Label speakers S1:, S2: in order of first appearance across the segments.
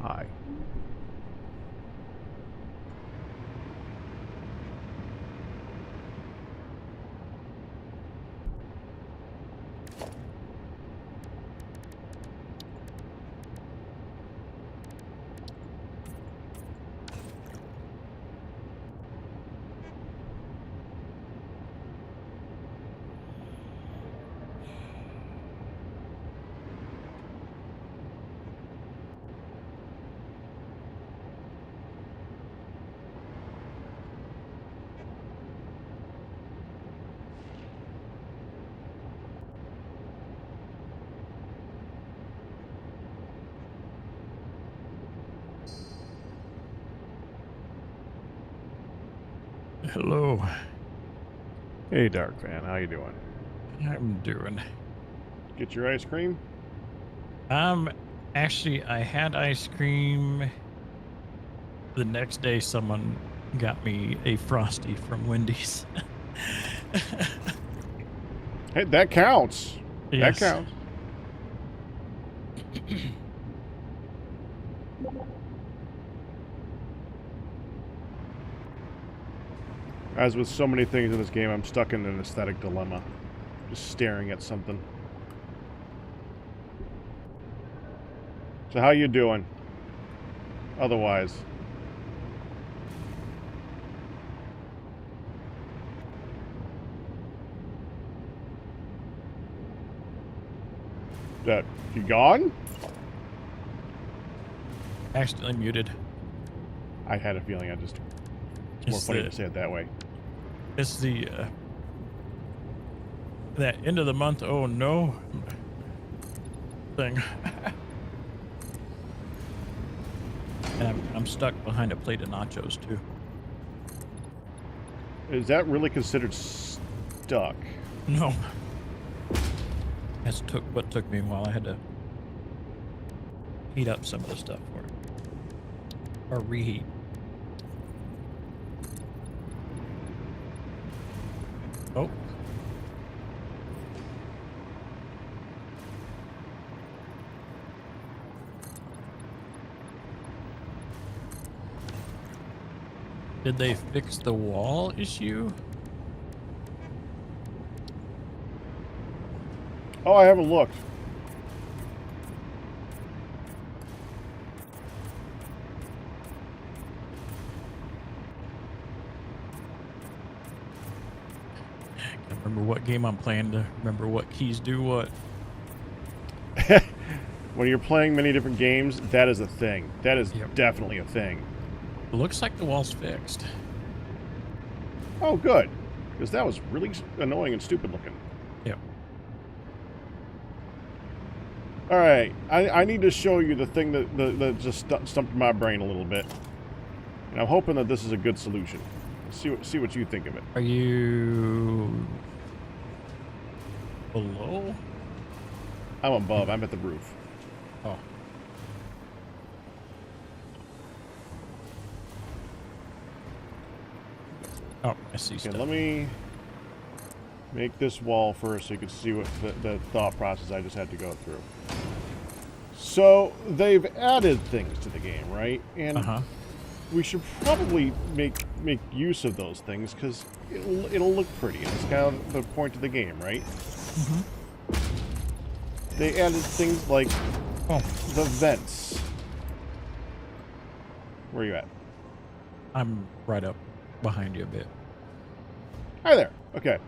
S1: Hi.
S2: Hello.
S1: Hey, Darkphan, how you doing?
S2: I'm doing.
S1: Get your ice cream?
S2: Actually, I had ice cream. The next day, someone got me a Frosty from Wendy's.
S1: Hey, that counts. That
S2: Yes.
S1: counts. As with so many things in this game, I'm stuck in an aesthetic dilemma. Just staring at something. So how you doing? Otherwise. That you gone?
S2: Accidentally muted.
S1: I had a feeling. It's more funny to say it that way.
S2: It's the that end of the month. Oh no, thing. And I'm stuck behind a plate of nachos too.
S1: Is that really considered stuck?
S2: No. That's what took me a while. I had to heat up some of the stuff for it. Or reheat. Oh. Did they fix the wall issue?
S1: Oh, I haven't looked.
S2: Can't remember what game I'm playing to remember what keys do what.
S1: When you're playing many different games, that is a thing. That is
S2: Yep.
S1: definitely a thing.
S2: It looks like the wall's fixed.
S1: Oh, good. Because that was really annoying and stupid looking.
S2: Yep.
S1: Alright, I need to show you the thing that just stumped my brain a little bit. And I'm hoping that this is a good solution. See what you think of it.
S2: Are you below?
S1: I'm above. I'm at the roof.
S2: Oh. Oh, I see
S1: Okay,
S2: stuff.
S1: let me make this wall first so you can see what the thought process I just had to go through. So, they've added things to the game, right? And we should probably make use of those things because it'll look pretty. And it's kind of the point of the game, right? They added things like the vents. Where are you at?
S2: I'm right up behind you a bit.
S1: Hi there. Okay.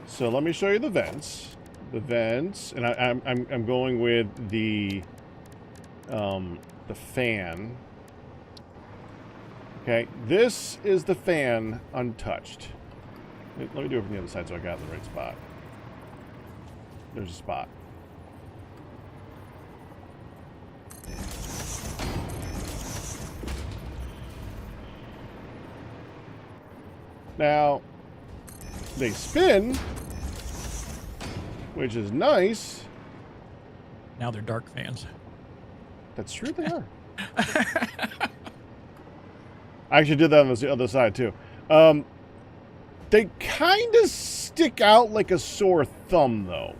S1: So let me show you the vents. The vents, and I'm going with the fan. Okay, this is the fan untouched. Let me do it from the other side so I got the right spot. There's a spot. Now, they spin, which is nice.
S2: Now they're dark fans.
S1: That's true, they are. I actually did that on the other side, too. They kind of stick out like a sore thumb, though.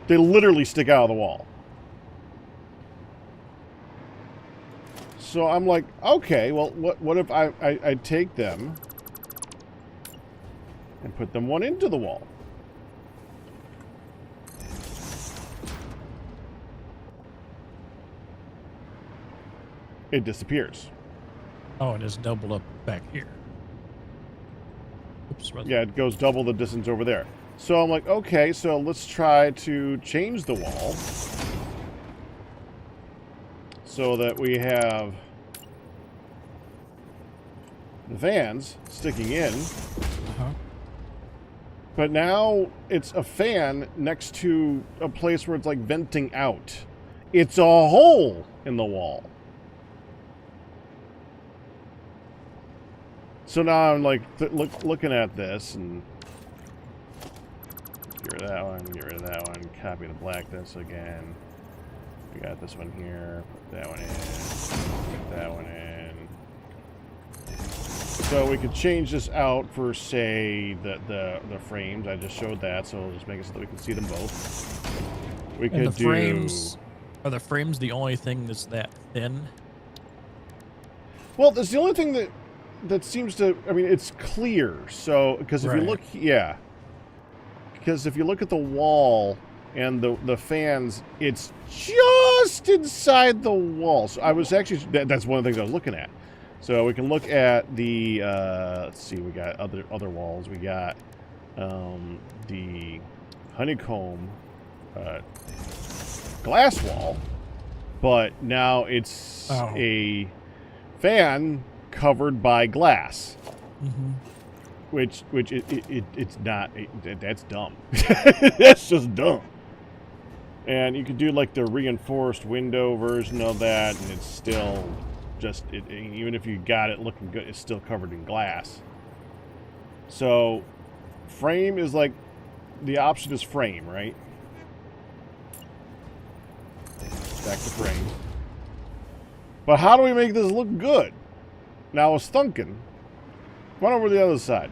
S1: They literally stick out of the wall. So I'm like, okay, well, what if I take them and put them one into the wall? It disappears.
S2: Oh, and it's doubled up back here. Oops.
S1: Yeah, it goes double the distance over there. So I'm like, okay, so let's try to change the wall so that we have the fans sticking in.
S2: Uh-huh.
S1: But now it's a fan next to a place where it's like venting out. It's a hole in the wall. So now I'm like looking at this and get rid of that one, get rid of that one, copy the blackness again. We got this one here, put that one in, put that one in. So we could change this out for, say, the frames. I just showed that, so we'll just make it so that we can see them both. We could do...
S2: frames, are the frames the only thing that's that thin?
S1: Well, that's the only thing that seems to... I mean, it's clear. So, because if you look... Yeah. Because if you look at the wall and the fans, it's just inside the wall. So I was actually... That's one of the things I was looking at. So we can look at the... let's see, we got other walls. We got the honeycomb glass wall. But now it's a fan covered by glass.
S2: Mm-hmm.
S1: Which it's not. That's dumb. That's just dumb. And you could do like the reinforced window version of that, and it's still just even if you got it looking good, it's still covered in glass. So frame is like the option is frame, right? Back to frame. But how do we make this look good? Now I was thinking, run over to the other side.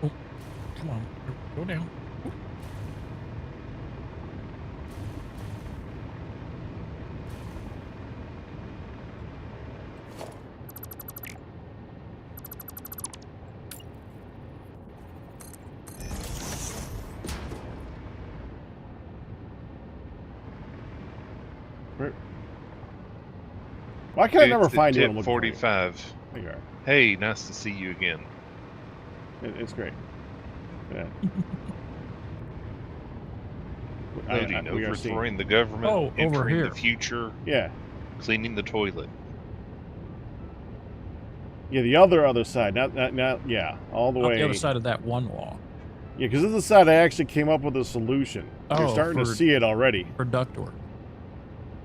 S2: Oh, come on, go down.
S1: Why can I never find you?
S3: Tip 45.
S1: There you are.
S3: Hey, nice to see you again.
S1: It's great. Yeah.
S3: Voting,
S1: we are
S3: overthrowing the government,
S2: Oh, over
S3: entering
S2: here.
S3: the future,
S1: Yeah.
S3: cleaning the toilet.
S1: Yeah, the other side, not yeah, all the
S2: Not
S1: way.
S2: the other side of that one wall.
S1: Yeah, because this is the side I actually came up with a solution. You're
S2: Oh,
S1: starting to see it already.
S2: For ductwork.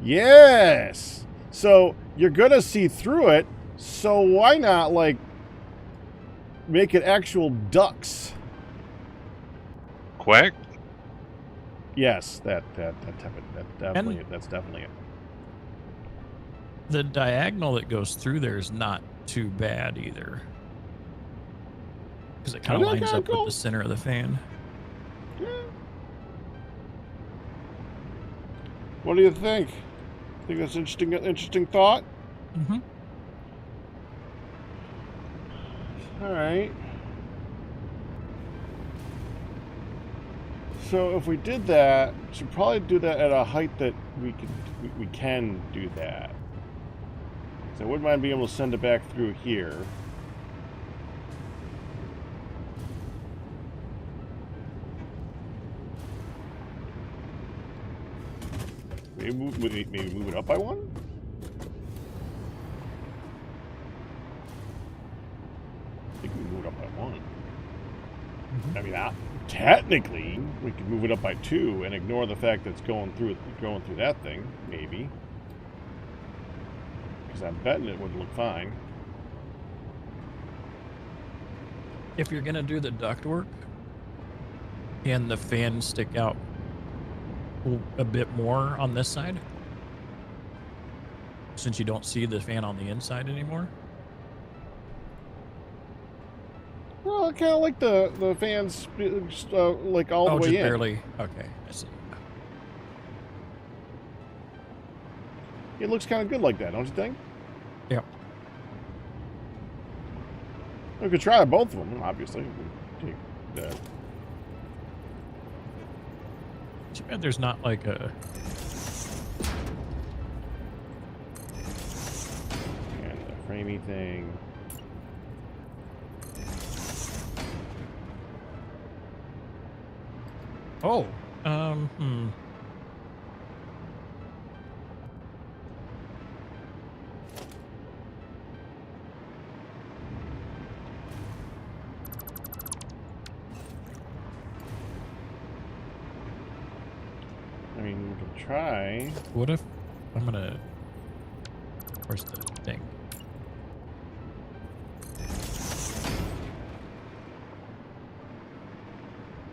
S1: Yes. So you're gonna see through it. So why not like make it actual ducts?
S3: Quack?
S1: Yes, that's definitely it.
S2: The diagonal that goes through there is not too bad either. Because it kind of lines up with the center of the fan.
S1: Yeah. What do you think? Think that's interesting thought?
S2: Mm-hmm.
S1: All right. So if we did that, we should probably do that at a height that we can do that. So I wouldn't mind being able to send it back through here. Maybe move it up by one? I think we move it up by one.
S2: Mm-hmm.
S1: I mean, technically, we could move it up by two and ignore the fact that it's going through that thing, maybe. Because I'm betting it would look fine.
S2: If you're going to do the ductwork, can the fan stick out a bit more on this side? Since you don't see the fan on the inside anymore?
S1: Well, I kind of like the fans like all the way
S2: just
S1: in.
S2: barely. Okay, I see.
S1: It looks kind of good like that, don't you think?
S2: Yep.
S1: We could try both of them, obviously. Take that.
S2: Too bad there's not like a...
S1: And the framey thing.
S2: Oh,
S1: I mean, we can try.
S2: What if I'm gonna... Where's the thing?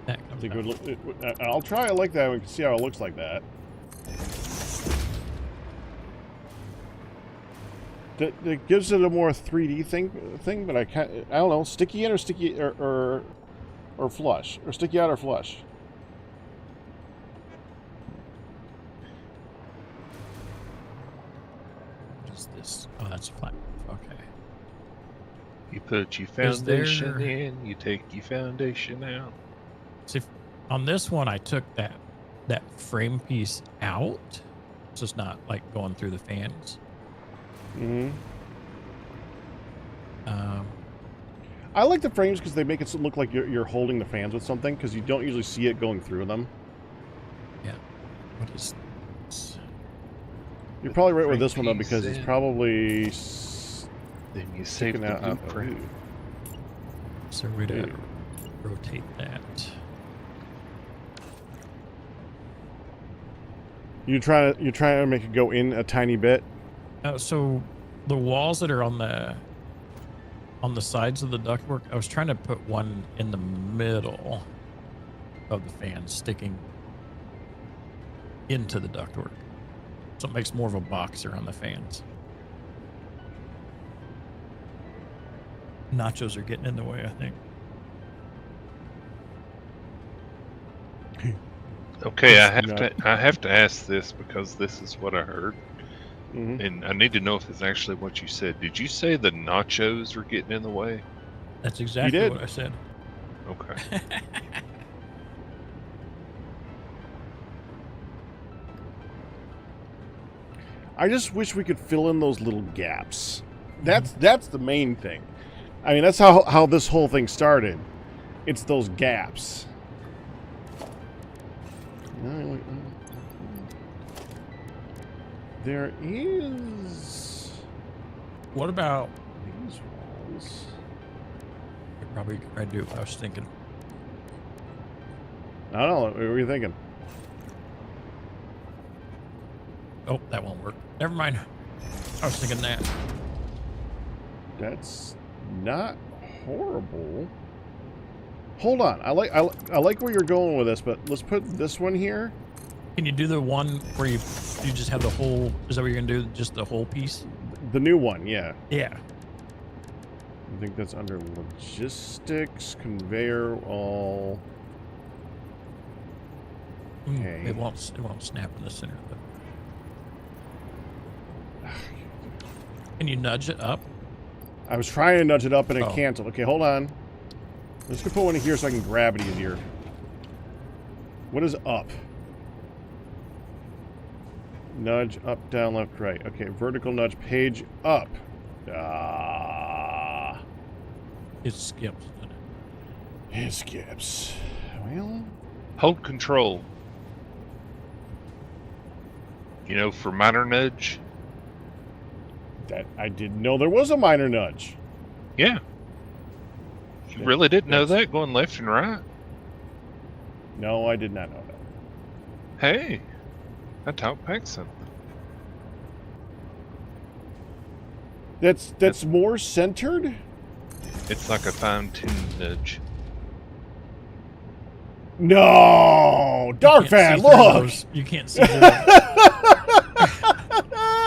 S2: That
S1: I
S2: comes
S1: think it
S2: out.
S1: would look, I'll try it like that. We can see how it looks like that. That gives it a more 3D thing, but I don't know, sticky in or sticky or flush, or sticky out or flush.
S2: What is this? Oh, that's flat. Okay.
S3: You put your
S2: Is there-
S3: foundation in, you take your foundation out.
S2: See, on this one, I took that frame piece out, so it's not like going through the fans.
S1: Mm-hmm.
S2: Um,
S1: I like the frames because they make it look like you're holding the fans with something, because you don't usually see it going through them.
S2: yeah. What is this?
S1: You're probably right with this one though,
S3: Frame
S1: because
S3: piece
S1: it's
S3: in.
S1: probably
S3: Then you save
S1: sticking
S3: the
S1: out.
S3: blueprint.
S2: So we're gonna
S1: Ew.
S2: rotate that.
S1: You're trying to make it go in a tiny bit.
S2: So the walls that are on the sides of the ductwork, I was trying to put one in the middle of the fan sticking into the ductwork. So it makes more of a box around the fans. Nachos are getting in the way, I think.
S3: Okay, I
S1: It's
S3: have to ask this because this is what I heard,
S1: Mm-hmm.
S3: and I need to know if it's actually what you said. Did you say the nachos are getting in the way?
S2: That's exactly
S1: did.
S2: what I said.
S3: Okay.
S1: I just wish we could fill in those little gaps. That's the main thing. I mean, that's how this whole thing started. It's those gaps. There is
S2: What about...
S1: these walls.
S2: Probably I do what I was thinking.
S1: I don't know. What were you thinking?
S2: Oh, that won't work. Never mind. I was thinking that.
S1: That's not horrible. Hold on. I like where you're going with this, but let's put this one here.
S2: Can you do the one where you just have the whole... Is that what you're going to do? Just the whole piece?
S1: The new one, yeah.
S2: Yeah.
S1: I think that's under logistics, conveyor, all. Okay.
S2: It won't snap in the center of it. Can you nudge it up?
S1: I was trying to nudge it up and it
S2: Oh.
S1: canceled. Okay, hold on. I'm just gonna put one in here so I can grab it easier. What is up? Nudge, up, down, left, right. Okay, vertical nudge, page up. Ah.
S2: It skips. Doesn't it?
S1: It skips. Well,
S3: Hold control. You know, for minor nudge.
S1: that I didn't know there was a minor nudge.
S3: Yeah. You
S1: Yeah,
S3: really didn't know
S1: that's-
S3: that going left and right?
S1: No, I did not know that.
S3: Hey, I taught Peck something.
S1: That's more centered?
S3: It's like a fine-tuned nudge.
S1: No!
S2: You can't
S1: Darkphan,
S2: see through
S1: look!
S2: those. You can't see through them.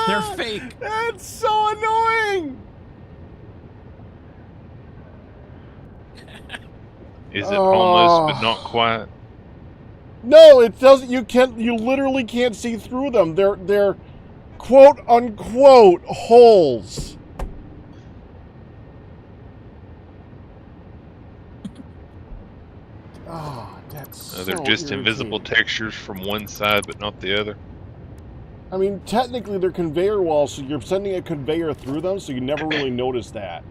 S2: They're fake.
S1: That's so annoying!
S3: Is it almost but not quite?
S1: No, it doesn't. You literally can't see through them. They're quote-unquote holes. Oh, that's so
S3: They're just
S1: irritating.
S3: invisible textures from one side, but not the other.
S1: I mean, technically they're conveyor walls, so you're sending a conveyor through them, so you never really notice that.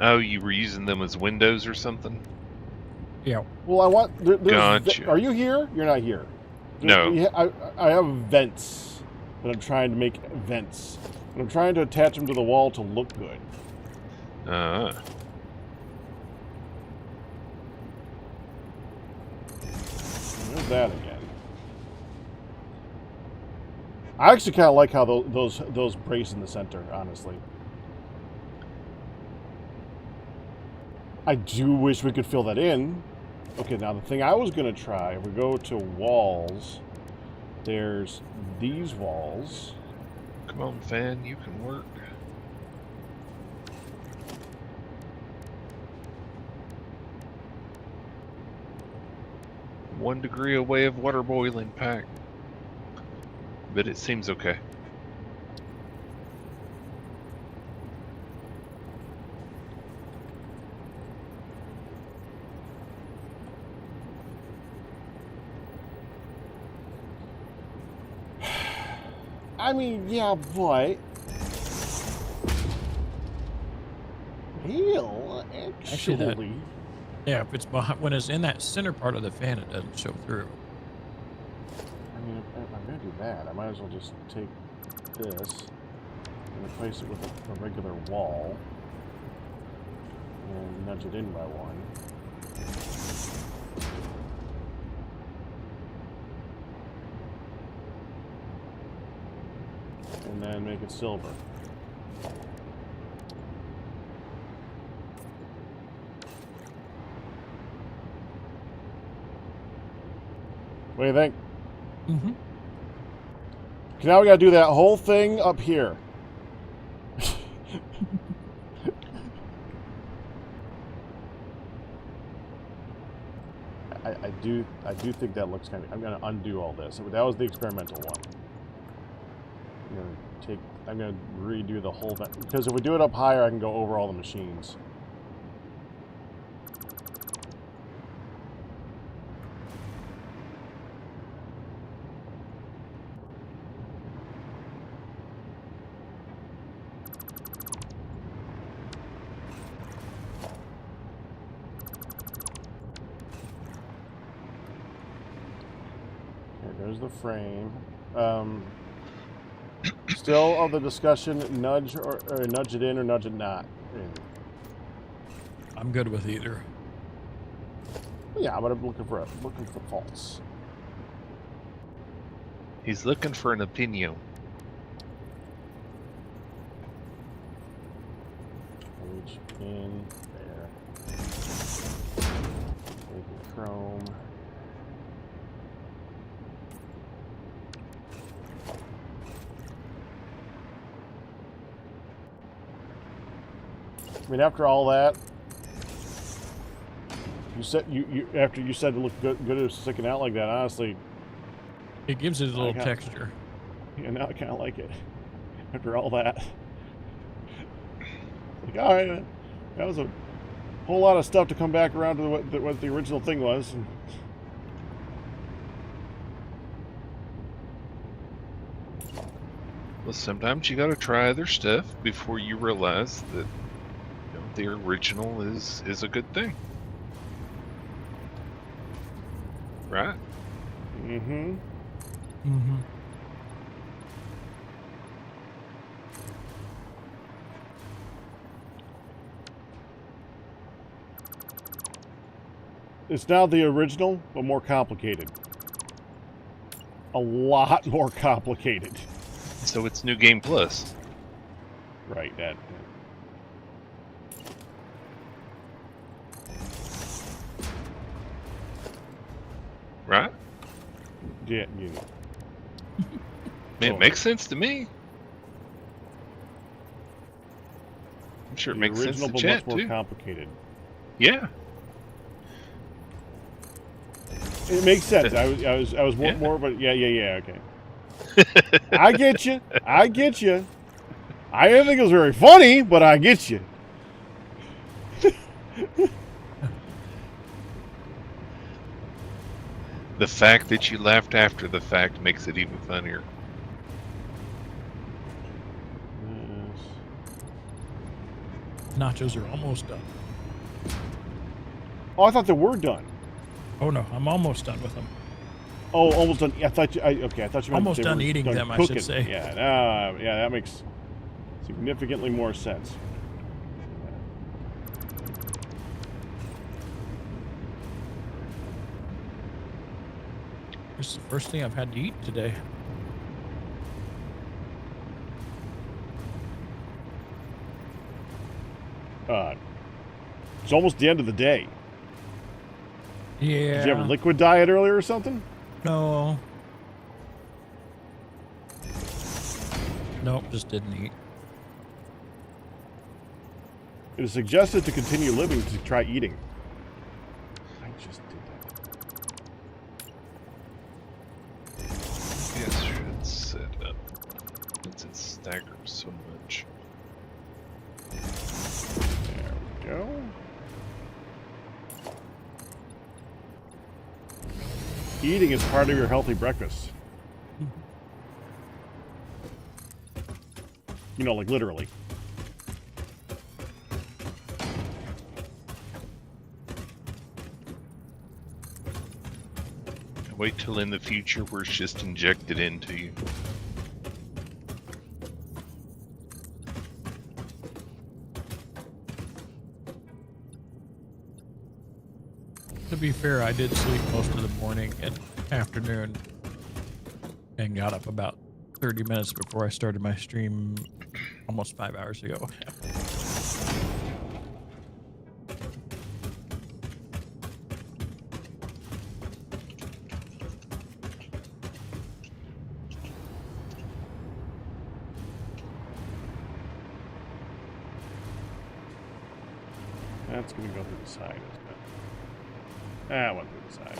S3: Oh, you were using them as windows or something?
S2: Yeah.
S1: Well, I want...
S3: Gotcha.
S1: Are you here? You're not here.
S3: No.
S1: I have vents that I'm trying to make vents. And I'm trying to attach them to the wall to look good.
S3: Uh,
S1: There's that again. I actually kind of like how those brace in the center, honestly. I do wish we could fill that in. Okay, now the thing I was going to try, if we go to walls, there's these walls.
S3: come on, fan, you can work. One degree away of water boiling pack. But it seems okay.
S1: I mean, yeah, but... Heal,
S2: Actually, that-
S1: actually...
S2: Yeah, if it's behind, when it's in that center part of the fan, it doesn't show through.
S1: I mean, if I'm going to do that, I might as well just take this and replace it with a regular wall and nudge it in by one. And then make it silver. What do you think?
S2: Mm-hmm.
S1: Now we gotta do that whole thing up here. I do think that looks kind of... I'm gonna undo all this. That was the experimental one. I'm gonna redo the whole thing, because if we do it up higher, I can go over all the machines. There's the frame. Still of the discussion, nudge or nudge it in or nudge it not in.
S2: I'm good with either.
S1: Yeah, but I'm looking for faults.
S3: He's looking for an opinion.
S1: Reach in there. Make it chrome. I mean, after all that, you said after you said it looked good it was sticking out like that. Honestly,
S2: It gives it a little texture.
S1: Yeah, now I kind of like it. After all that, like, all right, man, that was a whole lot of stuff to come back around to what the original thing was.
S3: Well, sometimes you gotta try other stuff before you realize that the original is a good thing. Right?
S1: Mm-hmm.
S2: Mm-hmm.
S1: It's now the original, but more complicated. A lot more complicated.
S3: So it's New Game Plus.
S1: Right, that.
S3: Right?
S1: Yeah, you know.
S3: Man, it makes sense to me. I'm sure it makes sense to
S1: original, but
S3: chat,
S1: much more
S3: too.
S1: complicated.
S3: Yeah.
S1: It makes sense. I was
S3: Yeah.
S1: more, but yeah, okay. I get you. I get you. I didn't think it was very funny, but I get you.
S3: The fact that you laughed after the fact makes it even funnier.
S2: Nachos are almost done.
S1: Oh, I thought they were done.
S2: Oh no, I'm almost done with them.
S1: Oh, almost done. I thought you. Okay, I thought you meant
S2: Almost
S1: they
S2: done
S1: were
S2: eating
S1: done
S2: them, I
S1: cooking.
S2: should say.
S1: Yeah, yeah, that makes significantly more sense.
S2: This is the first thing I've had to eat today.
S1: It's almost the end of the day.
S2: Yeah.
S1: Did you have a liquid diet earlier or something?
S2: No. Nope, just didn't eat.
S1: It is suggested to continue living to try eating. I just did that.
S3: Yes, should set up since it staggers so much.
S1: There we go. Eating is part of your healthy breakfast. You know, like literally.
S3: Wait till in the future where it's just injected into you.
S2: To be fair, I did sleep most of the morning and afternoon and got up about 30 minutes before I started my stream almost 5 hours ago.
S1: That's going to go through the side, isn't it? Ah, went through the side.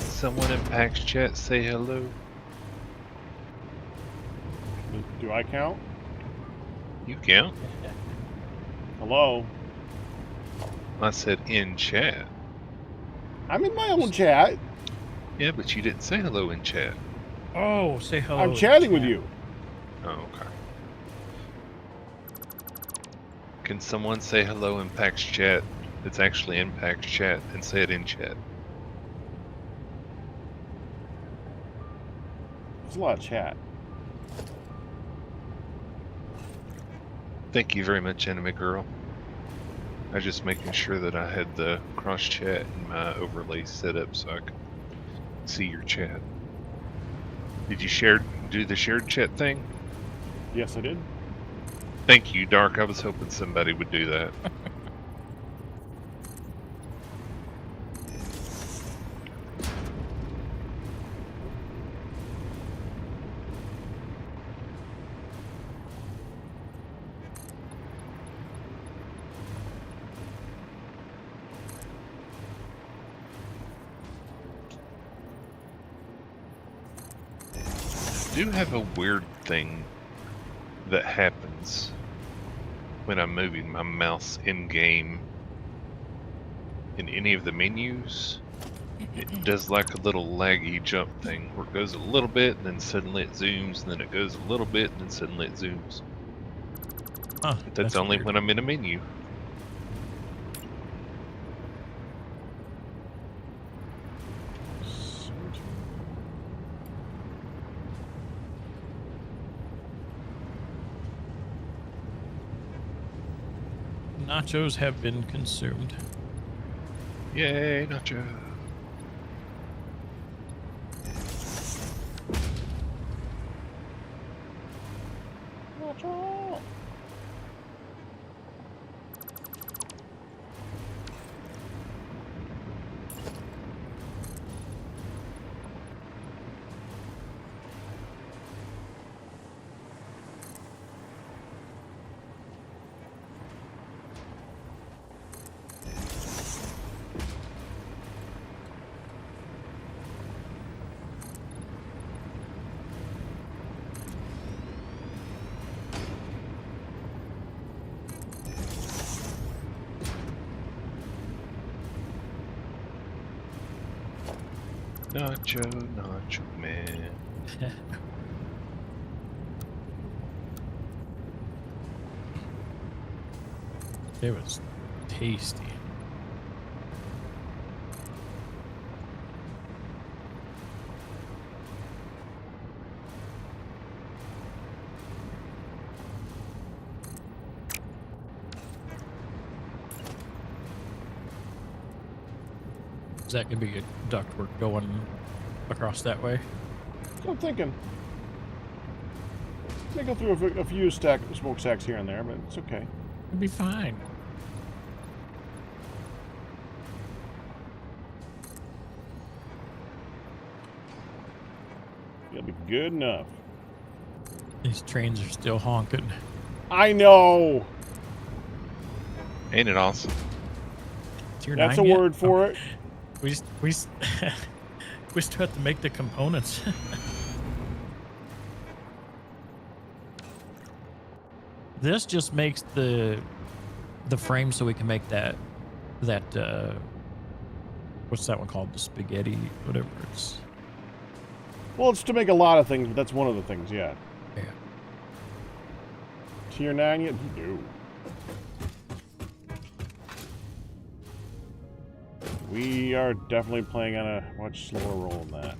S3: Someone in PAX chat say hello.
S1: Do I count?
S3: You count?
S1: Hello?
S3: I said in chat.
S1: I'm in my own chat.
S3: Yeah, but you didn't say hello in chat.
S2: Oh, say hello.
S1: I'm chatting with you.
S3: Oh, okay. Can someone say hello in PAX chat? It's actually in PAX chat and say it in chat.
S1: There's a lot of chat.
S3: Thank you very much, Anime Girl. I was just making sure that I had the cross chat in my overlay set up so I could see your chat. Did you do the shared chat thing?
S1: Yes, I did.
S3: Thank you, Dark. I was hoping somebody would do that. I do have a weird thing that happens when I'm moving my mouse in-game in any of the menus. It does like a little laggy jump thing where it goes a little bit and then suddenly it zooms and then it goes a little bit and then suddenly it zooms.
S2: Huh,
S3: But that's only
S2: weird.
S3: when I'm in a menu.
S2: nachos have been consumed.
S3: Yay, nacho. Nacho, nacho man.
S2: It was tasty. Is that gonna be a ductwork going across that way?
S1: So I'm thinking. May go through a few smokestacks here and there, but it's okay.
S2: It'd be fine.
S1: It'll be good enough.
S2: These trains are still honking.
S1: I know.
S3: Ain't it awesome?
S2: Tier
S1: That's a
S2: 9 yet?
S1: word for it.
S2: We still have to make the components. This just makes the frame so we can make that what's that one called? The spaghetti, whatever it's.
S1: Well, it's to make a lot of things, but that's one of the things, yeah.
S2: Yeah.
S1: Tier 9 yet? No. We are definitely playing on a much slower roll than that.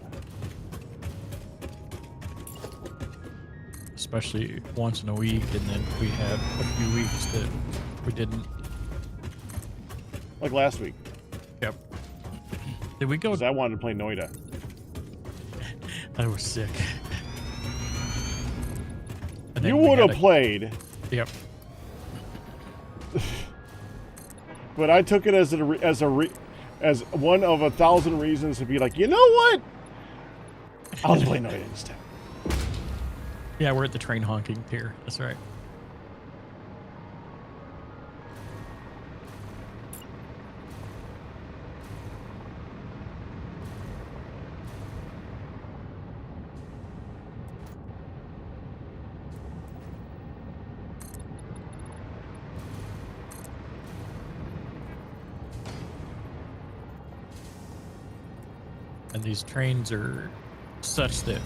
S2: Especially once in a week, and then we had a few weeks that we didn't.
S1: Like last week.
S2: Yep. Did we go?
S1: Because I wanted to play Noida.
S2: I was sick. And then
S1: You
S2: we
S1: would
S2: had
S1: have played.
S2: Yep.
S1: But I took it as one of 1,000 reasons to be like, you know what? I'll just play Noida instead.
S2: Yeah, we're at the train honking tier. That's right. And these trains are such that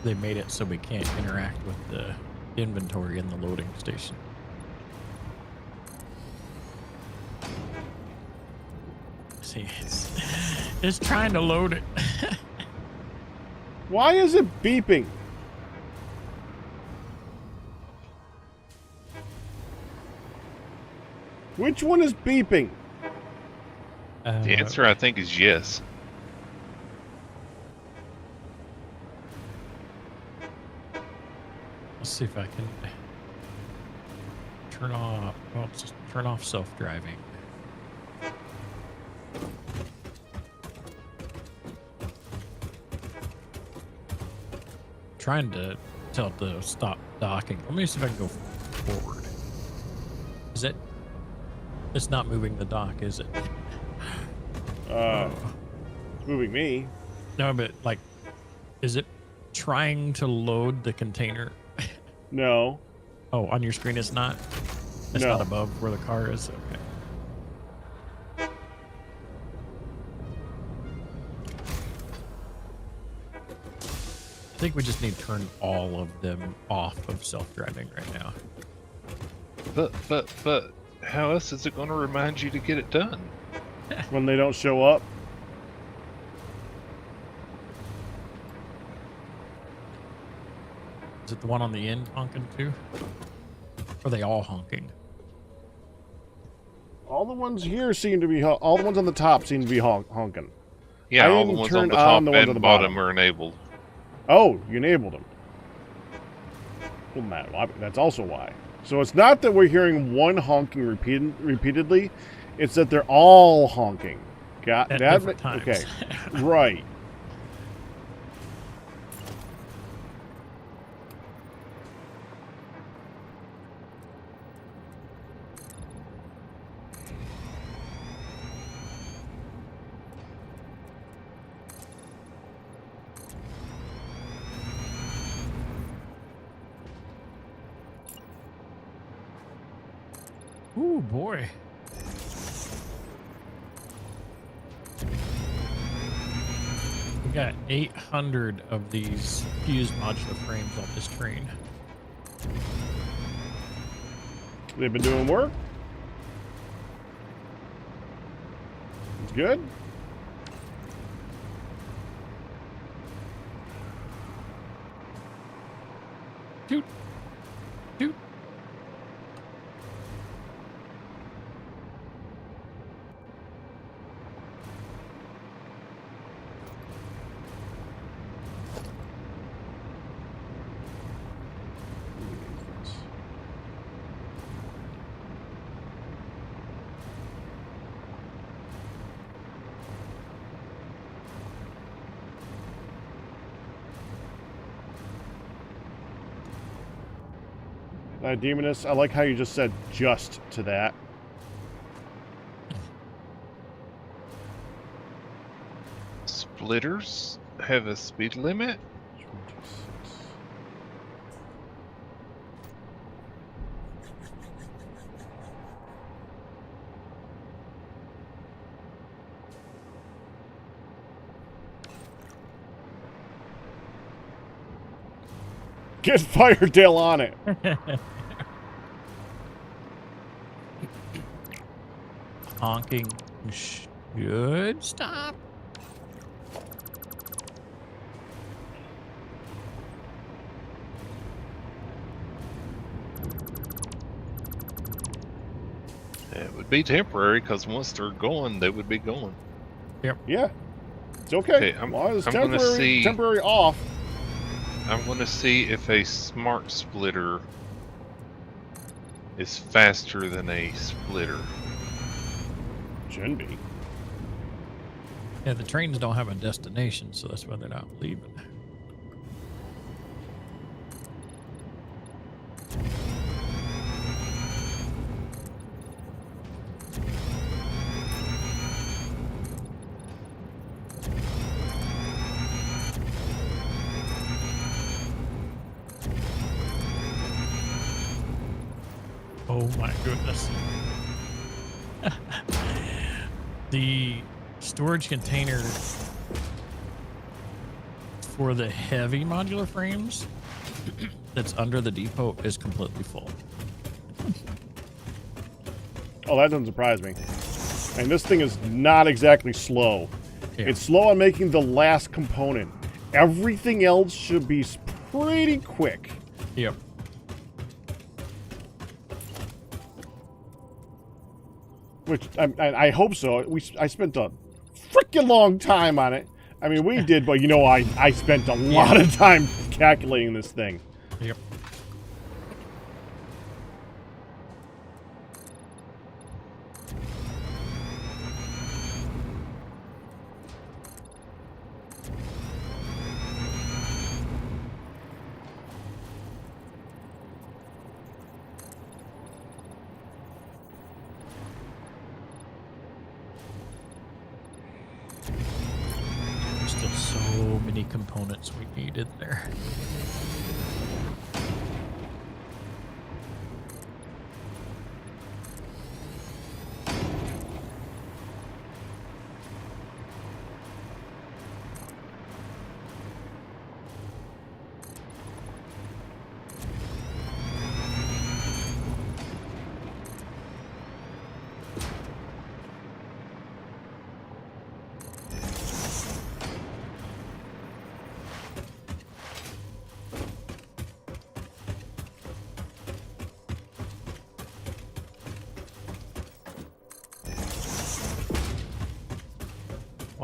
S2: they made it so we can't interact with the inventory in the loading station. See, it's trying to load it.
S1: Why is it beeping? Which one is beeping?
S3: The answer, I think, is yes.
S2: Let's see if I can turn off. Well, just turn off self-driving. Trying to tell it to stop docking. Let me see if I can go forward. Is it? It's not moving the dock, is it?
S1: It's moving me.
S2: No, but like, is it trying to load the container?
S1: No.
S2: Oh, on your screen it's not? It's
S1: No.
S2: not above where the car is? Okay. I think we just need to turn all of them off of self-driving right now.
S3: But, how else is it going to remind you to get it done?
S1: When they don't show up.
S2: Is it the one on the end honking too? Or are they all honking?
S1: All the ones here seem to be... All the ones on the top seem to be honking.
S3: Yeah,
S1: I
S3: all the
S1: didn't
S3: ones
S1: turn
S3: on the
S1: on
S3: top
S1: the ones on
S3: and
S1: the
S3: bottom
S1: bottom.
S3: are enabled.
S1: Oh, you enabled them. Well, that's also why. So it's not that we're hearing one honking repeatedly. It's that they're all honking. Got
S2: At
S1: that?
S2: different times.
S1: Okay, right.
S2: Ooh, boy. We got 800 of these fused modular frames on this train.
S1: They've been doing work. It's good.
S2: Toot. Toot.
S1: Demoness, I like how you just said just to that.
S3: Splitters have a speed limit?
S1: 26. Get Firedale on it.
S2: Honking should stop.
S3: It would be temporary because once they're going, they would be going.
S1: Yeah. It's okay.
S3: Okay,
S1: As long as it's
S3: I'm gonna see-
S1: temporary off.
S3: I'm going to see if a smart splitter is faster than a splitter.
S1: Shouldn't be.
S2: Yeah, the trains don't have a destination, so that's why they're not leaving. Oh my goodness. The storage container for the heavy modular frames that's under the depot is completely full.
S1: Oh, that doesn't surprise me. And this thing is not exactly slow.
S2: Yeah.
S1: It's slow on making the last component. Everything else should be pretty quick.
S2: Yep.
S1: Which I hope so. I spent a freaking long time on it. I mean, we did, but you know, I spent a lot of time calculating this thing.
S2: Yep. There's still so many components we needed there.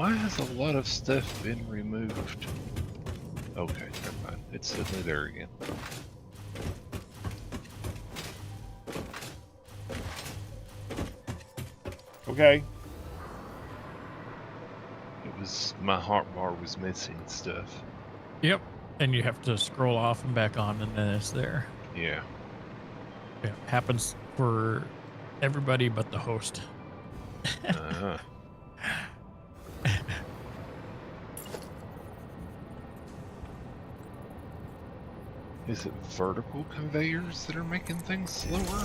S3: Why has a lot of stuff been removed? Okay, never mind. It's suddenly there again.
S1: Okay.
S3: It was my heart bar was missing stuff.
S2: Yep. And you have to scroll off and back on, and then it's there.
S3: Yeah.
S2: Yeah, happens for everybody but the host.
S3: Uh-huh. Is it vertical conveyors that are making things slower?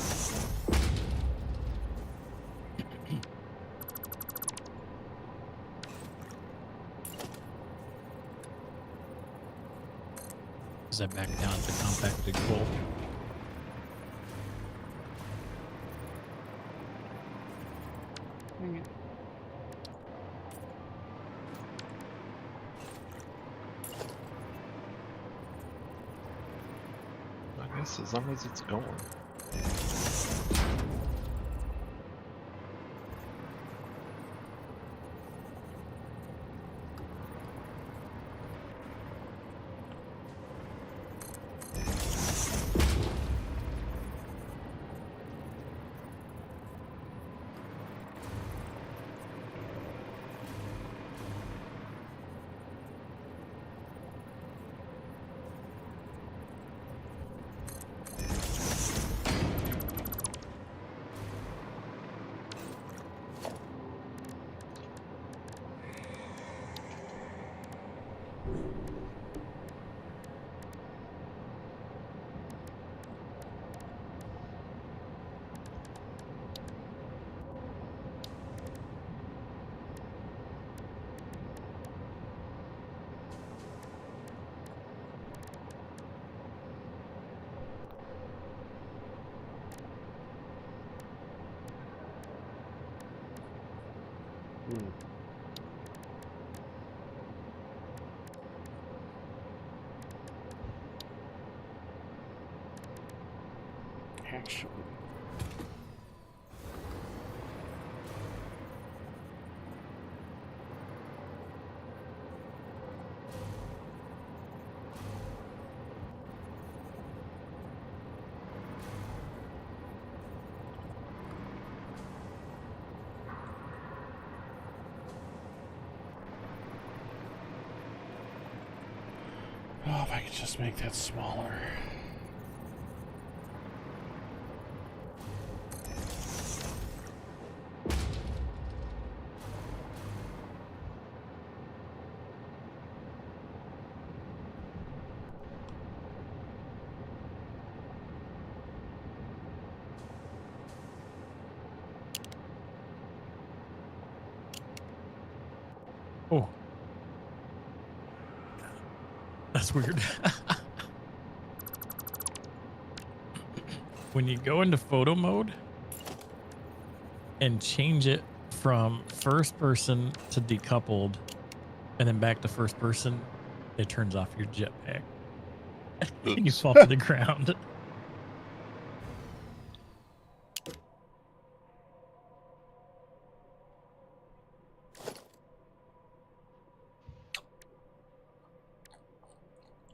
S2: Is that back down to compacted coal?
S3: I guess as long as it's going.
S1: Actually. Oh, if I could just make that smaller.
S2: Oh. That's weird. When you go into photo mode and change it from first person to decoupled and then back to first person, it turns off your jetpack. And you fall to the ground.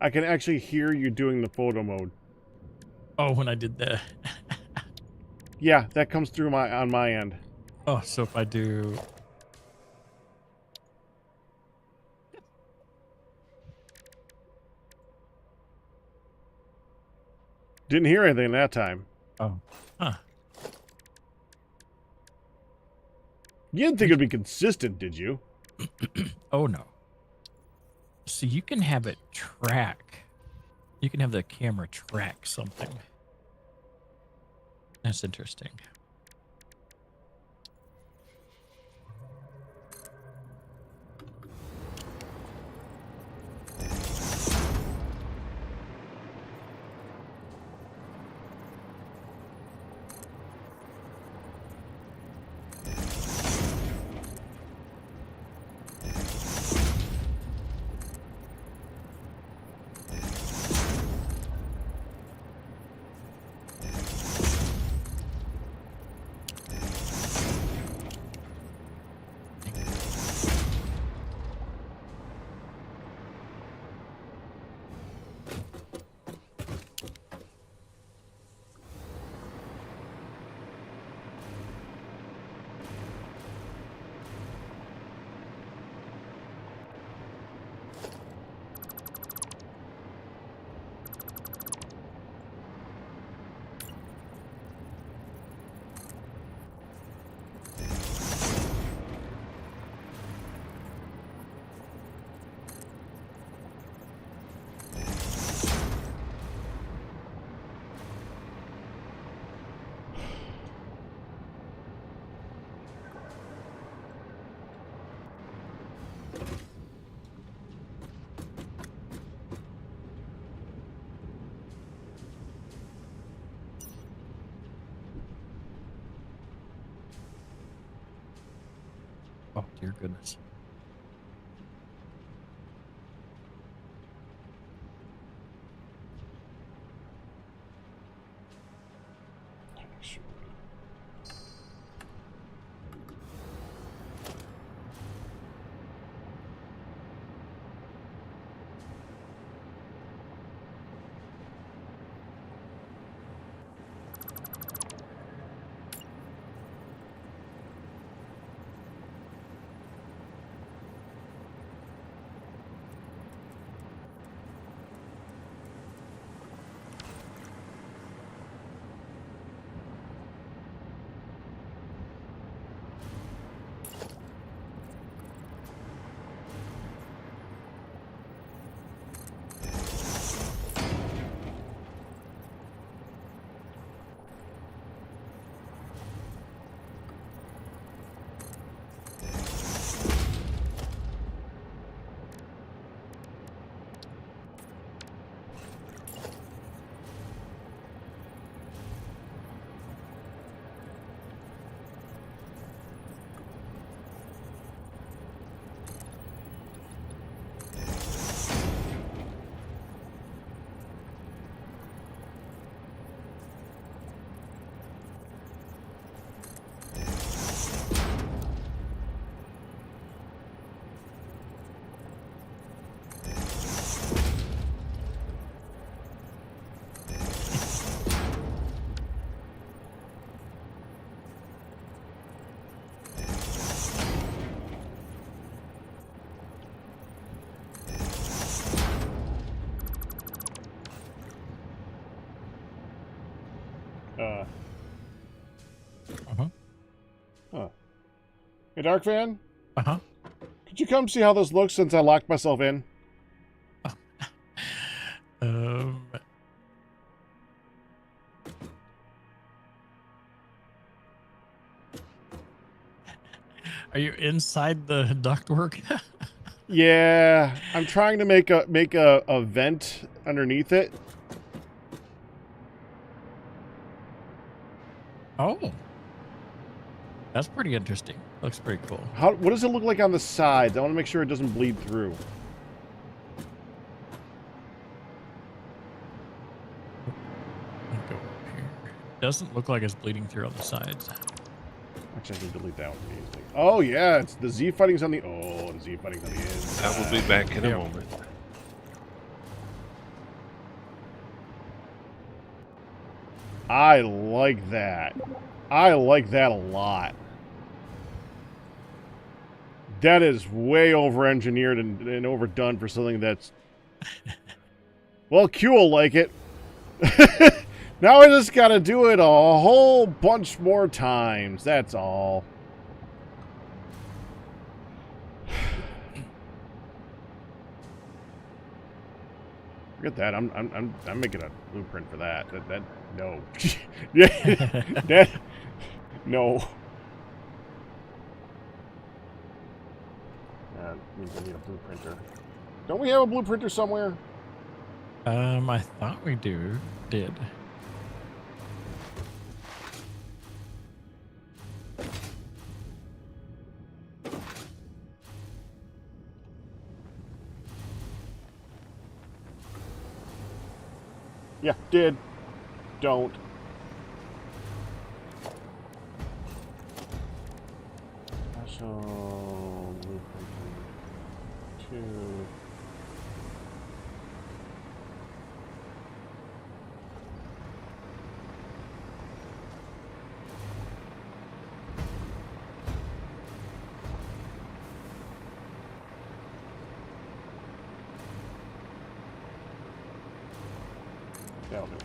S1: I can actually hear you doing the photo mode.
S2: Oh, when I did that.
S1: Yeah, that comes through on my end.
S2: Oh, so if I do...
S1: Didn't hear anything that time.
S2: Oh. Huh.
S1: You didn't think it'd be consistent, did you?
S2: Oh, no. So you can have it track. You can have the camera track something. That's interesting. dear goodness.
S1: Huh. Hey, Darkphan?
S2: Uh-huh.
S1: Could you come see how this looks since I locked myself in?
S2: Um, are you inside the ductwork?
S1: Yeah, I'm trying to make a vent underneath it.
S2: Oh. That's pretty interesting. Looks pretty cool.
S1: What does it look like on the sides? I want to make sure it doesn't bleed through.
S2: Go up here. Doesn't look like it's bleeding through on the sides.
S1: Actually, I can delete that one easily. Oh yeah, it's the Z fighting's on the. Oh, the Z fighting's on the inside.
S3: I will be back in a moment.
S1: I like that. I like that a lot. That is way over-engineered and overdone for something that's... Well, Q will like it. Now I just gotta do it a whole bunch more times. That's all. Forget that. I'm making a blueprint for that. That no. that no. Means I need a blueprinter. Don't we have a blueprinter somewhere?
S2: I thought we did.
S1: Yeah, did. Don't. Special blueprinter 2. That'll do.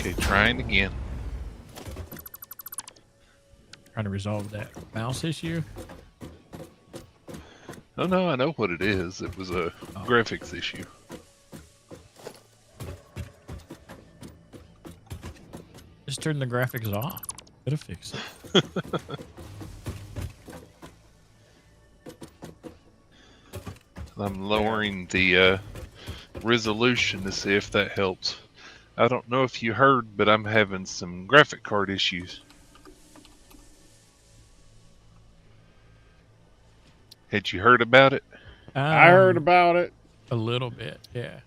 S3: Okay, trying again.
S2: Trying to resolve that mouse issue.
S3: Oh no, I know what it is. It was a graphics issue.
S2: Just turn the graphics off. It'll fix it.
S3: I'm lowering the resolution to see if that helps. I don't know if you heard, but I'm having some graphic card issues. Had you heard about it?
S1: I heard about it.
S2: A little bit, yeah.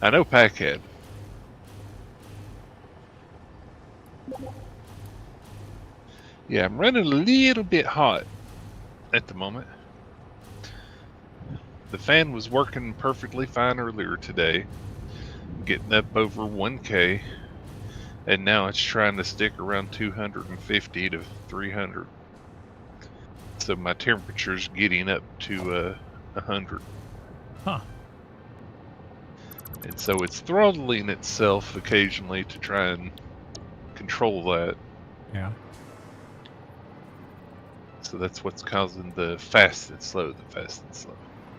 S3: I know Pac had. Yeah, I'm running a little bit hot at the moment. The fan was working perfectly fine earlier today, getting up over 1K, and now it's trying to stick around 250 to 300. So my temperature's getting up to 100.
S2: Huh.
S3: And so it's throttling itself occasionally to try and control that.
S2: Yeah.
S3: So that's what's causing the fast and slow,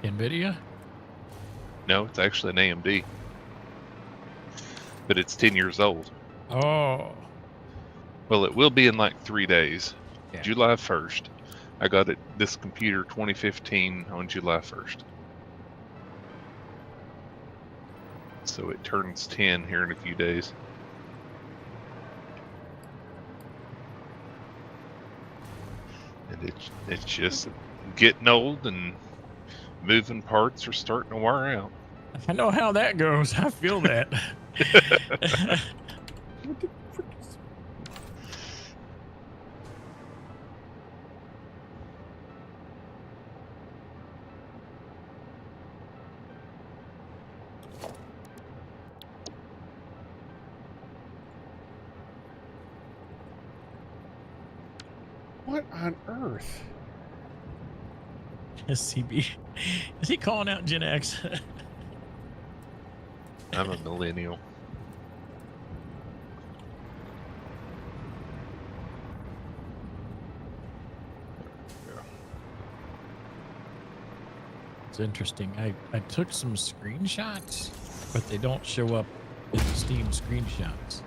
S2: NVIDIA?
S3: No, it's actually an AMD. But it's 10 years old.
S2: Oh.
S3: Well, it will be in like 3 days.
S2: Yeah.
S3: July 1st. I got this computer 2015 on July 1st. So it turns 10 here in a few days. And it's just getting old, and moving parts are starting to wear out.
S2: I know how that goes. I feel that.
S1: What the frick is... What on earth?
S2: SCB. Is he calling out Gen X?
S3: I'm a millennial.
S2: It's interesting. I took some screenshots, but they don't show up in the Steam screenshots.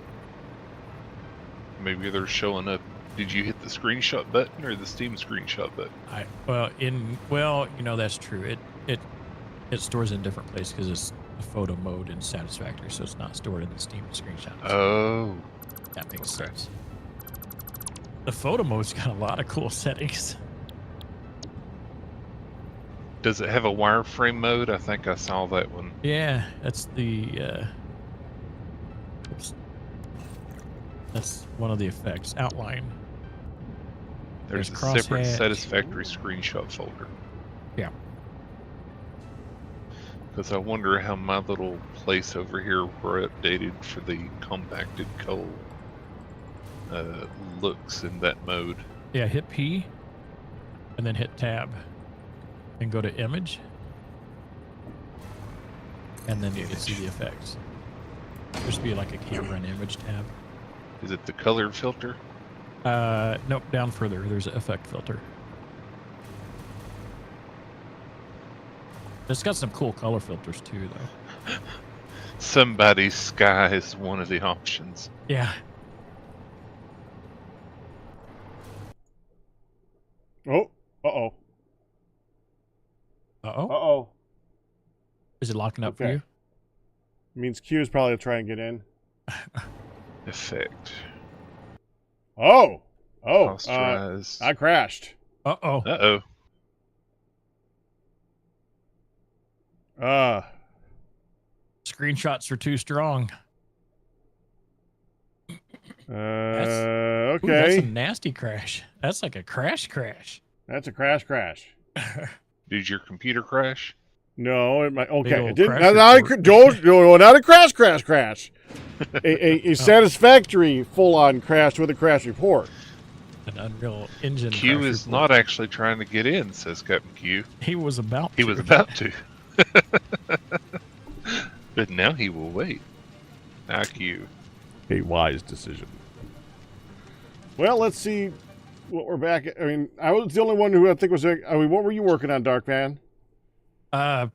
S3: Maybe they're showing up. Did you hit the screenshot button or the Steam screenshot button?
S2: Well, you know, that's true. It stores in different places because it's a photo mode in Satisfactory, so it's not stored in the Steam screenshots.
S3: Oh,
S2: that makes
S3: okay.
S2: sense. The photo mode's got a lot of cool settings.
S3: Does it have a wireframe mode? I think I saw that one.
S2: Yeah, that's the oops. That's one of the effects. Outline.
S3: There's a
S2: crosshatch.
S3: separate Satisfactory screenshot folder.
S2: Yeah.
S3: Because I wonder how my little place over here where I updated for the compacted coal looks in that mode.
S2: Yeah, hit P and then hit tab and go to image, and then you can see the effects. There should be like a camera and image tab.
S3: Is it the color filter?
S2: Nope, down further. There's an effect filter. It's got some cool color filters too, though.
S3: Somebody's sky is one of the options.
S2: Yeah.
S1: Oh, uh-oh.
S2: Uh-oh.
S1: Uh-oh.
S2: Is it locking up for
S1: Okay.
S2: you?
S1: Means Q is probably trying to get in.
S3: Effect.
S1: Oh! Oh,
S3: Posterize.
S1: I crashed.
S2: Uh-oh.
S3: Uh-oh.
S2: Screenshots are too strong.
S1: Okay.
S2: Ooh, that's a nasty crash. That's like a crash.
S1: That's a crash.
S3: Did your computer crash?
S1: No, it might.
S2: Big
S1: Okay,
S2: old
S1: it didn't.
S2: crash
S1: Not
S2: report.
S1: not a crash. a Satisfactory full-on crash with a crash report.
S2: An Unreal Engine.
S3: Q
S2: crash
S3: is
S2: report.
S3: not actually trying to get in, says CaptainQ.
S2: He was about to.
S3: He was about to. But now he will wait. IQ.
S1: A wise decision. Well, let's see what we're back at. I mean, I was the only one who I think was... I mean, what were you working on, Darkphan?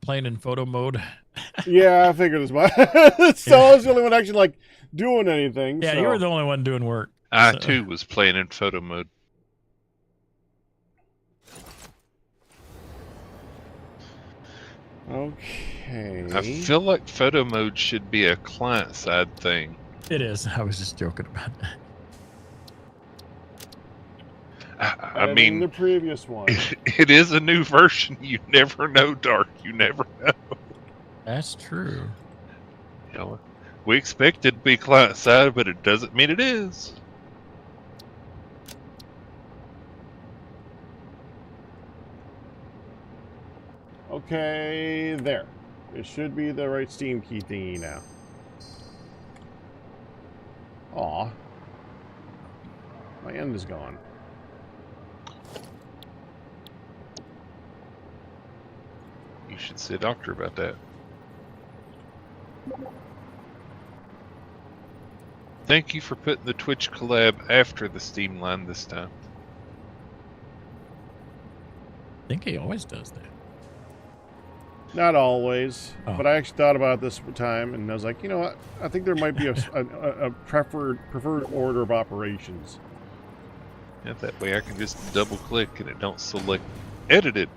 S2: Playing in photo mode.
S1: Yeah, I figured as much. So I was the only one actually, like, doing anything.
S2: Yeah,
S1: so.
S2: you were the only one doing work.
S3: I, too, was playing in photo mode.
S1: Okay.
S3: I feel like photo mode should be a client-side thing.
S2: It is. I was just joking about that.
S3: I mean,
S1: the previous one.
S3: it is a new version. You never know, Dark. You never know.
S2: That's true.
S3: You know, we expect it to be client-side, but it doesn't mean it is.
S1: Okay, there. It should be the right Steam key thingy now. Aw. My end is gone.
S3: You should see a doctor about that. Thank you for putting the Twitch collab after the Steam line this time.
S2: I think he always does that.
S1: Not always,
S2: Oh.
S1: but I actually thought about this time, and I was like, you know what? I think there might be a preferred order of operations.
S3: Yeah, that way I can just double click and it don't select edited.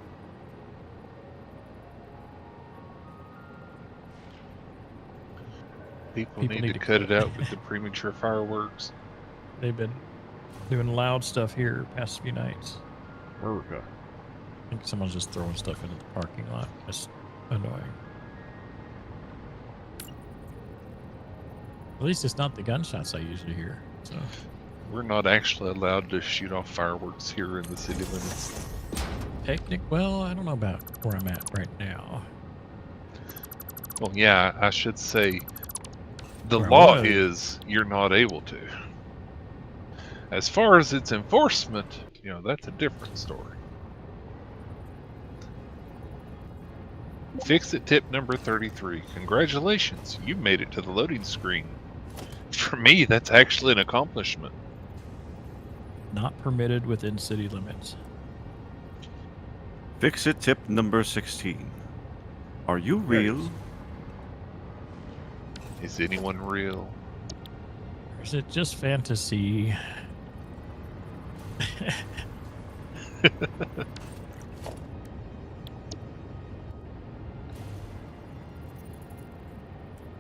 S3: People need to cut it out with the premature fireworks.
S2: They've been doing loud stuff here past few nights.
S1: America.
S2: I think someone's just throwing stuff into the parking lot. That's annoying. At least it's not the gunshots I usually hear. So
S3: We're not actually allowed to shoot off fireworks here in the city limits.
S2: well, I don't know about where I'm at right now.
S3: Well, yeah, I should say the
S2: Where I
S3: law
S2: was.
S3: is you're not able to. As far as its enforcement, you know, that's a different story. Fix-It tip number 33. Congratulations, you made it to the loading screen. For me, that's actually an accomplishment.
S2: Not permitted within city limits.
S4: Fix-It tip number 16. Are you real?
S3: Is anyone real?
S2: Or is it just fantasy?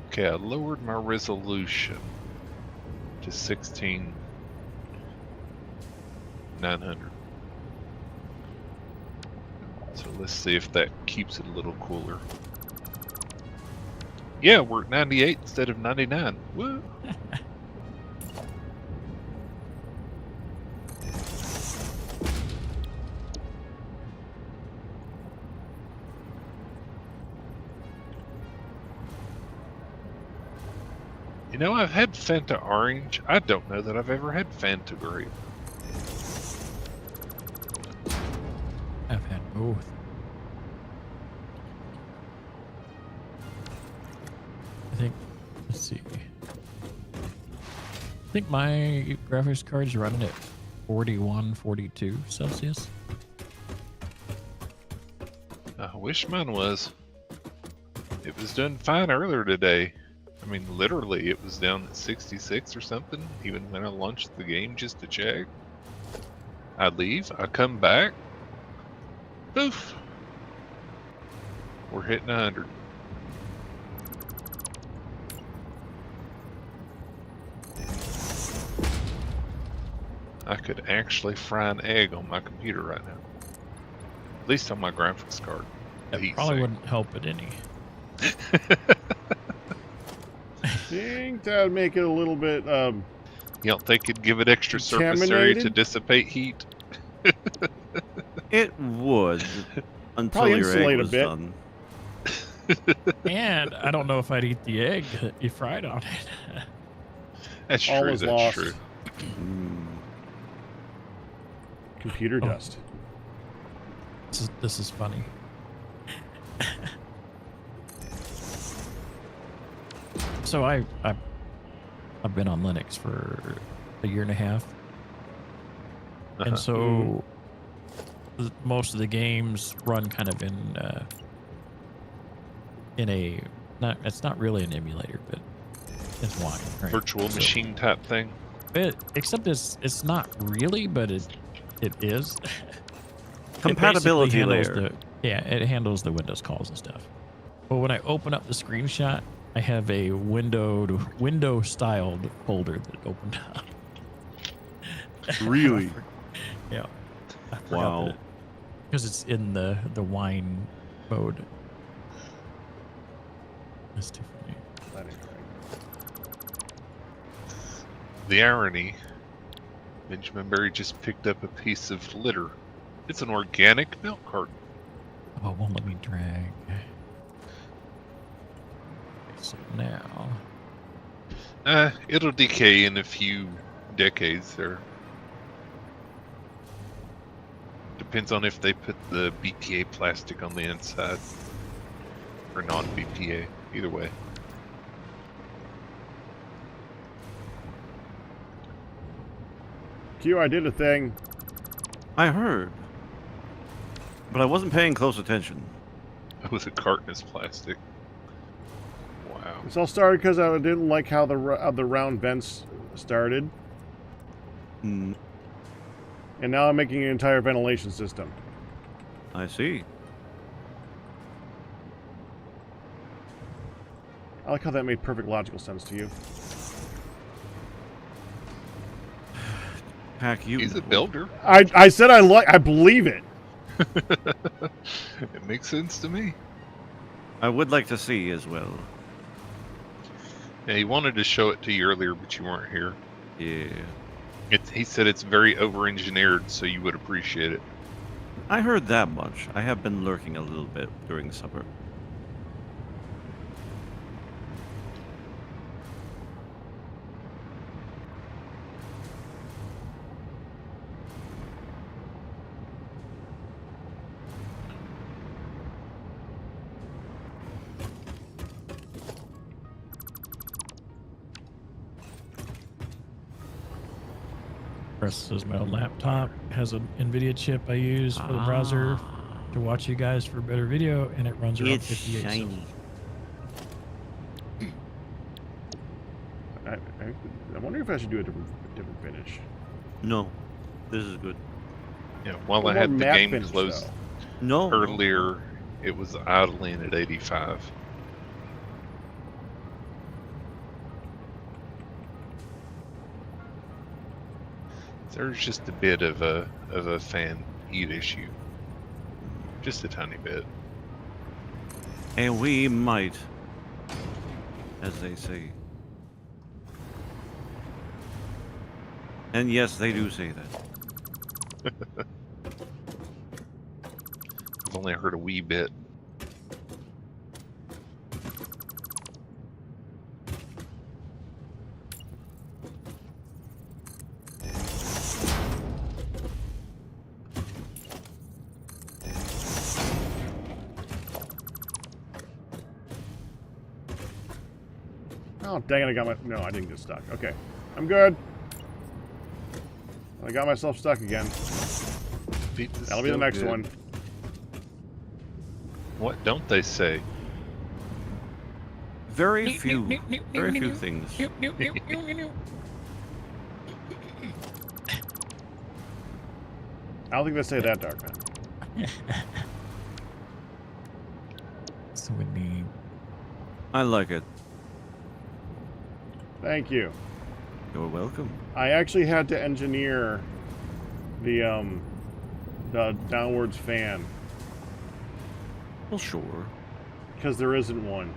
S3: Okay, I lowered my resolution to 16,900. So let's see if that keeps it a little cooler. Yeah, we're at 98 instead of 99. Woo! You know, I've had Fanta Orange. I don't know that I've ever had Fanta Grape.
S2: I've had both. I think, let's see. I think my graphics card's running at 41, 42 Celsius.
S3: I wish mine was. It was doing fine earlier today. I mean, literally, it was down at 66 or something, even when I launched the game just to check. I leave, I come back. Poof! We're hitting 100. I could actually fry an egg on my computer right now. At least on my graphics card.
S2: That
S3: Heat
S2: probably
S3: sink.
S2: wouldn't help it any.
S1: Think that would make it a little bit,
S3: You don't think it'd give it extra surface area to
S1: Contaminated?
S3: dissipate heat?
S4: It would. Until
S1: Probably
S4: your
S1: insulate
S4: egg
S1: a
S4: was
S1: bit.
S4: done.
S2: And I don't know if I'd eat the egg that you fried on it.
S3: That's
S1: all
S3: true,
S1: is
S3: that's
S1: lost.
S3: true.
S1: Computer
S2: Oh.
S1: dust.
S2: This is funny. So I've been on Linux for a year and a half, and so most of the games run kind of in a it's not really an emulator, but it's wine, right?
S3: Virtual machine type thing.
S2: Except it's not really, but it is.
S4: Compatibility
S2: It basically
S4: layer.
S2: it handles the Windows calls and stuff. But when I open up the screenshot, I have a window styled folder that opened up.
S4: Really?
S2: Yeah.
S4: Wow.
S2: Because it's in the wine mode. That's too funny.
S1: That ain't right.
S3: The irony. Benjamin Berry just picked up a piece of litter. It's an organic milk carton.
S2: Oh, it won't let me drag. Okay, so now.
S3: It'll decay in a few decades there. Depends on if they put the BPA plastic on the inside. Or non-BPA, either way.
S1: Q, I did a thing.
S4: I heard. But I wasn't paying close attention.
S3: With a carton is plastic. Wow.
S1: This all started because I didn't like how the round vents started.
S4: Hmm.
S1: And now I'm making an entire ventilation system.
S4: I see.
S1: I like how that made perfect logical sense to you.
S4: Pack you.
S3: He's a builder.
S1: I said I believe it.
S3: It makes sense to me.
S4: I would like to see as well.
S3: Yeah, he wanted to show it to you earlier, but you weren't here.
S4: Yeah.
S3: He said it's very over-engineered, so you would appreciate it.
S4: I heard that much. I have been lurking a little bit during supper.
S2: This is my old laptop. Has an NVIDIA chip I use for the browser to watch you guys for better video, and it runs around
S4: It's
S2: 58.
S4: shiny.
S1: I wonder if I should do a different finish.
S4: No. This is good.
S3: Yeah, while
S1: What
S3: I had
S1: about
S3: the
S1: matte
S3: game
S1: finish,
S3: closed
S1: though?
S4: No.
S3: earlier, it was idling at 85. There's just a bit of a fan heat issue. Just a tiny bit.
S4: And we might, as they say. And yes, they do say that.
S3: I've only heard a wee bit.
S1: Oh, dang it, I got my... No, I didn't get stuck. Okay. I'm good. I got myself stuck again. That'll be the next one.
S3: What don't they say?
S4: Very few things.
S1: I don't think they say that, Darkphan.
S2: So we need.
S4: I like it.
S1: Thank you.
S4: You're welcome.
S1: I actually had to engineer the downwards fan
S4: Well, sure.
S1: because there isn't one.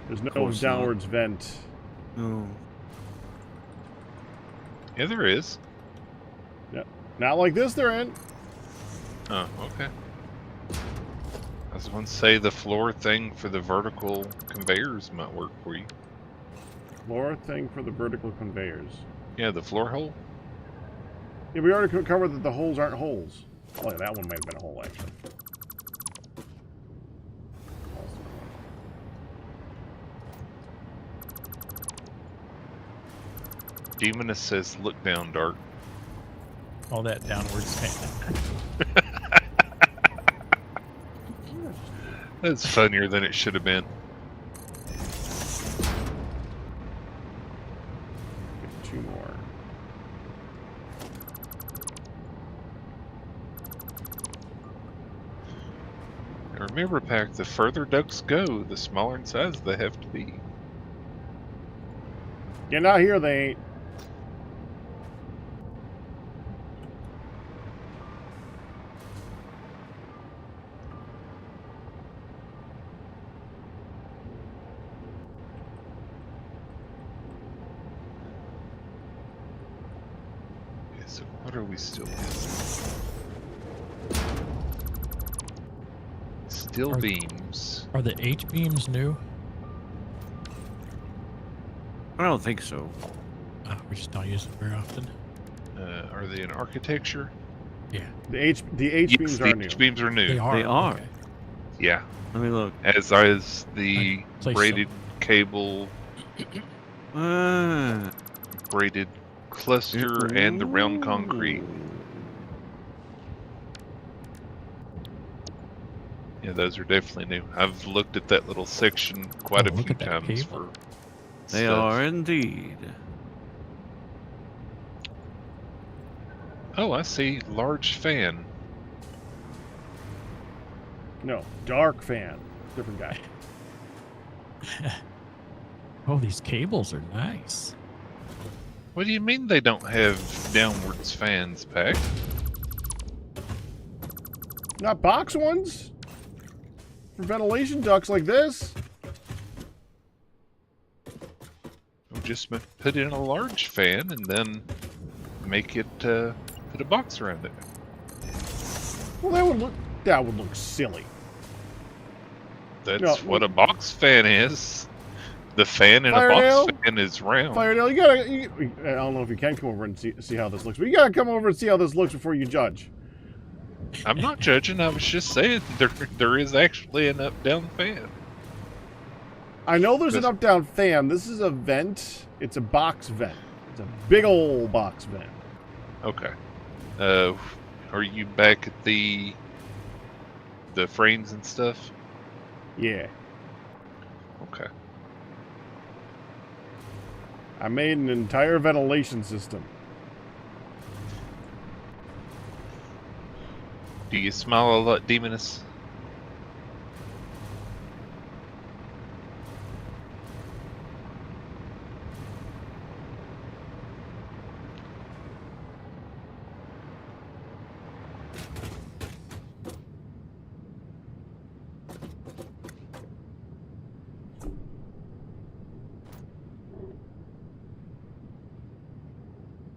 S1: There's no
S4: course not.
S1: downwards vent.
S4: No.
S3: Yeah, there is.
S1: Not like this. They're in.
S3: Oh, okay. I was going to say the floor thing for the vertical conveyors might work for you.
S1: Floor thing for the vertical conveyors.
S3: Yeah, the floor hole.
S1: Yeah, we already covered that the holes aren't holes. Oh, yeah, that one might have been a hole, actually.
S3: Demoness says, "Look down, Dark."
S2: All that downward scan.
S3: That's funnier than it should have been.
S1: Get 2 more.
S3: And remember, Pack, the further ducks go, the smaller in size they have to be.
S1: Get out here, they ain't.
S3: Okay, so what are we still missing? Steel
S2: Are-
S3: beams.
S2: Are the H beams new?
S4: I don't think so.
S2: We just don't use them very often.
S3: Are they in architecture?
S2: Yeah,
S1: The H beams
S3: the
S1: are new.
S3: H beams are new.
S2: they are.
S4: They are.
S2: Okay.
S3: Yeah,
S4: Let me look.
S3: as is the
S2: I placed
S3: braided cable, braided cluster, and the round concrete. Yeah, those are definitely new. I've looked at that little section quite
S2: Oh,
S3: a
S2: look
S3: few
S2: at that
S3: times
S2: cable.
S3: for
S4: They
S3: stuff.
S4: are indeed.
S3: Oh, I see. Large fan.
S1: No, Darkphan. Different guy.
S2: Oh, these cables are nice.
S3: What do you mean they don't have downwards fans, Pack?
S1: Not box ones? For ventilation ducts like this?
S3: We'll just put in a large fan and then make it put a box around it.
S1: Well, that would look silly.
S3: That's
S1: No,
S3: what a box fan is. The fan in a
S1: Firedale?
S3: box fan is round.
S1: Firedale, you gotta. I don't know if you can come over and see how this looks, but you gotta come over and see how this looks before you judge.
S3: I'm not judging. I was just saying there is actually an up-down fan.
S1: I know there's an
S3: This-
S1: up-down fan. This is a vent. It's a box vent. It's a big old box vent.
S3: Okay. Are you back at the frames and stuff?
S1: Yeah.
S3: Okay.
S1: I made an entire ventilation system.
S3: Do you smile a lot, Demoness?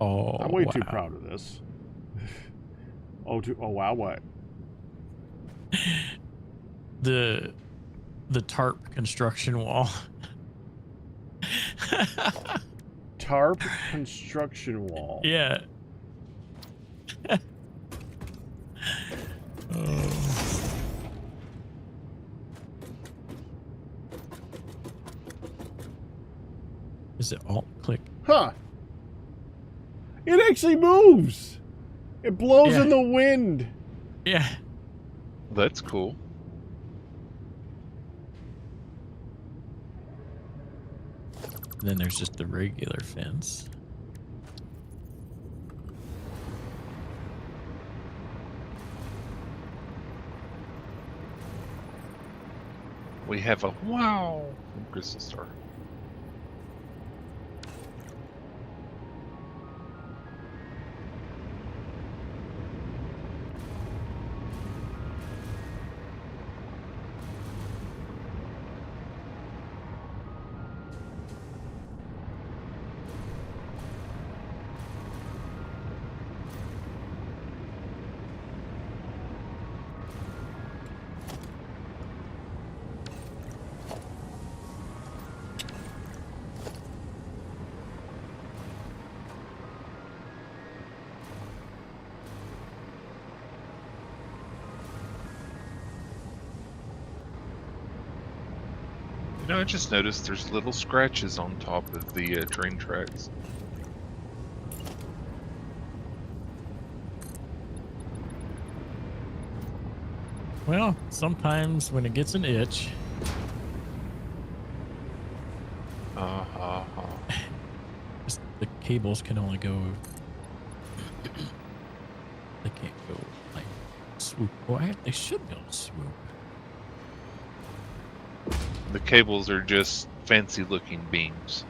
S2: Oh,
S1: I'm way too
S2: wow.
S1: proud of this. Oh wow, what?
S2: The tarp construction wall.
S1: Tarp construction wall.
S2: Yeah. Oh. Is it alt click?
S1: Huh. It actually moves. It blows
S2: Yeah.
S1: in the wind.
S2: Yeah.
S3: That's cool.
S2: Then there's just the regular fence.
S3: We have a wow from Crystal Star. You know, I just noticed there's little scratches on top of the train tracks.
S2: Well, sometimes when it gets an itch, just the cables can only go. They can't go like swoop. Well, they should be able to swoop.
S3: The cables are just fancy looking beams.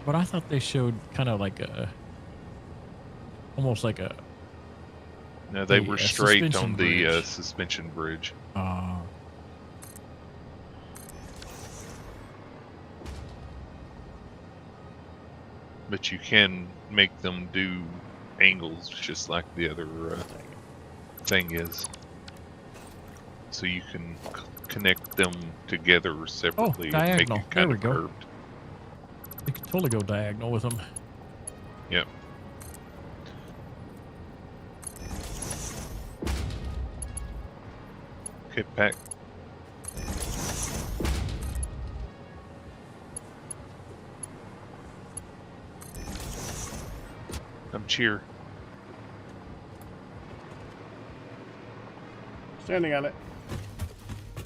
S2: But I thought they showed kind of like almost like a.
S3: No, they were straight
S2: suspension
S3: on the
S2: bridge.
S3: suspension bridge. But you can make them do angles just like the other thing is. So you can connect them together separately and make
S2: diagonal.
S3: it kind
S2: There
S3: of
S2: we go.
S3: curved.
S2: You can totally go diagonal with them.
S3: Yep. Okay, pack. I'm cheer.
S1: Standing on it.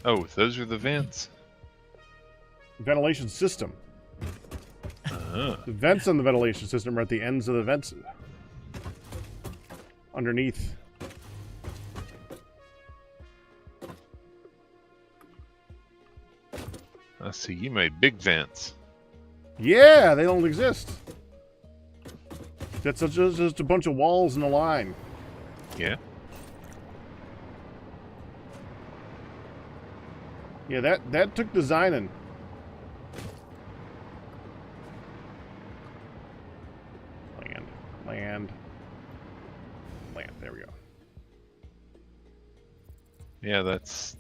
S3: Oh, those are the vents.
S1: Ventilation system.
S3: Uh-huh.
S1: The vents on the ventilation system are at the ends of the vents. Underneath.
S3: I see. You made big vents.
S1: Yeah, they don't exist. That's just a bunch of walls in a line.
S3: Yeah.
S1: Yeah, that took designing. Land. There we go.
S3: Yeah, that's...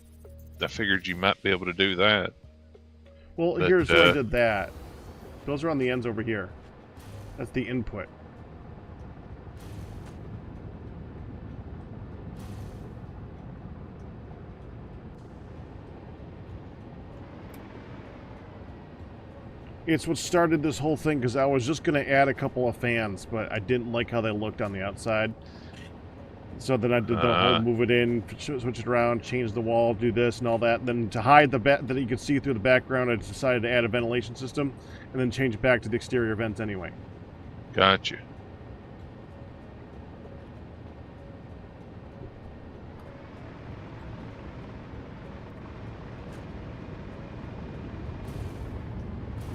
S3: I figured you might be able to do that.
S1: Well,
S3: But,
S1: here's why I did that. Those are on the ends over here. That's the input. It's what started this whole thing, because I was just going to add a couple of fans, but I didn't like how they looked on the outside. So then I did the whole move it in, switch it around, change the wall, do this and all that. Then to hide the that you could see through the background, I decided to add a ventilation system, and then change it back to the exterior vents anyway.
S3: Gotcha.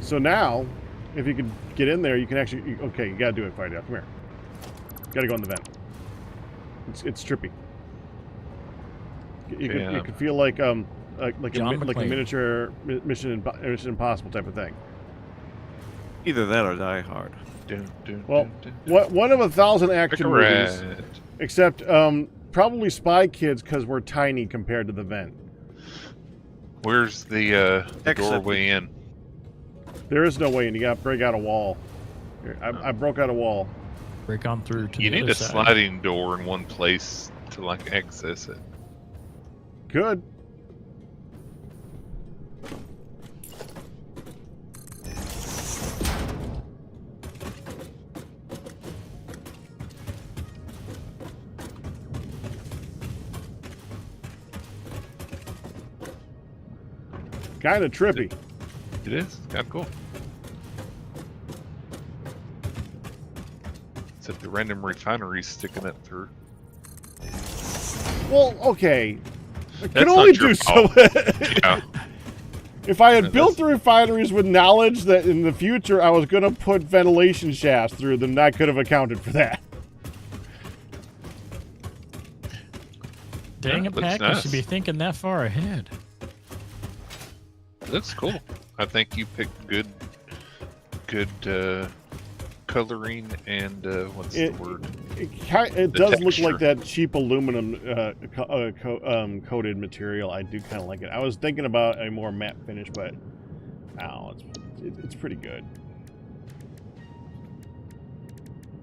S1: So now, if you could get in there, you can actually... Okay, you gotta do it, Firedale. Come here. You gotta go in the vent. It's trippy. You could feel like a miniature Mission Impossible type of thing.
S4: Either that or Die Hard.
S1: Well, one of 1,000 action movies, except probably Spy Kids, because we're tiny compared to the vent.
S3: Where's the doorway in?
S1: There is no way in. You got to break out a wall. Here, I broke out a wall.
S2: Break on through to
S3: You
S2: the
S3: need
S2: other
S3: a
S2: side.
S3: sliding door in one place to like access it.
S1: Good. Kind of trippy.
S3: It is kind of cool. Except the random refineries sticking up through.
S1: Well, okay. I
S3: That's
S1: could only
S3: not your
S1: do so.
S3: Yeah.
S1: If I had
S3: No,
S1: built the refineries with knowledge that in the future I was going to put ventilation shafts through them, I could have accounted for that.
S2: Dang
S3: Yeah,
S2: it,
S3: looks
S2: Pack. You
S3: nice.
S2: should be thinking that far ahead.
S3: Looks cool. I think you picked good coloring and what's the word?
S1: It
S3: The
S1: does look
S3: texture.
S1: like that cheap aluminum coated material. I do kind of like it. I was thinking about a more matte finish, but it's pretty good.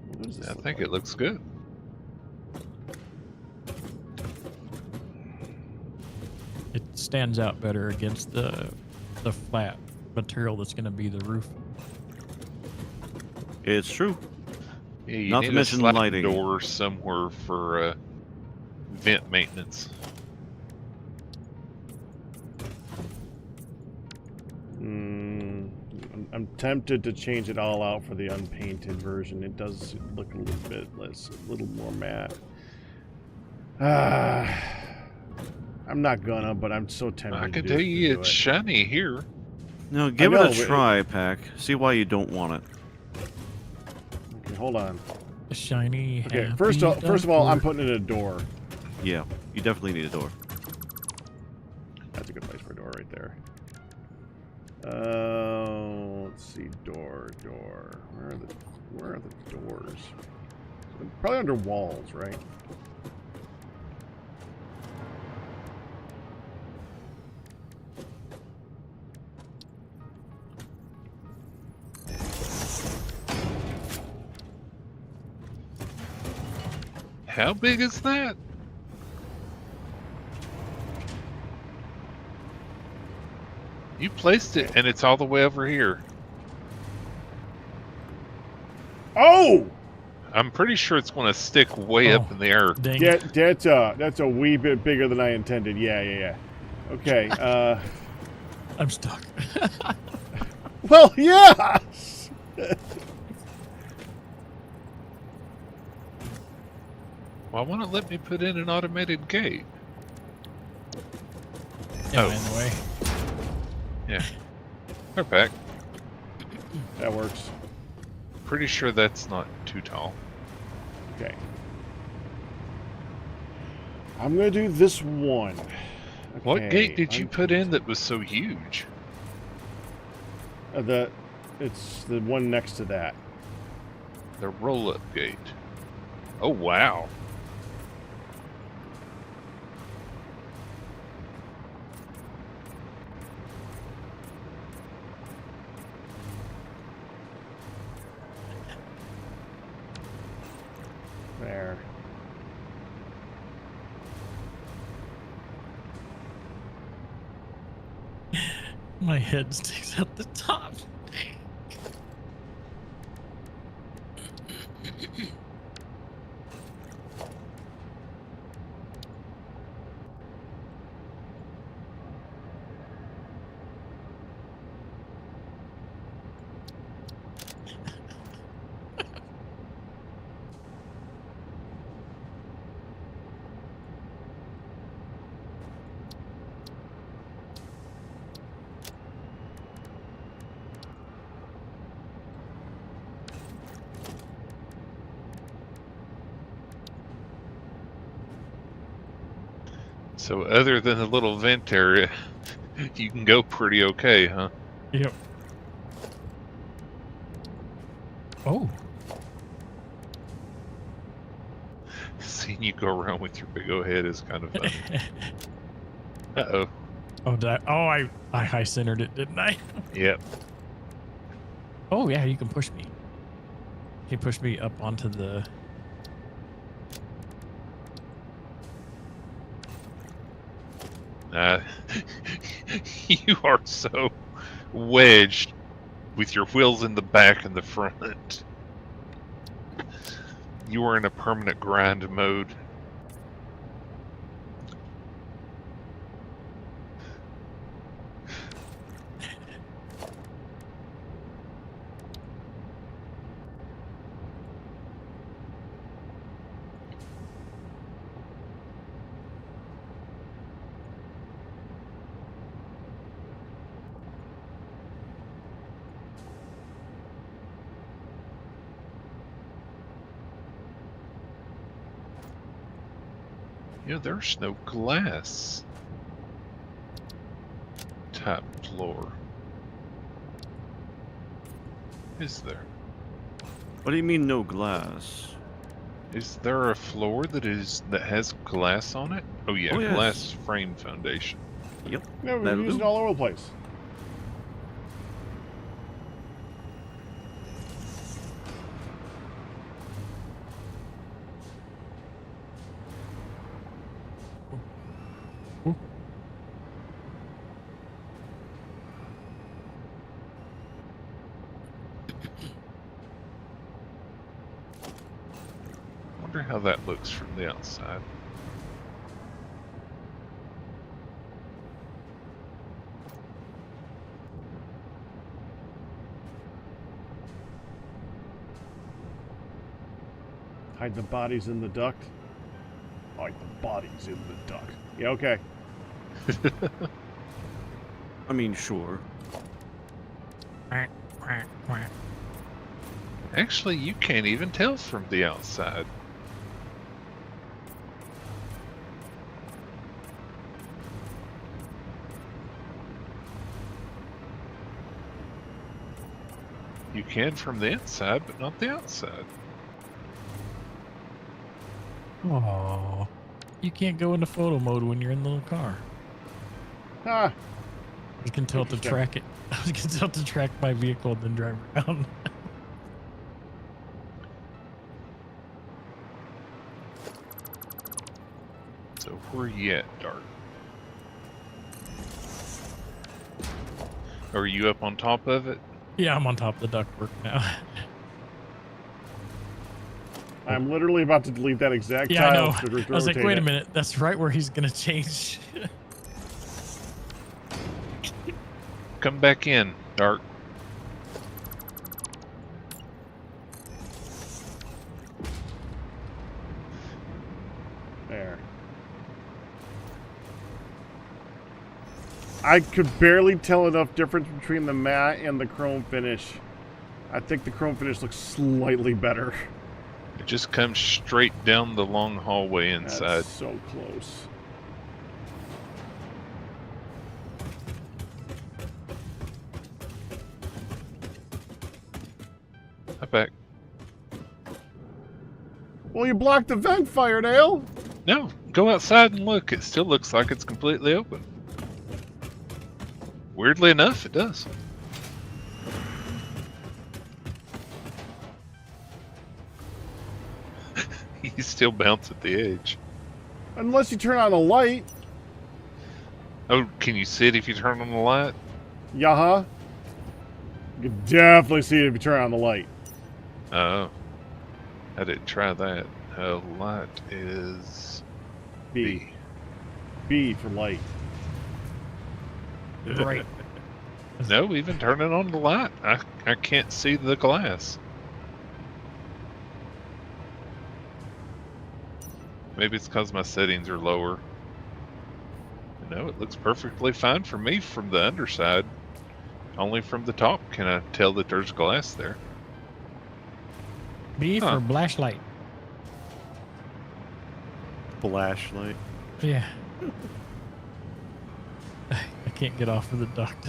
S1: What does this
S3: I
S1: look
S3: think
S1: like?
S3: it looks good.
S2: It stands out better against the flat material that's going to be the roof.
S4: It's true.
S3: Yeah, you
S4: Not
S3: need
S4: to
S3: a
S4: mention
S3: sliding
S4: lighting.
S3: door somewhere for vent maintenance.
S1: I'm tempted to change it all out for the unpainted version. It does look a little bit less, a little more matte. I'm not gonna, but I'm so tempted
S3: I
S1: to
S3: can
S1: do,
S3: tell
S1: to
S3: you
S1: do
S3: it's
S1: it.
S3: shiny here.
S4: No, give
S1: know,
S4: it
S1: but
S4: a try, Pack. See why you don't want it.
S1: Okay, hold on.
S2: A shiny.
S1: Okay,
S2: happy
S1: first of all, I'm
S2: duckworth.
S1: putting in a door.
S4: Yeah, you definitely need a door.
S1: That's a good place for a door right there. Let's see, door. Where are the doors? Probably under walls, right?
S3: How big is that? You placed it, and it's all the way over here.
S1: Oh!
S3: I'm pretty sure it's going to stick way up in the air.
S2: Dang.
S1: Yeah, that's a wee bit bigger than I intended. Yeah. Okay.
S2: I'm stuck.
S1: Well, yeah.
S3: Why won't it let me put in an automated gate?
S2: Yeah,
S3: Oh.
S2: in the way.
S3: Yeah. We're back.
S1: That works.
S3: Pretty sure that's not too tall.
S1: Okay. I'm gonna do this one.
S3: What
S1: Okay,
S3: gate did you put in that was so huge?
S1: It's the one next to that.
S3: The roll-up gate. Oh, wow.
S1: There.
S2: My head sticks out the top.
S3: So other than the little vent area, you can go pretty okay, huh?
S2: Yep. Oh.
S3: Seeing you go around with your big old head is kind of funny. Uh-oh.
S2: Oh, I high centered it, didn't I?
S3: Yep.
S2: Oh yeah, you can push me. You can push me up onto the.
S3: You are so wedged with your wheels in the back and the front. You are in a permanent grind mode. You know, there's no glass top floor. Is there?
S4: What do you mean no glass?
S3: Is there a floor that has glass on it? Oh yeah,
S4: Oh, yes.
S3: glass frame foundation.
S4: Yep.
S1: No, we're
S4: That'll
S1: using
S4: do.
S1: all over the place.
S3: Wonder how that looks from the outside.
S1: Hide the bodies in the duct. Hide the bodies in the duct. Yeah, okay.
S4: I mean, sure.
S2: Quack, quack, quack.
S3: Actually, you can't even tell from the outside. You can from the inside, but not the outside.
S2: Oh, you can't go into photo mode when you're in the little car.
S1: Ah,
S2: You can tilt to
S1: Interesting.
S2: track it. I was going to tilt to track my vehicle and then drive around.
S3: So where you at, Dark? Are you up on top of it?
S2: Yeah, I'm on top of the ductwork now.
S1: I'm literally about to delete that exact
S2: Yeah, I
S1: tile.
S2: know.
S1: To
S2: I was like,
S1: rotate
S2: wait a
S1: it.
S2: minute. That's right where he's going to change.
S3: Come back in, Dark.
S1: There. I could barely tell enough difference between the matte and the chrome finish. I think the chrome finish looks slightly better.
S3: It just comes straight down the long hallway inside.
S1: That's so close.
S3: I back.
S1: Well, you blocked the vent, Firedale.
S3: No, go outside and look. It still looks like it's completely open. Weirdly enough, it does. You still bounce at the edge.
S1: Unless you turn on the light.
S3: Oh, can you see it if you turn on the light?
S1: Yeah, you can definitely see it if you turn on the light.
S3: Oh, I didn't try that. Light is
S1: B. B for light.
S2: Right.
S3: No, even turning on the light, I can't see the glass. Maybe it's because my settings are lower. No, it looks perfectly fine for me from the underside. Only from the top can I tell that there's glass there.
S2: B
S3: Huh.
S2: for flashlight.
S4: Flashlight.
S2: Yeah. I can't get off of the duct.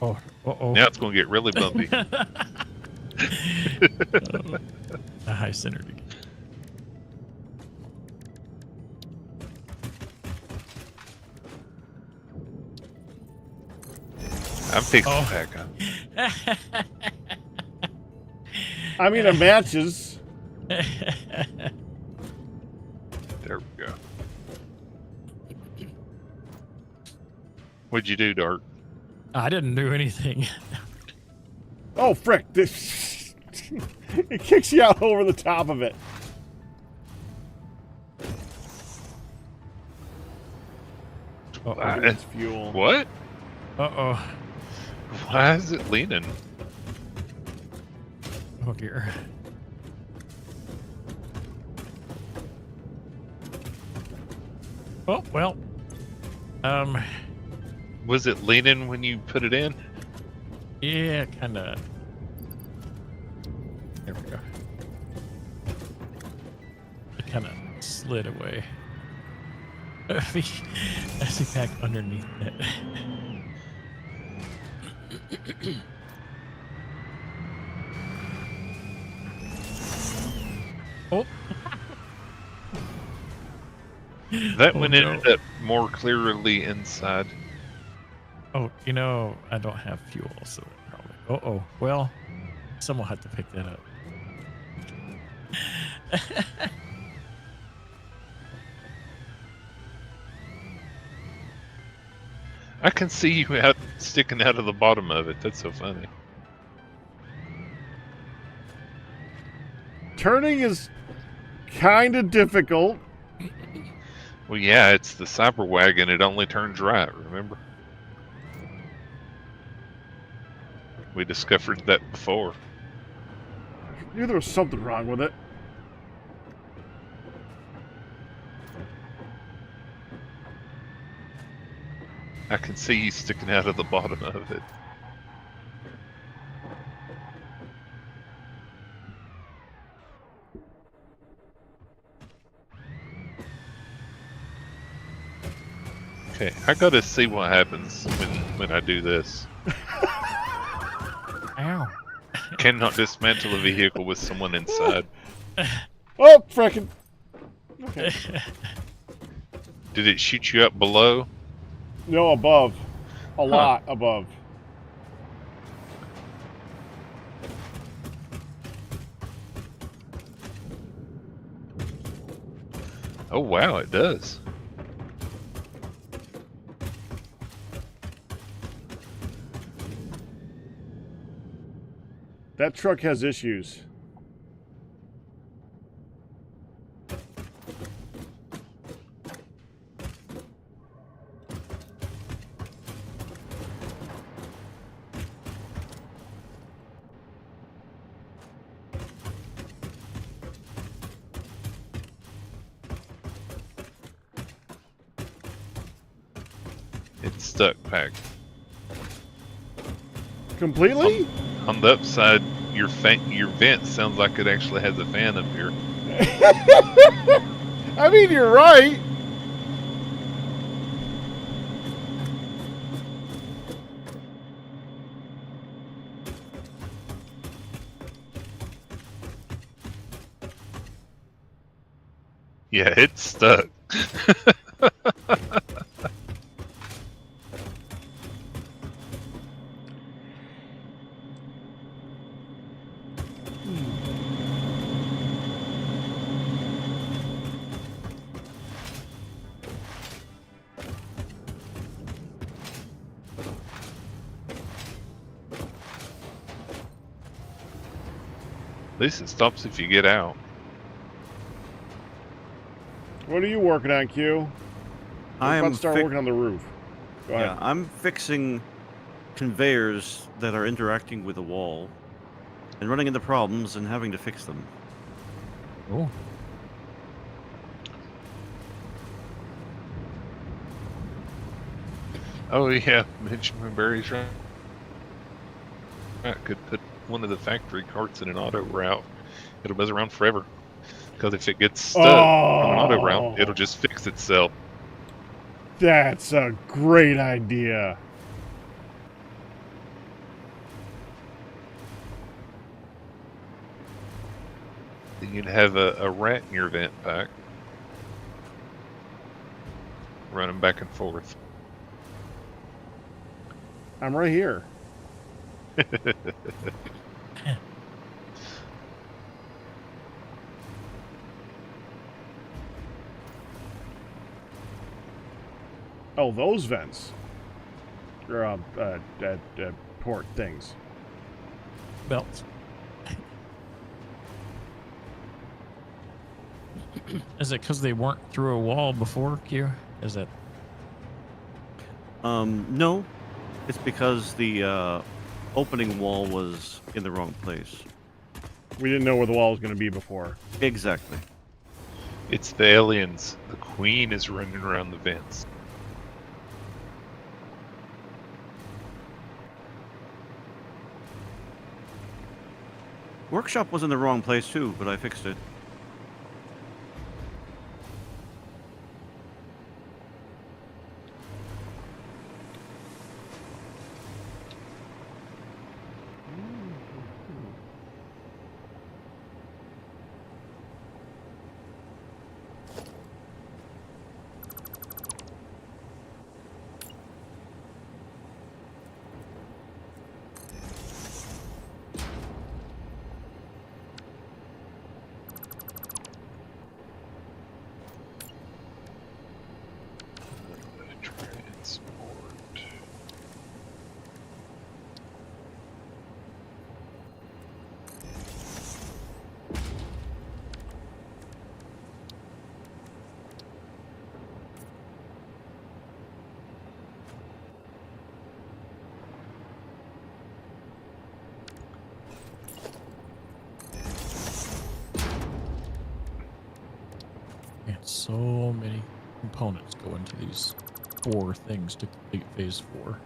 S2: Oh, uh-oh.
S3: Now it's going to get really bumpy.
S2: I centered again.
S3: I'm fixing
S2: Oh.
S3: to pack up.
S1: I mean, it matches.
S3: There we go. What'd you do, Dark?
S2: I didn't do anything.
S1: Oh, frick. This it kicks you out over the top of it.
S2: Uh-oh.
S1: It's fuel.
S3: What?
S2: Uh-oh.
S3: Why is it leaning?
S2: Oh, dear. Oh, well.
S3: Was it leaning when you put it in?
S2: Yeah, kind of. There we go. It kind of slid away. As he packed underneath it. Oh.
S3: That
S2: Oh,
S3: one
S2: no.
S3: ended up more clearly inside.
S2: Oh, you know, I don't have fuel, so that probably. Uh-oh. Well, someone had to pick that up.
S3: I can see you out sticking out of the bottom of it. That's so funny.
S1: Turning is kind of difficult.
S3: Well, yeah, it's the cyber wagon. It only turns right, remember? We discovered that before.
S1: I knew there was something wrong with it.
S3: I can see you sticking out of the bottom of it. Okay, I gotta see what happens when I do this.
S2: Ow.
S3: Cannot dismantle a vehicle with someone inside.
S1: Oh, frickin'. Okay.
S3: Did it shoot you up below?
S1: No, above. A lot above.
S3: Oh wow, it does.
S1: That truck has issues.
S3: It's stuck, Pack.
S1: Completely?
S3: On the upside, your vent sounds like it actually has a fan up here.
S1: I mean, you're right.
S3: Yeah, it's stuck. At least it stops if you get out.
S1: What are you working on, Q?
S4: I
S1: I'm about
S4: am
S1: to start working on the roof. Go ahead.
S4: Yeah, I'm fixing conveyors that are interacting with the wall and running into problems and having to fix them.
S2: Oh.
S3: Oh yeah, Benjamin Barry's right. I could put one of the factory carts in an auto route. It'll buzz around forever. Because if it gets stuck on an auto route, it'll just fix itself.
S1: That's a great idea.
S3: Then you'd have a rat in your vent pack. Running back and forth.
S1: I'm right here. Oh, those vents. Or, port things.
S2: Belts. Is it because they weren't through a wall before, Q? Is it?
S4: No. It's because the opening wall was in the wrong place.
S1: We didn't know where the wall was going to be before.
S4: Exactly.
S3: It's the aliens. The queen is running around the vents.
S4: Workshop was in the wrong place too, but I fixed it.
S2: So many components go into these 4 things to complete phase 4.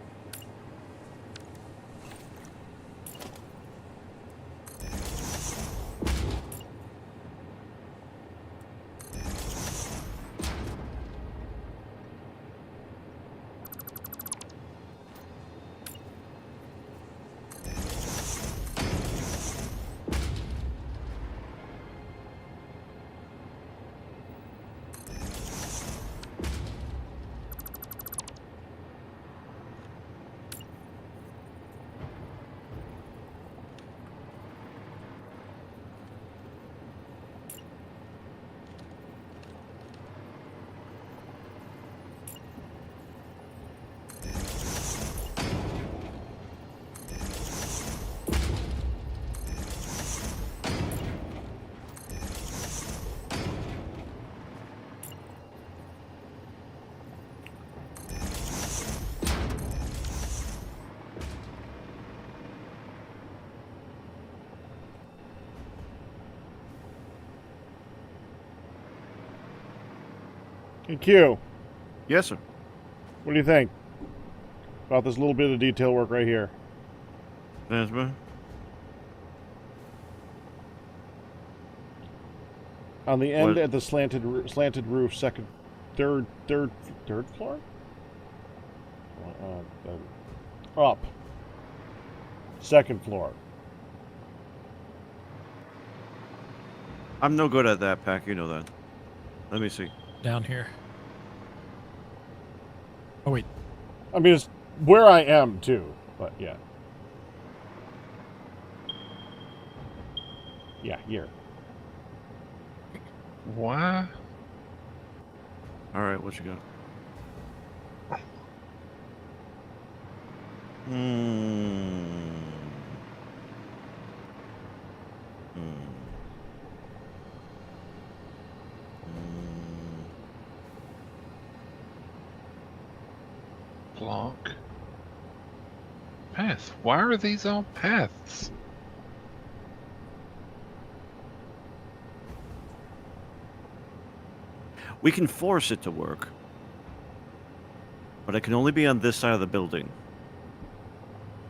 S1: Hey, Q,
S4: Yes, sir.
S1: what do you think about this little bit of detail work right here?
S4: Nazma?
S1: On the end
S4: What?
S1: at the slanted roof, third floor? Up. Second floor.
S4: I'm no good at that, Pack. You know that. Let me see.
S2: Down here. Oh, wait.
S1: I mean, it's where I am, too. But, yeah. Yeah, here.
S3: Why?
S4: All right, what you got? Hmm.
S3: Block. Path. Why are these all paths?
S4: We can force it to work, but it can only be on this side of the building.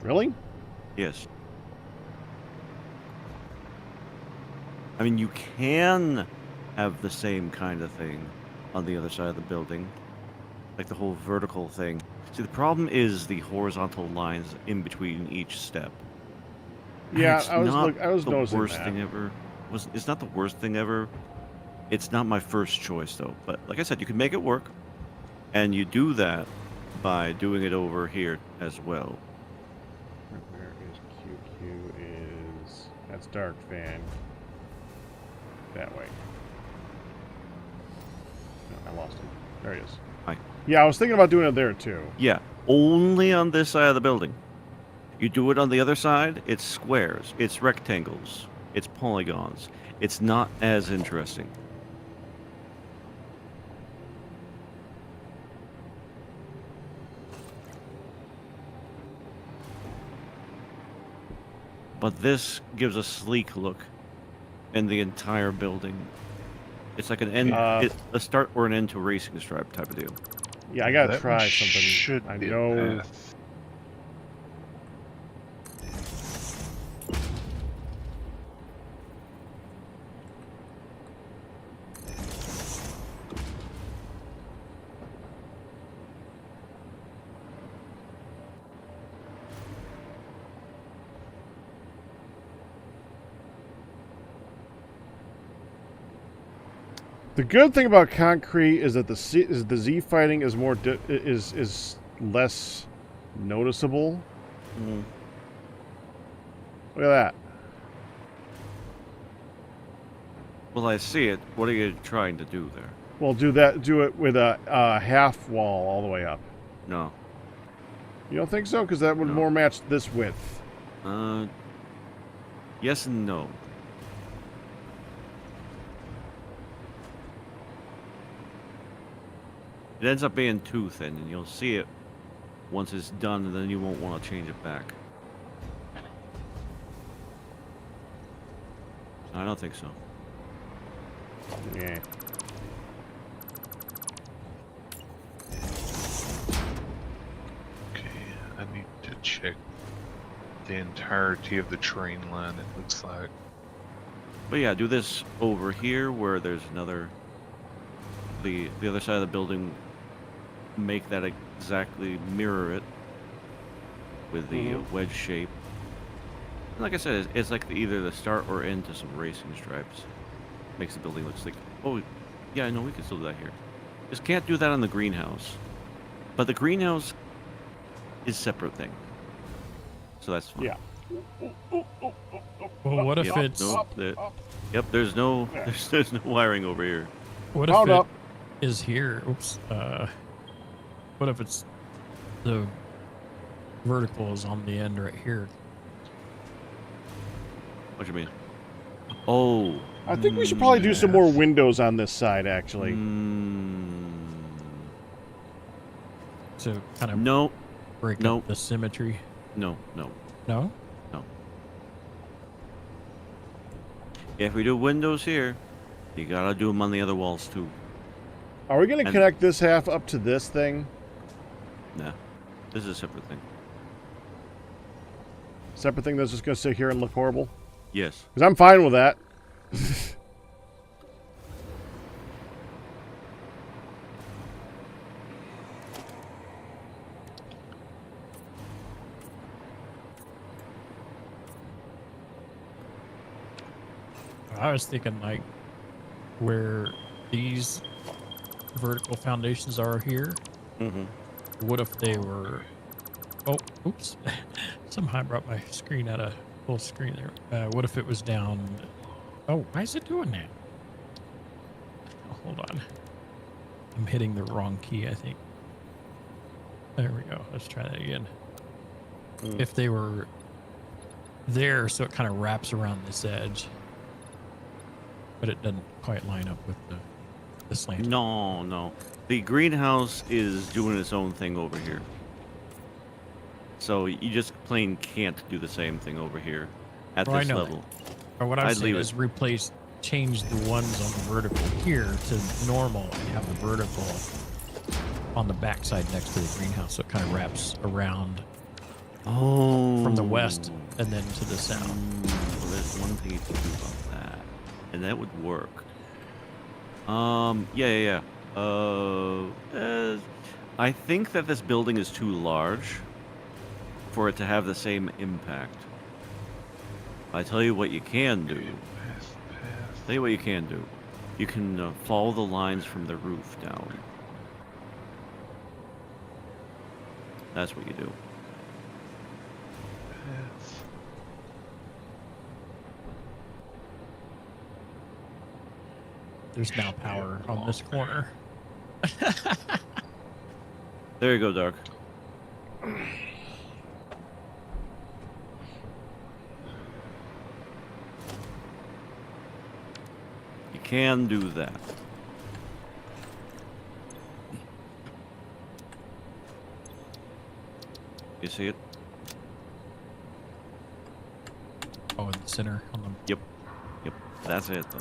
S1: Really?
S4: Yes. I mean, you can have the same kind of thing on the other side of the building, like the whole vertical thing. See, the problem is the horizontal lines in between each step. And
S1: Yeah,
S4: it's
S1: I was
S4: not
S1: noticing
S4: the worst
S1: that.
S4: thing ever. It's not the worst thing ever. It's not my first choice though. But like I said, you can make it work, and you do that by doing it over here as well.
S1: Where is QQ? That's Darkphan. That way. No, I lost him. There he is.
S4: Hi.
S1: Yeah, I was thinking about doing it there too.
S4: Yeah, only on this side of the building. You do it on the other side, it's squares, it's rectangles, it's polygons. It's not as interesting. But this gives a sleek look in the entire building. It's like an end, a start or an end to Racing Stripe type of deal.
S1: Yeah, I gotta
S3: That
S1: try
S3: one
S1: something.
S3: should
S1: I
S3: be a
S1: know.
S3: path.
S1: The good thing about concrete is that the Z fighting is more is less noticeable.
S4: Mm.
S1: Look at that.
S4: Well, I see it. What are you trying to do there?
S1: Well, do it with a half wall all the way up.
S4: No.
S1: You don't think so? Because that would
S4: No.
S1: more match this width.
S4: Yes and no. It ends up being too thin, and you'll see it once it's done, and then you won't want to change it back. I don't think so.
S1: Yeah.
S3: check the entirety of the train line, it looks like.
S4: But yeah, do this over here where there's another. The other side of the building. Make that exactly mirror it with the wedge shape. And like I said, it's like either the start or end to some racing stripes. Makes the building look like, oh, yeah, I know we can still do that here. Just can't do that on the greenhouse. But the greenhouse is a separate thing. So that's fine.
S1: Yeah.
S2: Well, what if
S4: Yep,
S2: it's
S4: yep, there's no wiring over here.
S2: what if
S1: Pound
S2: it
S1: up.
S2: is here? Oops. What if it's the vertical is on the end right here?
S4: What you mean? Oh.
S1: I think we should probably do some more windows on this side, actually.
S2: To kind of
S4: No.
S2: break
S4: No.
S2: up the symmetry.
S4: No.
S2: No?
S4: If we do windows here, you gotta do them on the other walls too.
S1: Are we going to
S4: And-
S1: connect this half up to this thing?
S4: Nah. This is a separate thing.
S1: Separate thing that's just going to sit here and look horrible?
S4: Yes.
S1: Because I'm fine with that.
S2: I was thinking like where these vertical foundations are here.
S4: Mm-hmm.
S2: What if they were? Oh, oops! Somehow I brought my screen out of full screen there. What if it was down? Oh, why is it doing that? Oh, hold on. I'm hitting the wrong key, I think. There we go. Let's try that again. If they were there, so it kind of wraps around this edge, but it doesn't quite line up with the slant.
S4: No. The greenhouse is doing its own thing over here. So you just plain can't do the same thing over here at
S2: Oh, I
S4: this
S2: know
S4: level.
S2: Or what I'm
S4: I'd
S2: saying
S4: leave
S2: is change the ones on the vertical here to normal and have the vertical on the backside next to the greenhouse, so it kind of wraps around
S4: Oh.
S2: from the west and then to the south.
S4: Well, there's one thing you can do about that, and that would work. Yeah. I think that this building is too large for it to have the same impact. I tell you what you can do. Tell you what you can do. You can follow the lines from the roof down. That's what you do.
S2: There's now power on this corner.
S4: There you go, Dark. You can do that. You see it?
S2: Oh, in the center on the
S4: Yep. That's it, though.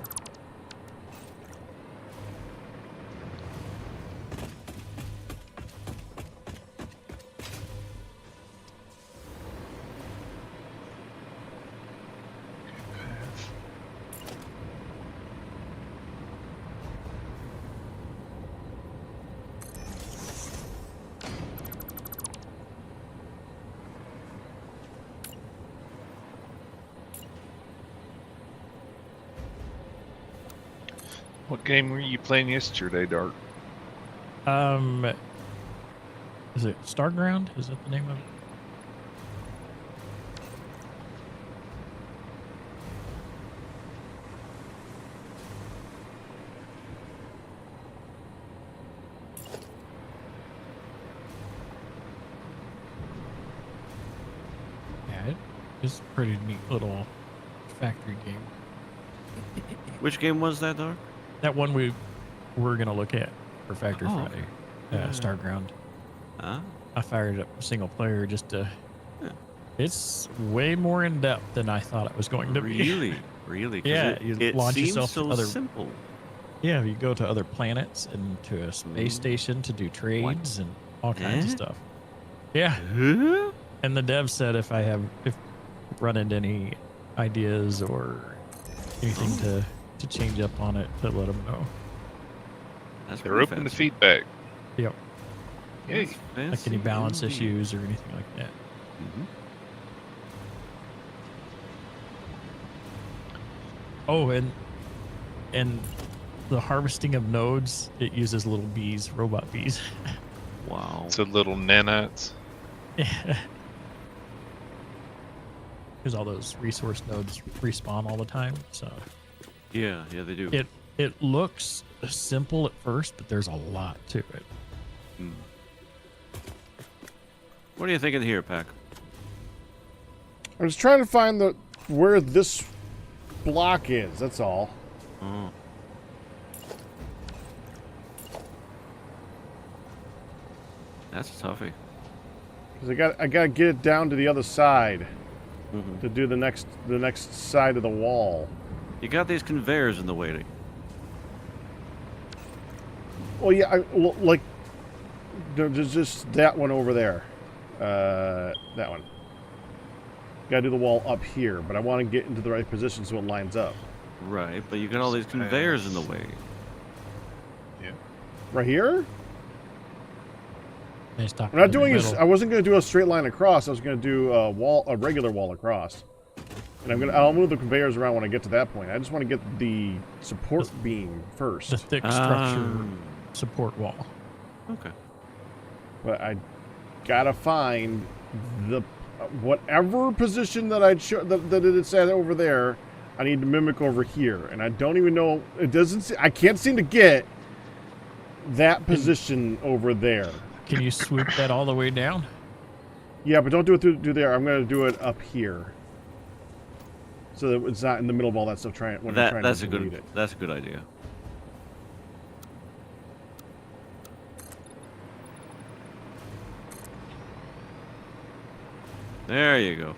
S3: What game were you playing yesterday, Dark?
S2: Is it Starground? Is that the name of it? Yeah, it's a pretty neat little factory game.
S4: Which game was that, Dark?
S2: That one we were gonna look at for Factory
S4: Oh,
S2: Friday,
S4: okay.
S2: Starground.
S4: Huh?
S2: I fired up single player just to.
S4: Yeah.
S2: It's way more in depth than I thought it was going to be.
S4: Really? 'Cause
S2: Yeah, you
S4: it
S2: launch
S4: seems
S2: yourself to
S4: so
S2: other-
S4: simple.
S2: Yeah, you go to other planets and to a space station to do trades and all kinds of
S4: Eh?
S2: stuff. Yeah,
S4: Huh?
S2: And the dev said if run into any ideas or anything to change up on it, to let them know.
S4: That's
S3: They're
S4: pretty
S3: open to
S4: fancy.
S3: feedback.
S2: Yep.
S3: Yay.
S4: That's
S2: Like any
S4: fancy
S2: balance
S4: indeed.
S2: issues or anything like that.
S4: Mhm.
S2: Oh, and the harvesting of nodes, it uses little bees, robot bees.
S4: Wow.
S3: So little nanites.
S2: Because all those resource nodes respawn all the time. So
S4: Yeah, they do.
S2: it looks simple at first, but there's a lot to it.
S4: Mm. What are you thinking here, Pack?
S1: I was trying to find where this block is. That's all.
S4: Oh. That's a toughie.
S1: Because I gotta get it down to the other side
S4: Mhm.
S1: to do the next side of the wall.
S4: You got these conveyors in the way.
S1: Well, yeah, like there's just that one over there. That one. Gotta do the wall up here, but I want to get into the right position so it lines up.
S4: Right, but you got all these conveyors in the way.
S3: Yeah.
S1: Right here?
S2: They stop
S1: I'm not
S2: in the
S1: doing
S2: middle.
S1: I wasn't gonna do a straight line across. I was gonna do a regular wall across. And I'll move the conveyors around when I get to that point. I just want to get the support beam first.
S2: The thick structure support wall.
S4: Okay.
S1: But I gotta find the whatever position that that it said over there. I need to mimic over here, and I don't even know. It doesn't. I can't seem to get that position over there.
S2: Can you swoop that all the way down?
S1: Yeah, but don't do it through there. I'm gonna do it up here, so that it's not in the middle of all that stuff.
S4: That's a good idea. There you go.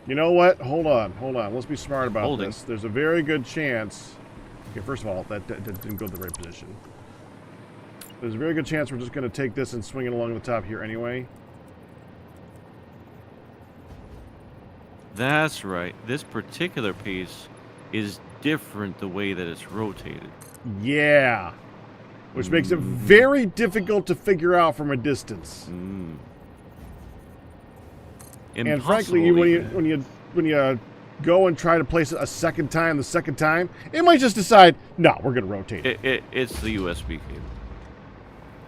S1: You know what? Hold on. Let's be smart about
S4: Holding.
S1: this. There's a very good chance. Okay, first of all, that didn't go to the right position. There's a very good chance we're just going to take this and swing it along the top here anyway.
S4: That's right. This particular piece is different the way that it's rotated.
S1: Yeah. Which makes it very difficult to figure out from a distance.
S4: Mm.
S1: And frankly,
S4: Impossible
S1: when you go and try to place it a second time, it might just decide, no, we're going to rotate it.
S4: It's the USB cable.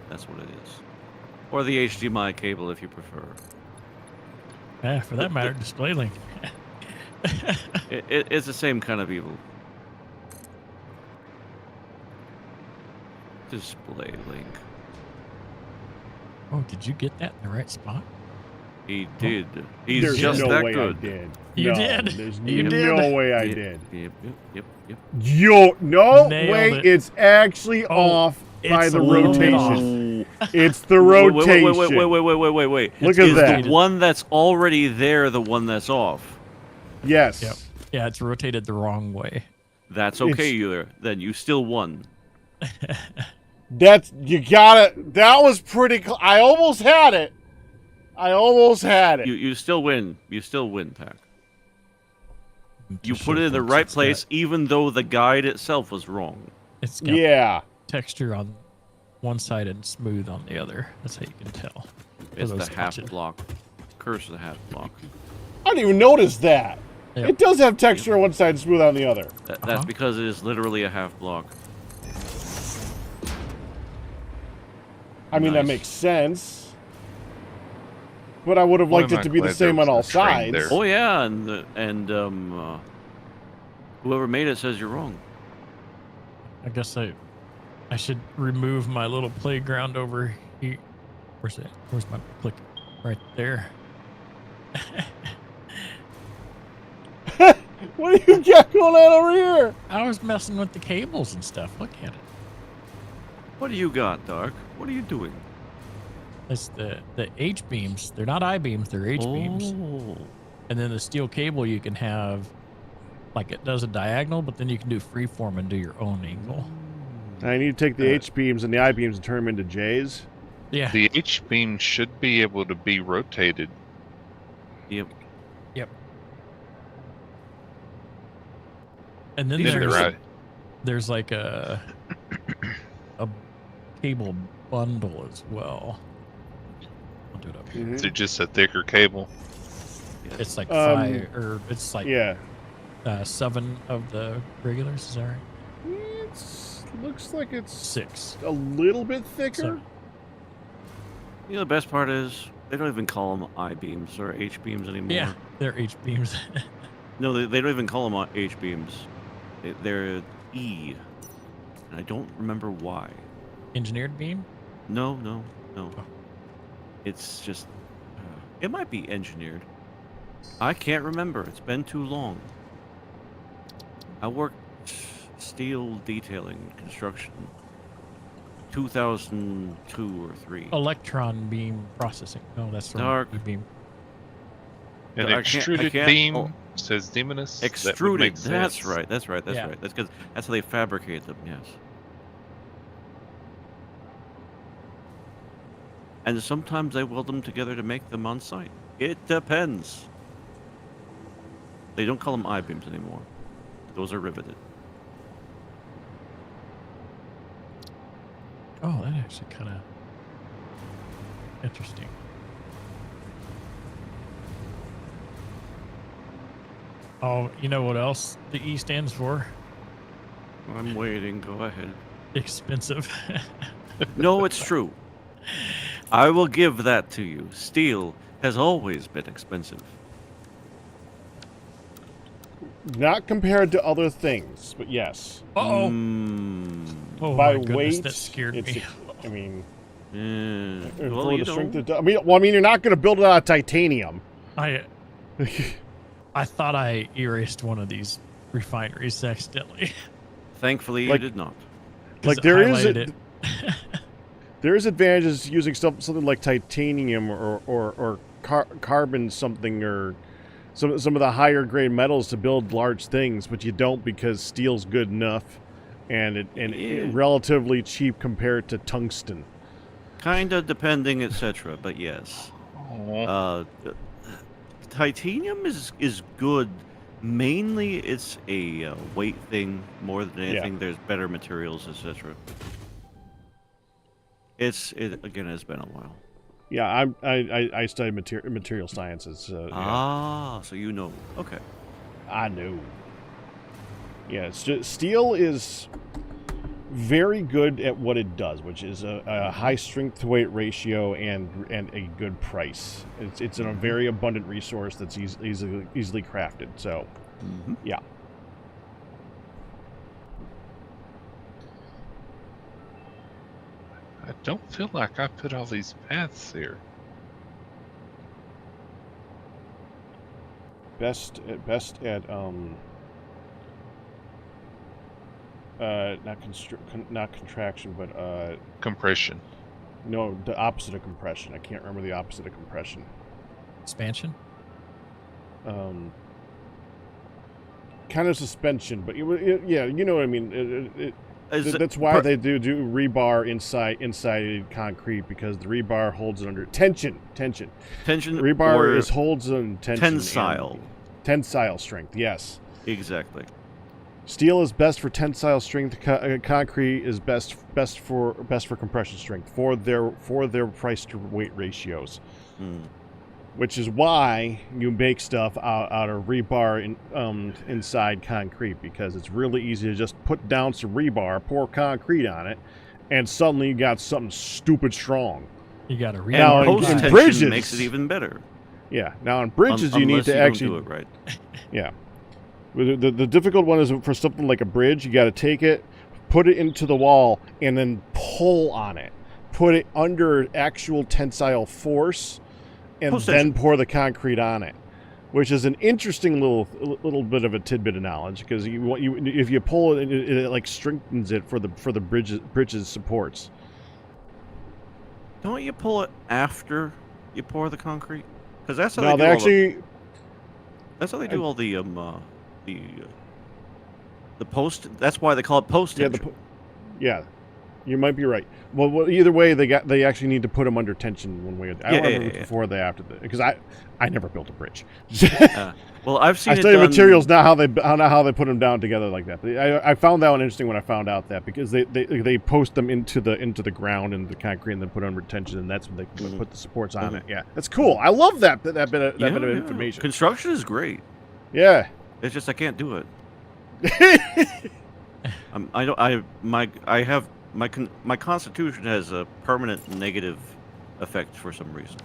S4: That's what it is. Or the HDMI cable, if you prefer.
S2: Yeah, for that matter, display link.
S4: It's the same kind of evil. Display link.
S2: Oh, did you get that in the right spot?
S4: He did. He's
S1: There's
S4: just
S1: no
S4: that
S1: way
S4: good.
S1: I did.
S2: You
S1: No,
S2: did.
S1: There's
S2: You
S1: no
S2: did.
S1: way I
S4: Yep,
S1: did.
S4: Yep.
S1: No
S2: Nailed
S1: way.
S2: it.
S1: It's actually
S2: Oh,
S1: off by
S2: it's
S1: the
S2: a little bit
S1: rotation.
S2: off.
S1: It's the rotation.
S4: Wait.
S1: Look
S2: It's
S1: at that.
S4: Is the one that's already there the one that's off?
S1: Yes.
S2: Yep. Yeah, it's rotated the wrong way.
S4: That's okay, then you still won.
S1: You got it. That was pretty close. I almost had it.
S4: You still win. You still win, Pack. You
S2: Just
S4: put
S2: show
S4: it in the
S2: folks
S4: right
S2: it's
S4: place,
S2: got-
S4: even though the guide itself was wrong.
S2: It's got
S1: Yeah.
S2: texture on one side and smooth on the other. That's how you can tell.
S4: It's
S2: those
S4: the half
S2: touches.
S4: block. Curse of the half block.
S1: I didn't even notice that.
S2: Yep.
S1: It does have texture on one side and smooth on the other.
S4: That's
S2: Uh-huh.
S4: because it is literally a half block.
S1: I mean, that
S4: Nice.
S1: makes sense. But I would have
S3: Well,
S1: liked
S3: I'm
S1: it to
S3: not
S1: be the
S3: glad
S1: same
S3: there
S1: on all
S3: was a train
S1: sides.
S3: there.
S4: Oh yeah, and whoever made it says you're wrong.
S2: I guess I should remove my little playground over here. Where's that? Where's my click? Right there.
S1: What do you got going on over here?
S2: I was messing with the cables and stuff. Look at it.
S4: What do you got, Dark? What are you doing?
S2: It's the H beams. They're not I beams. They're H beams.
S4: Oh.
S2: And then the steel cable you can have, like it does a diagonal, but then you can do freeform and do your own angle.
S1: I need to take the H beams and the I beams and turn them into J's.
S2: Yeah.
S3: The H-beam should be able to be rotated.
S4: Yep.
S2: And then
S4: These are
S2: there's like a cable bundle as well. I'll do it up here.
S3: Is it just a thicker cable?
S2: It's like it's like
S1: Yeah.
S2: 7 of the regulars. Is that right?
S1: It looks like it's
S2: 6.
S1: a little bit thicker.
S2: So-
S4: You know, the best part is they don't even call them I-beams or H-beams anymore.
S2: Yeah, they're H beams.
S4: No, they don't even call them H-beams. They're E. And I don't remember why.
S2: Engineered beam.
S4: No.
S2: Oh.
S4: It's just... it might be engineered. I can't remember. It's been too long. I worked steel detailing construction 2002 or 3.
S2: Electron beam processing. No, that's the
S4: Dark.
S2: wrong beam.
S3: An
S4: I can't-
S3: extruded
S4: I can't-
S3: beam,
S4: oh.
S3: says Demonus. That would
S4: Extruded.
S3: make
S4: That's
S3: sense.
S4: right. That's
S2: Yeah.
S4: right. That's how they fabricate them. Yes. And sometimes they weld them together to make them on site. It depends. They don't call them I-beams anymore. Those are riveted.
S2: Oh, that actually kind of interesting. Oh, you know what else the E stands for?
S4: I'm waiting. Go ahead.
S2: Expensive.
S4: No, it's true. I will give that to you. Steel has always been expensive.
S1: Not compared to other things, but yes.
S2: Uh-oh. Oh
S1: By
S2: my goodness,
S1: weight,
S2: that scared
S1: it's,
S2: me.
S1: I mean,
S4: Well,
S1: for
S4: you
S1: the strength
S4: know,
S1: of, I mean, you're not going to build it out of titanium.
S2: I thought I erased one of these refineries accidentally.
S4: thankfully,
S1: Like-
S4: you did not.
S2: 'Cause
S1: Like
S2: it
S1: there is
S2: highlighted
S1: there is advantages using something like titanium or carbon something or some of the higher grade metals to build large things, but you don't because steel's good enough and
S4: Yeah.
S1: relatively cheap compared to tungsten.
S4: Kinda depending, etc. But yes.
S3: Aw.
S4: Titanium is good. Mainly, it's a weight thing more than anything. There's better materials, etc. It again has been a while.
S1: Yeah, I studied material sciences. So, yeah.
S4: So you know. Okay.
S1: I know. Yeah, it's just, steel is very good at what it does, which is a high strength to weight ratio and a good price. It's a very abundant resource that's easily crafted. So, yeah.
S3: I don't feel like I put all these paths here.
S1: Best at not contraction, but
S3: Compression.
S1: no, the opposite of compression. I can't remember the opposite of compression.
S2: expansion.
S1: Kind of suspension, but yeah, you know what I mean. That's why
S4: per-
S1: they do rebar inside concrete, because the rebar holds it under tension.
S4: tension
S1: Rebar
S4: or
S1: holds in tension. and
S4: tensile.
S1: Strength. Yes.
S4: Exactly.
S1: Steel is best for tensile strength. Concrete is best for compression strength for their price to weight ratios. Which is why you make stuff out of rebar inside concrete, because it's really easy to just put down some rebar, pour concrete on it, and suddenly you got something stupid strong.
S2: You got to read.
S1: Now,
S4: And
S1: in
S4: post-tension
S1: bridges-
S4: makes it even better.
S1: Yeah. Now on bridges, you need
S4: Unless
S1: to
S4: don't
S1: actually
S4: do it right.
S1: Yeah. The difficult one is for something like a bridge. You got to take it, put it into the wall, and then pull on it. Put it under actual tensile force, and
S4: Post-tension.
S1: then pour the concrete on it, which is an interesting little bit of a tidbit of knowledge, because if you pull it, it like strengthens it for the bridges supports.
S4: Don't you pull it after you pour the concrete? Because that's how
S1: No,
S4: they do
S1: they
S4: all
S1: actually.
S4: that's how they do all the post. That's why they call it post
S1: Yeah,
S4: tension.
S1: yeah. You might be right. Well, either way, they actually need to put them under tension one way. I don't remember before or after that because I never built a bridge.
S4: Well, I've seen
S1: I
S4: it
S1: study
S4: done...
S1: materials, not how they put them down together like that. But I found that one interesting when I found out that because they post them into the ground and the concrete and then put them under tension, and that's when they put the supports on it. Yeah, that's cool. I love that bit of information.
S4: Construction is great.
S1: Yeah.
S4: It's just I can't do it. My constitution has a permanent negative effect for some reason.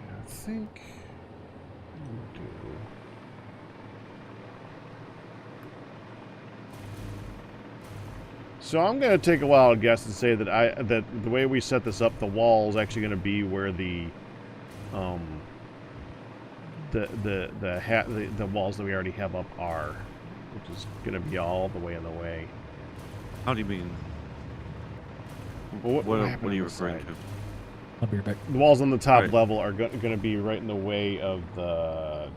S1: I think. So I'm going to take a wild guess and say that the way we set this up, the wall is actually going to be where the walls that we already have up are, which is going to be all the way in the way.
S4: How do you mean?
S1: Well,
S4: what are you referring to?
S2: I'll be right back.
S1: The walls on the top level are going to be right in the way of the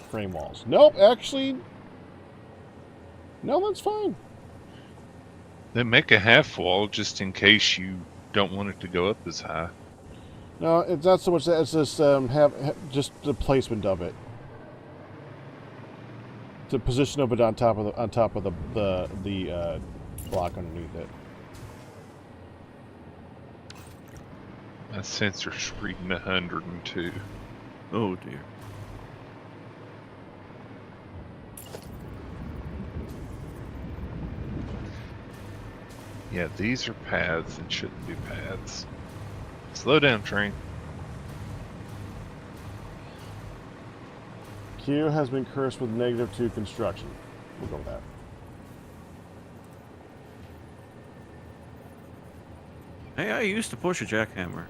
S1: frame walls. Nope, actually, no, that's fine.
S3: Then make a half wall just in case you don't want it to go up as high.
S1: No, it's not so much that. It's just have just the placement of it, the position of it on top of the block underneath it.
S3: My sensor's reading 102.
S4: Oh dear.
S3: Yeah, these are paths and shouldn't be paths. Slow down, train.
S1: Q has been cursed with -2 construction. We'll go with that.
S4: Hey, I used to push a jackhammer.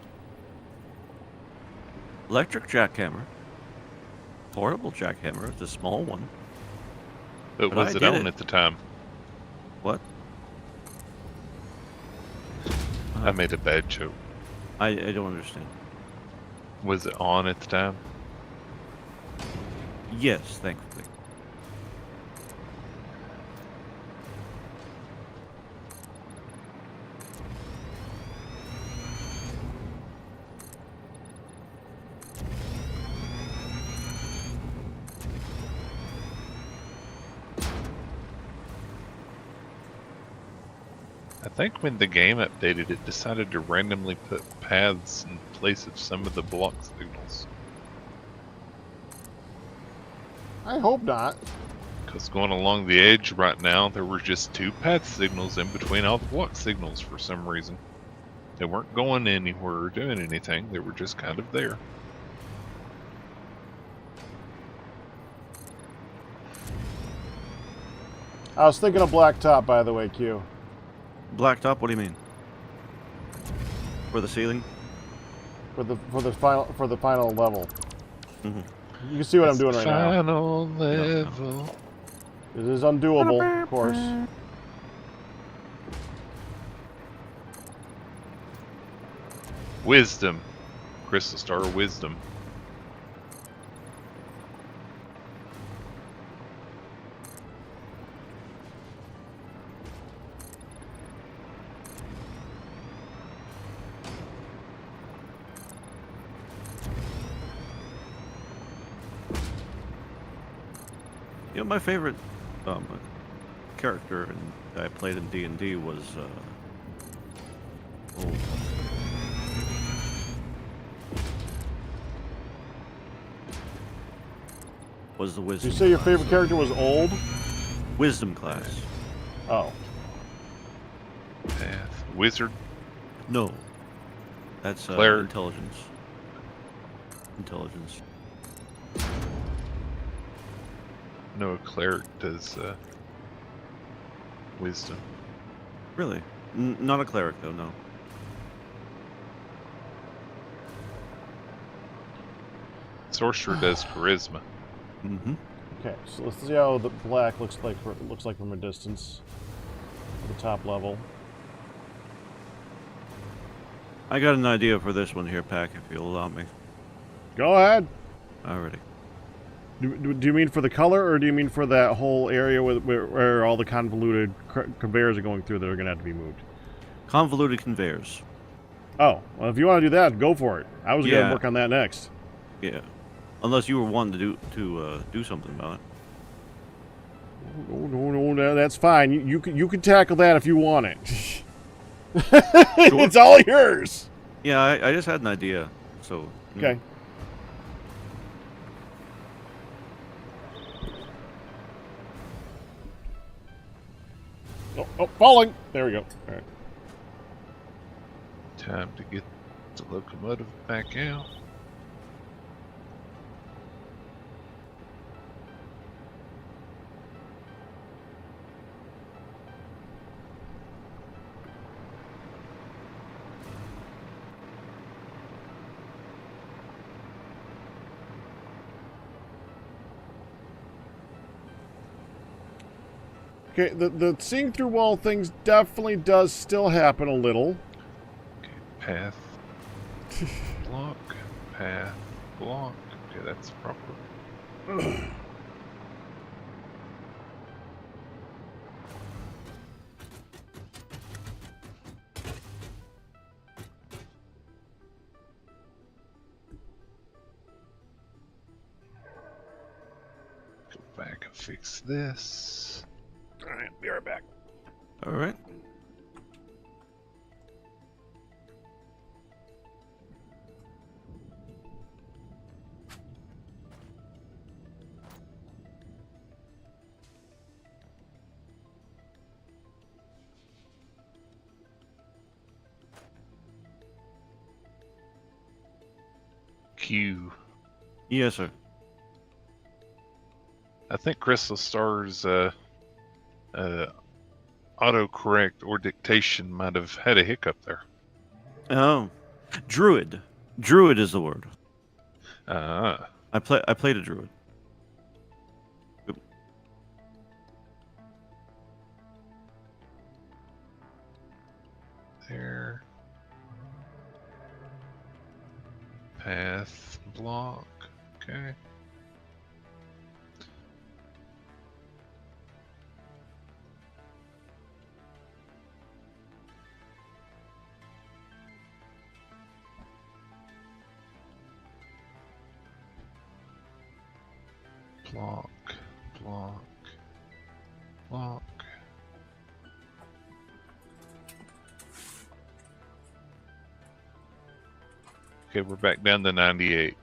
S4: Electric jackhammer. Portable jackhammer. It's a small one.
S3: But was it on at the time?
S4: What?
S3: I made a bad joke.
S4: I don't understand.
S3: Was it on at the time?
S4: Yes, thankfully.
S3: I think when the game updated, it decided to randomly put paths in place of some of the block signals.
S1: I hope not.
S3: Because going along the edge right now, there were just 2 path signals in between all the block signals for some reason. They weren't going anywhere or doing anything, they were just kind of there.
S1: I was thinking of blacktop, by the way, Q.
S4: Blacktop? What do you mean? For the ceiling?
S1: For the final level.
S4: Mm-hmm.
S1: You can see what I'm doing right now.
S3: Final level.
S1: It is undoable, of course.
S3: Wisdom. Crystal Star Wisdom.
S4: You know, my favorite character that I played in D&D was the Wisdom.
S1: Did you say your favorite character was old?
S4: Wisdom class.
S1: Oh.
S3: Path. Wizard.
S4: No. That's
S3: Cleric.
S4: intelligence. Intelligence.
S3: No, a cleric does wisdom.
S4: Really? Not a cleric, though, no.
S3: Sorcerer does charisma.
S4: Mm-hmm.
S1: Okay, so let's see how the black looks like from a distance. The top level.
S4: I got an idea for this one here, Pack, if you'll allow me.
S1: Go ahead.
S4: Alrighty.
S1: Do you mean for the color, or do you mean for that whole area where all the convoluted conveyors are going through that are going to have to be moved?
S4: Convoluted conveyors.
S1: Oh, well, if you want to do that, go for it. I was going
S4: Yeah.
S1: to work on that next.
S4: Yeah. Unless you were wanting to do something about it.
S1: No, that's fine. You can tackle that if you want it. It's all yours.
S4: Yeah, I just had an idea. So.
S1: Okay. Oh, falling. There we go. All right.
S3: Time to get the locomotive back out.
S1: Okay, the seeing through wall things definitely does still happen a little.
S3: Okay, path, block, path, block. Okay, that's proper. Go back and fix this.
S1: All right, be right back.
S4: All right.
S3: Q.
S4: Yes, sir.
S3: I think Crystal Star's autocorrect or dictation might have had a hiccup there.
S4: Oh, druid. Druid is the word.
S3: Ah,
S4: I played a druid. Oop.
S3: there. Path, block. Okay. Block, block, block. Okay, we're back down to 98.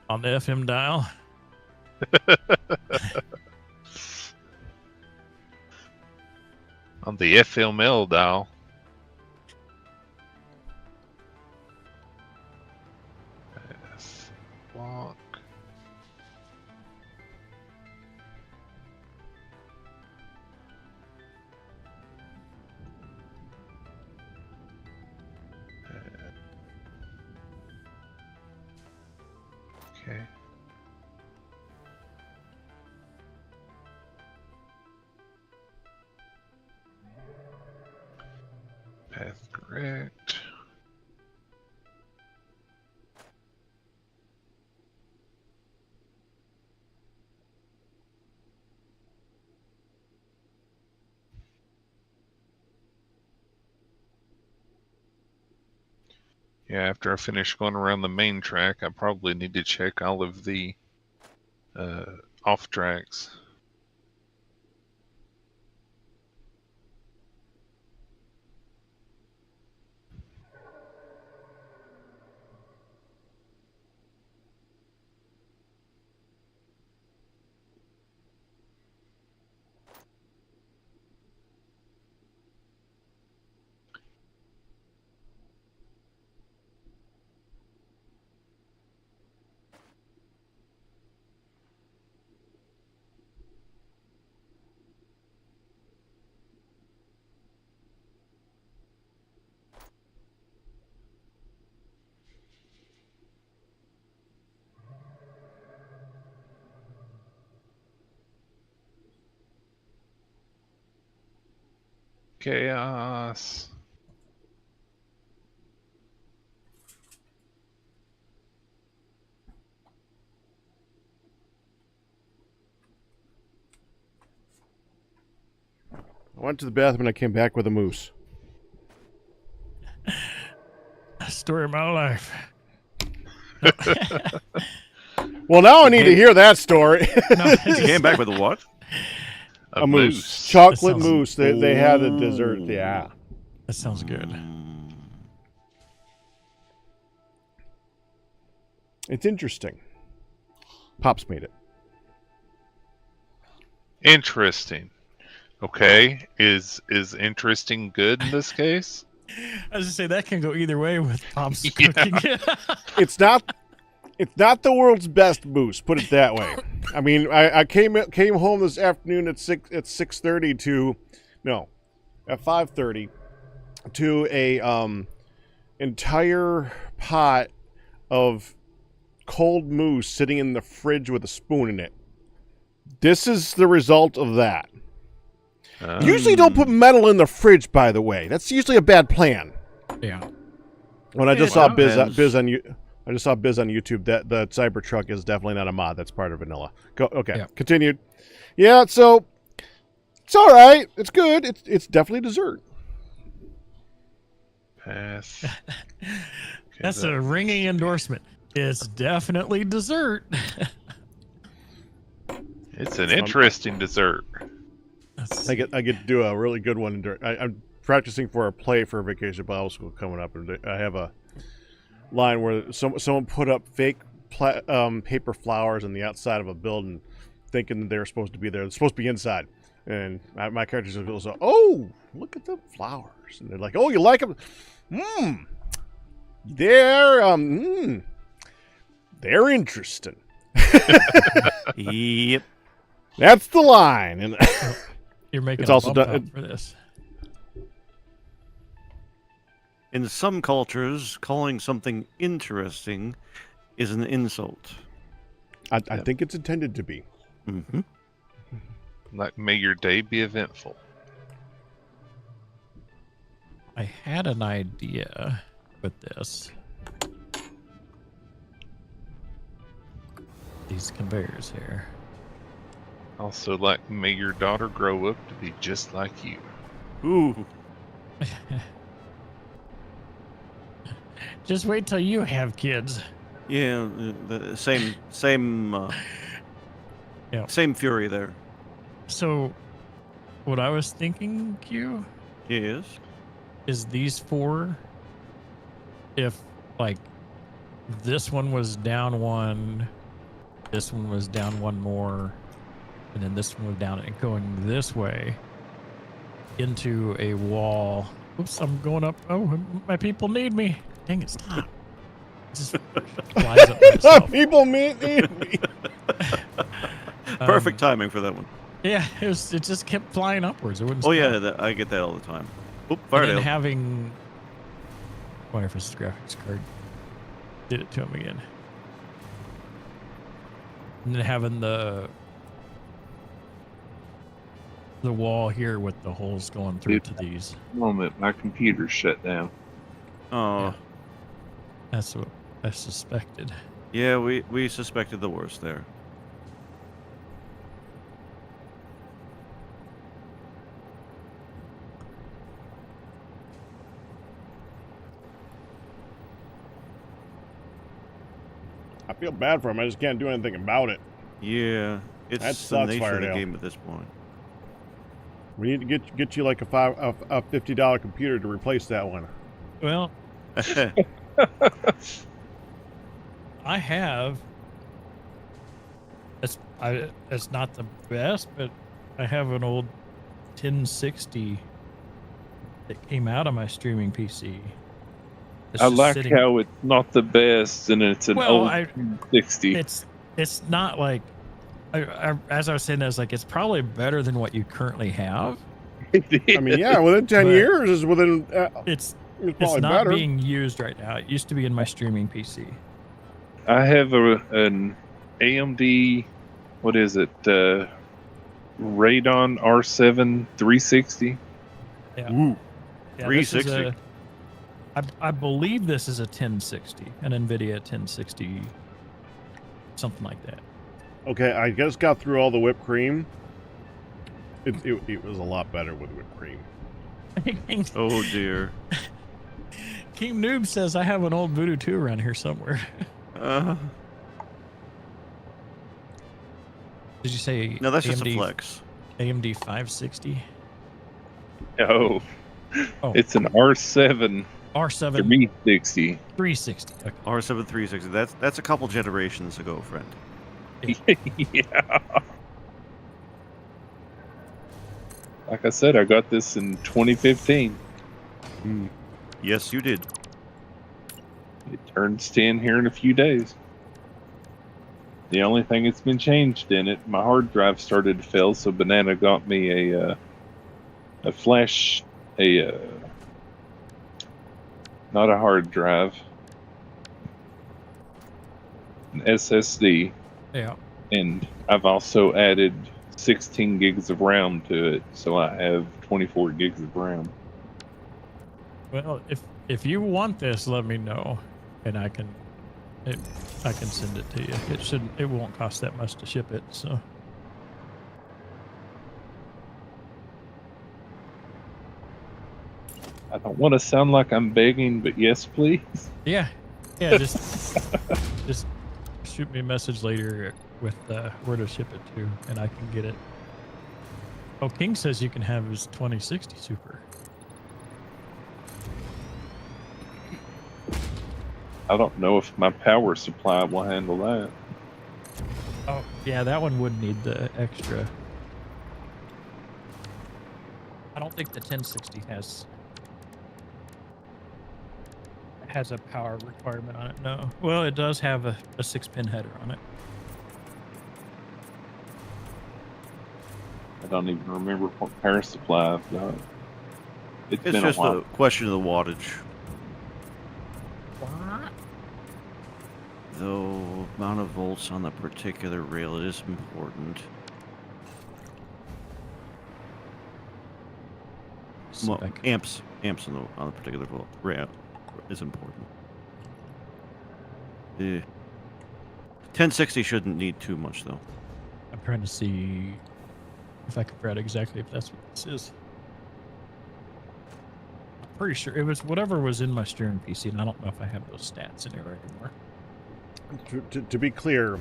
S2: On the FM dial.
S3: On the FML dial. Path, block. Okay. Path correct. Yeah, after I finish going around the main track, I probably need to check all of the off tracks. Chaos.
S1: went to the bathroom and I came back with a moose.
S2: Story of my life.
S1: Well, now I need to hear that story.
S2: No,
S4: You came back with a what?
S3: A
S1: moose. Chocolate
S2: That sounds-
S1: moose. They had a dessert. Yeah.
S2: that sounds good.
S1: It's interesting. Pops made it.
S3: Interesting. Okay. Is interesting good in this case?
S2: I was just say that can go either way with Pop's cooking.
S1: It's not the world's best moose, put it that way. I mean, I came home this afternoon at 6:30 to at 5:30 to a entire pot of cold moose sitting in the fridge with a spoon in it. This is the result of that. Usually don't put metal in the fridge, by the way. That's usually a bad plan.
S2: Yeah.
S1: When I just saw Biz on YouTube that the Cybertruck is definitely not a mod. That's part of vanilla. Okay.
S2: Yeah.
S1: Continued. Yeah, so it's all right. It's good. It's definitely dessert.
S3: Pass.
S2: That's a ringing endorsement. It's definitely dessert.
S3: It's an interesting dessert.
S1: I get to do a really good one. I'm practicing for a play for Vacation Bible School coming up, and I have a line where someone put up fake paper flowers on the outside of a building, thinking that they're supposed to be there. They're supposed to be inside, and my characters will go, "Oh, look at the flowers," and they're like, "Oh, you like them? They're interesting."
S4: Yep.
S1: That's the line, and
S2: You're making
S1: It's
S2: a
S1: also
S2: bump
S1: done-
S2: up for this.
S4: In some cultures, calling something interesting is an insult.
S1: I think it's intended to be.
S4: Mm-hmm.
S3: Like, may your day be eventful.
S2: I had an idea with this. These conveyors here.
S3: Also, like, may your daughter grow up to be just like you.
S4: Ooh.
S2: Just wait till you have kids.
S4: Yeah, the same
S2: Yeah.
S4: same fury there.
S2: So, what I was thinking, Q,
S4: Yes.
S2: is these four, if, like, this one was down one, this one was down one more, and then this one was down and going this way into a wall. Oops, I'm going up. Oh, my people need me. Dang it, stop. It just flies up by itself.
S1: People meet me.
S4: Perfect timing for that one.
S2: Yeah, it just kept flying upwards. It wouldn't
S4: Oh
S2: stop.
S4: yeah, I get that all the time. Oop,
S2: And then
S4: Firedale.
S2: having wonder if it's graphics card did it to him again. And then having the wall here with the holes going through to these.
S3: Moment, my computer's shut down.
S4: Oh,
S2: Yeah. That's what I suspected.
S4: yeah, we suspected the worst there.
S1: I feel bad for him. I just can't do anything about it.
S4: Yeah, it's
S1: That
S4: the
S1: sucks,
S4: nature of the
S1: Firedale.
S4: game at this point.
S1: We need to get you like a $50 computer to replace that one.
S2: Well, I have. It's not the best, but I have an old 1060 that came out of my streaming PC. It's
S5: I
S2: just
S5: like
S2: sitting-
S5: how it's not the best and it's an
S2: Well,
S5: old 60.
S2: It's not like as I was saying, I was like, it's probably better than what you currently have.
S1: I mean, yeah, within 10
S2: But
S1: years is within.
S2: It's
S1: Probably
S2: not
S1: better.
S2: being used right now. It used to be in my streaming PC.
S5: I have an AMD, what is it? Radeon R7 360.
S2: Yeah.
S4: Ooh,
S2: Yeah, this is
S4: 360.
S2: I believe this is a 1060, an NVIDIA 1060, something like that.
S1: Okay, I just got through all the whipped cream. It was a lot better with whipped cream.
S4: Oh dear.
S2: King Noob says I have an old Voodoo 2 around here somewhere. Did you say
S4: No, that's just a
S2: AMD
S4: flex.
S2: AMD 560?
S5: Oh,
S2: Oh.
S5: it's an R7
S2: R7
S5: 360.
S2: 360. Okay.
S4: R7 360. That's a couple generations ago, friend.
S5: Yeah. Like I said, I got this in 2015.
S4: Yes, you did.
S5: It turns 10 here in a few days. The only thing that's been changed in it, my hard drive started to fail, so Banana got me a flash, not a hard drive, an SSD,
S2: Yeah.
S5: and I've also added 16 gigs of RAM to it, so I have 24 gigs of RAM.
S2: Well, if you want this, let me know, and I can send it to you. It won't cost that much to ship it. So
S5: I don't want to sound like I'm begging, but yes, please.
S2: yeah, just shoot me a message later with where to ship it to, and I can get it. Oh, King says you can have his 2060 Super.
S5: I don't know if my power supply will handle that.
S2: Oh, yeah, that one would need the extra. I don't think the 1060 has a power requirement on it. No. Well, it does have a 6-pin header on it.
S5: I don't even remember what power supply I've got. It's
S4: It's
S5: been
S4: just
S5: a while.
S4: a question of the wattage.
S2: What?
S4: Though amount of volts on the particular rail is important. Well, amps on the particular volt rail is important. 1060 shouldn't need too much though.
S2: I'm trying to see if I can figure out exactly if that's what this is. I'm pretty sure it was whatever was in my steering PC, and I don't know if I have those stats anywhere anymore.
S1: To be clear,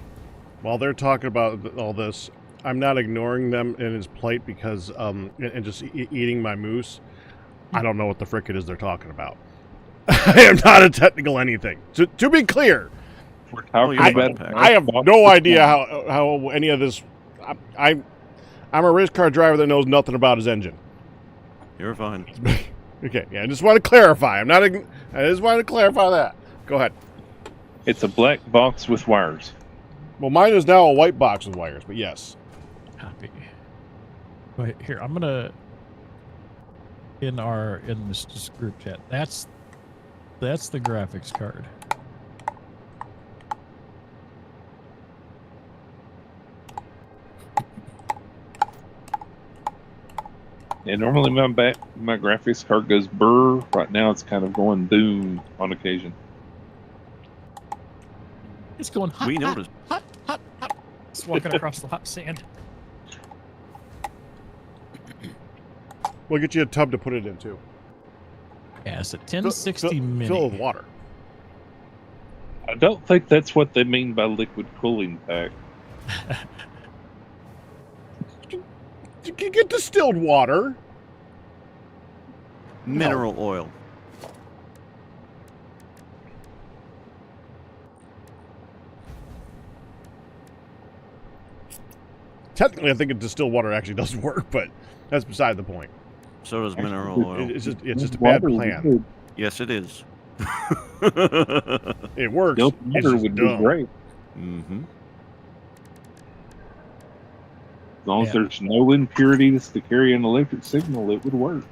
S1: while they're talking about all this, I'm not ignoring them in his plight because and just eating my moose. I don't know what the frick it is they're talking about. I am not a technical anything. To be clear,
S5: We're talking
S4: I-
S5: about
S1: I have no idea how any of this. I'm a race car driver that knows nothing about his engine.
S4: You're fine.
S1: Okay, yeah, I just want to clarify. I just wanted to clarify that. Go ahead.
S5: It's a black box with wires.
S1: Well, mine is now a white box with wires, but yes.
S2: Copy. Wait, here, I'm gonna in this group chat. That's the graphics card.
S5: Yeah, normally my graphics card goes burr. Right now it's kind of going boom on occasion.
S2: It's going hot.
S4: We
S2: hot,
S4: noticed.
S2: hot, hot, hot. It's walking across the hot sand.
S1: We'll get you a tub to put it in, too.
S2: Yeah, it's a 1060 mini.
S1: Fill it with water.
S5: I don't think that's what they mean by liquid cooling pack.
S1: You can get distilled water.
S4: Mineral oil.
S1: Technically, I think distilled water actually does work, but that's beside the point.
S4: So does mineral oil.
S1: It's just a bad plan.
S4: Yes, it is.
S1: It works.
S5: Distilled
S1: It's
S5: water
S1: just
S5: would be
S1: dumb.
S5: great.
S4: Mm-hmm.
S5: As long as
S2: Yeah.
S5: there's no impurities to carry an electric signal, it would work.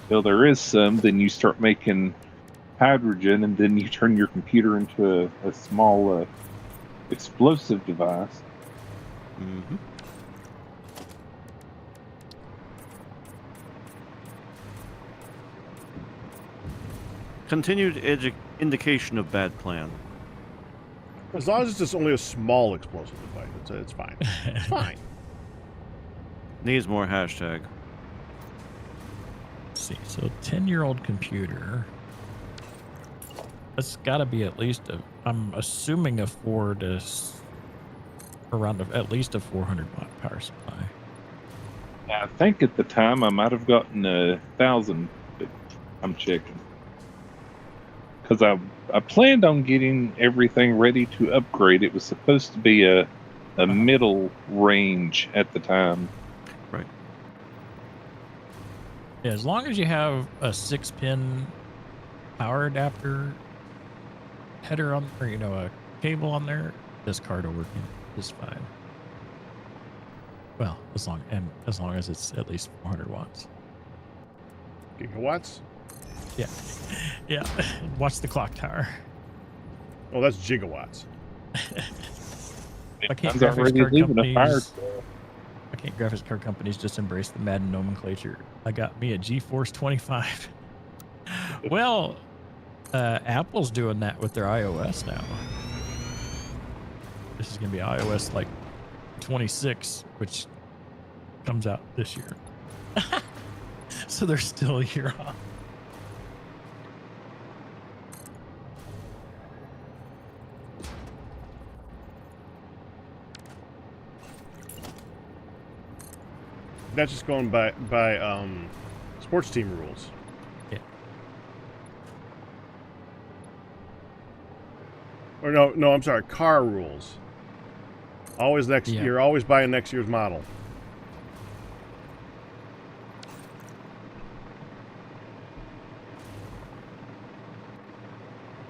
S5: So there is some, then you start making hydrogen, and then you turn your computer into a small explosive device.
S4: Mm-hmm. continued indication of bad plan.
S1: As long as it's just only a small explosive device, it's fine. It's fine.
S4: Needs more hashtag.
S2: Let's see. So 10-year-old computer. That's got to be at least I'm assuming at least a 400 watt power supply.
S5: I think at the time I might have gotten 1,000, but I'm checking. Because I planned on getting everything ready to upgrade. It was supposed to be a middle range at the time.
S4: Right.
S2: Yeah, as long as you have a 6-pin power adapter header on, or a cable on there, this card will work just fine. Well, as long as it's at least 400 watts.
S1: Gigawatts?
S2: Yeah, yeah. Watch the clock tower.
S1: Oh, that's gigawatts.
S2: I can't
S5: I'm already leaving a fire.
S2: I can't graphics card companies just embrace the Madden nomenclature. I got me a GeForce 25. Well, Apple's doing that with their iOS now. This is going to be iOS like 26, which comes out this year. So they're still a year off.
S1: That's just going by sports team rules.
S2: Yeah.
S1: Or no, I'm sorry, car rules. Always next.
S2: Yeah.
S1: You're always buying next year's model.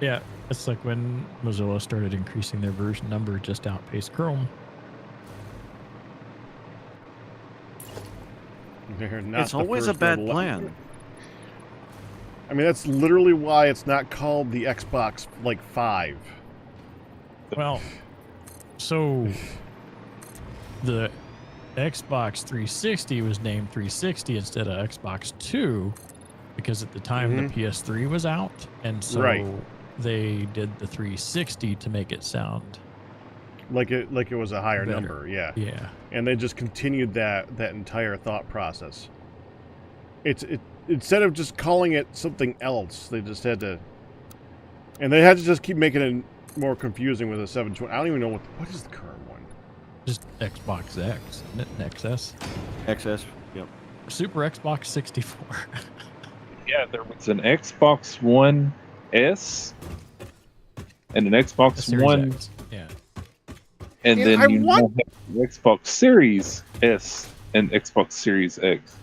S2: Yeah, it's like when Mozilla started increasing their version number, just outpaced Chrome.
S1: They're not
S4: It's
S1: the
S4: always a
S1: first
S4: bad
S1: or the
S4: plan.
S1: I mean, that's literally why it's not called the Xbox 5.
S2: Well, so the Xbox 360 was named 360 instead of Xbox 2 because at the time the PS3 was out, and so they did the 360 to make it sound
S1: like it was a higher
S2: better.
S1: number. Yeah.
S2: Yeah.
S1: And they just continued that entire thought process. It instead of just calling it something else, they just had to, and they had to just keep making it more confusing with a 720. I don't even know what is the current one.
S2: Just Xbox X, isn't it? An XS.
S4: XS. Yep.
S2: Super Xbox 64.
S5: Yeah, there was an Xbox One S and an Xbox
S2: Series
S5: One,
S2: X. Yeah.
S5: and
S1: And
S5: then
S1: I
S5: you
S1: want-
S5: have the Xbox Series S and Xbox Series X.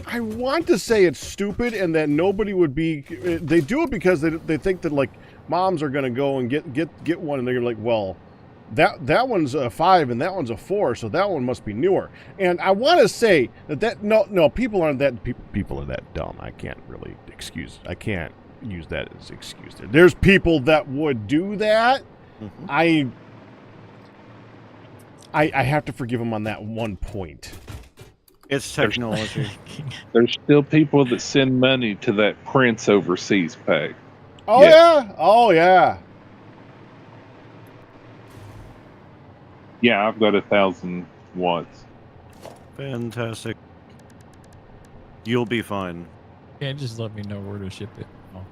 S1: I want to say it's stupid and that nobody would be. They do it because they think that moms are going to go and get one, and they're like, well, that one's a 5 and that one's a 4, so that one must be newer. And I want to say that no, people aren't that people are that dumb. I can't use that as excuse. There's people that would do that.
S4: Mm-hmm.
S1: I have to forgive them on that one point.
S4: It's technology.
S5: There's still people that send money to that Prince Overseas pack.
S1: Oh yeah. Oh yeah.
S5: Yeah, I've got 1,000 watts.
S4: Fantastic. You'll be fine.
S2: Yeah, just let me know where to ship it. Oh.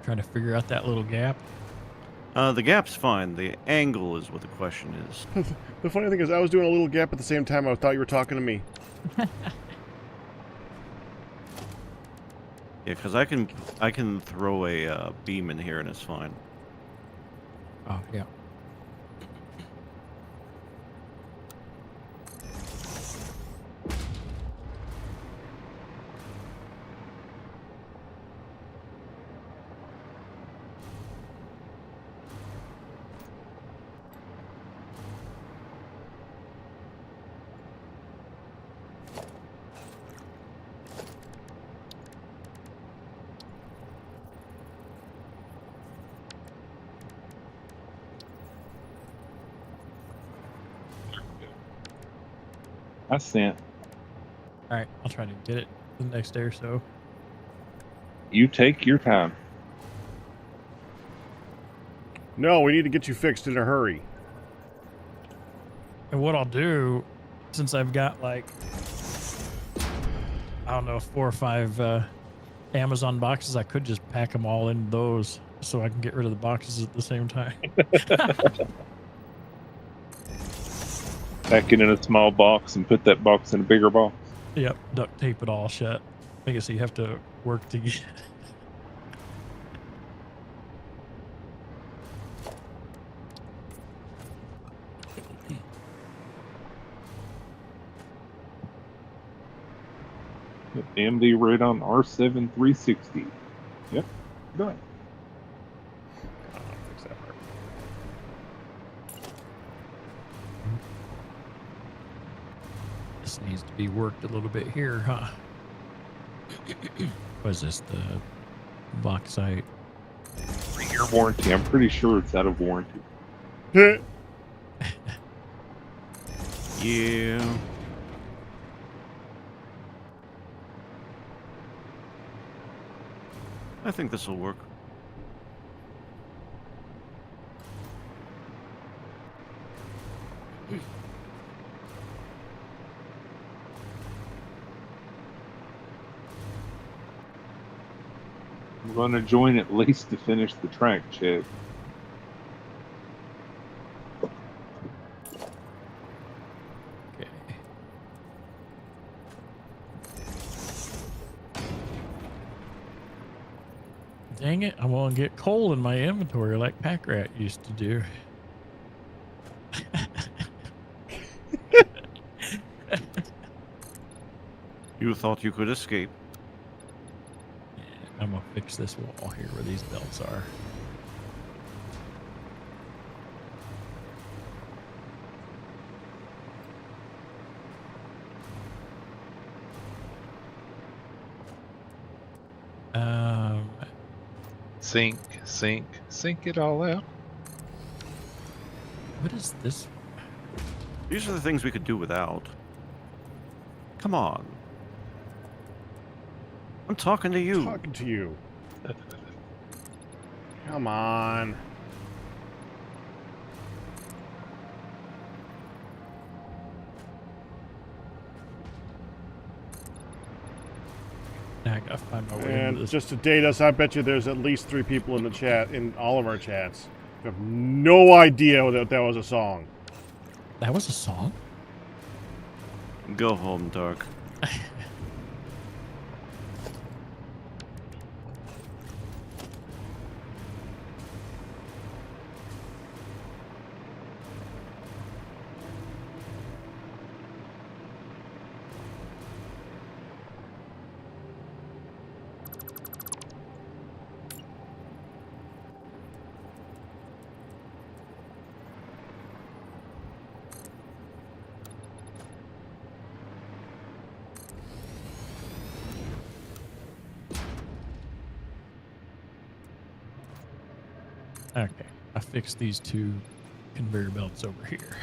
S2: Trying to figure out that little gap.
S4: The gap's fine. The angle is what the question is.
S1: The funny thing is, I was doing a little gap at the same time. I thought you were talking to me.
S4: Yeah, because I can throw a beam in here and it's fine.
S2: Oh, yeah.
S5: I sent.
S2: All right, I'll try to get it the next day or so.
S5: You take your time.
S1: No, we need to get you fixed in a hurry.
S2: And what I'll do, since I've got like, I don't know, 4 or 5 Amazon boxes, I could just pack them all in those so I can get rid of the boxes at the same time.
S5: Pack it in a small box and put that box in a bigger box.
S2: Yep, duct tape it all shut. I guess you have to work to get.
S5: AMD Radeon R7 360. Yep, done.
S1: Fix that part.
S2: This needs to be worked a little bit here, huh? Was this the bauxite?
S5: 3-year warranty. I'm pretty sure it's out of warranty.
S4: Yeah. I think this will work.
S5: I'm going to join at least to finish the track check.
S2: Okay. Dang it, I want to get coal in my inventory like Packrat used to do.
S4: You thought you could escape.
S2: I'm gonna fix this wall here where these belts are.
S3: Sink it all out.
S2: What is this?
S4: These are the things we could do without. Come on. I'm talking to you.
S1: Talking to you. Come on.
S2: Now I gotta find my way into
S1: And
S2: this.
S1: just to date us, I bet you there's at least 3 people in the chat, in all of our chats, who have no idea that that was a song.
S2: That was a song?
S4: Go home, Dark.
S2: Okay, I fixed these 2 conveyor belts over here.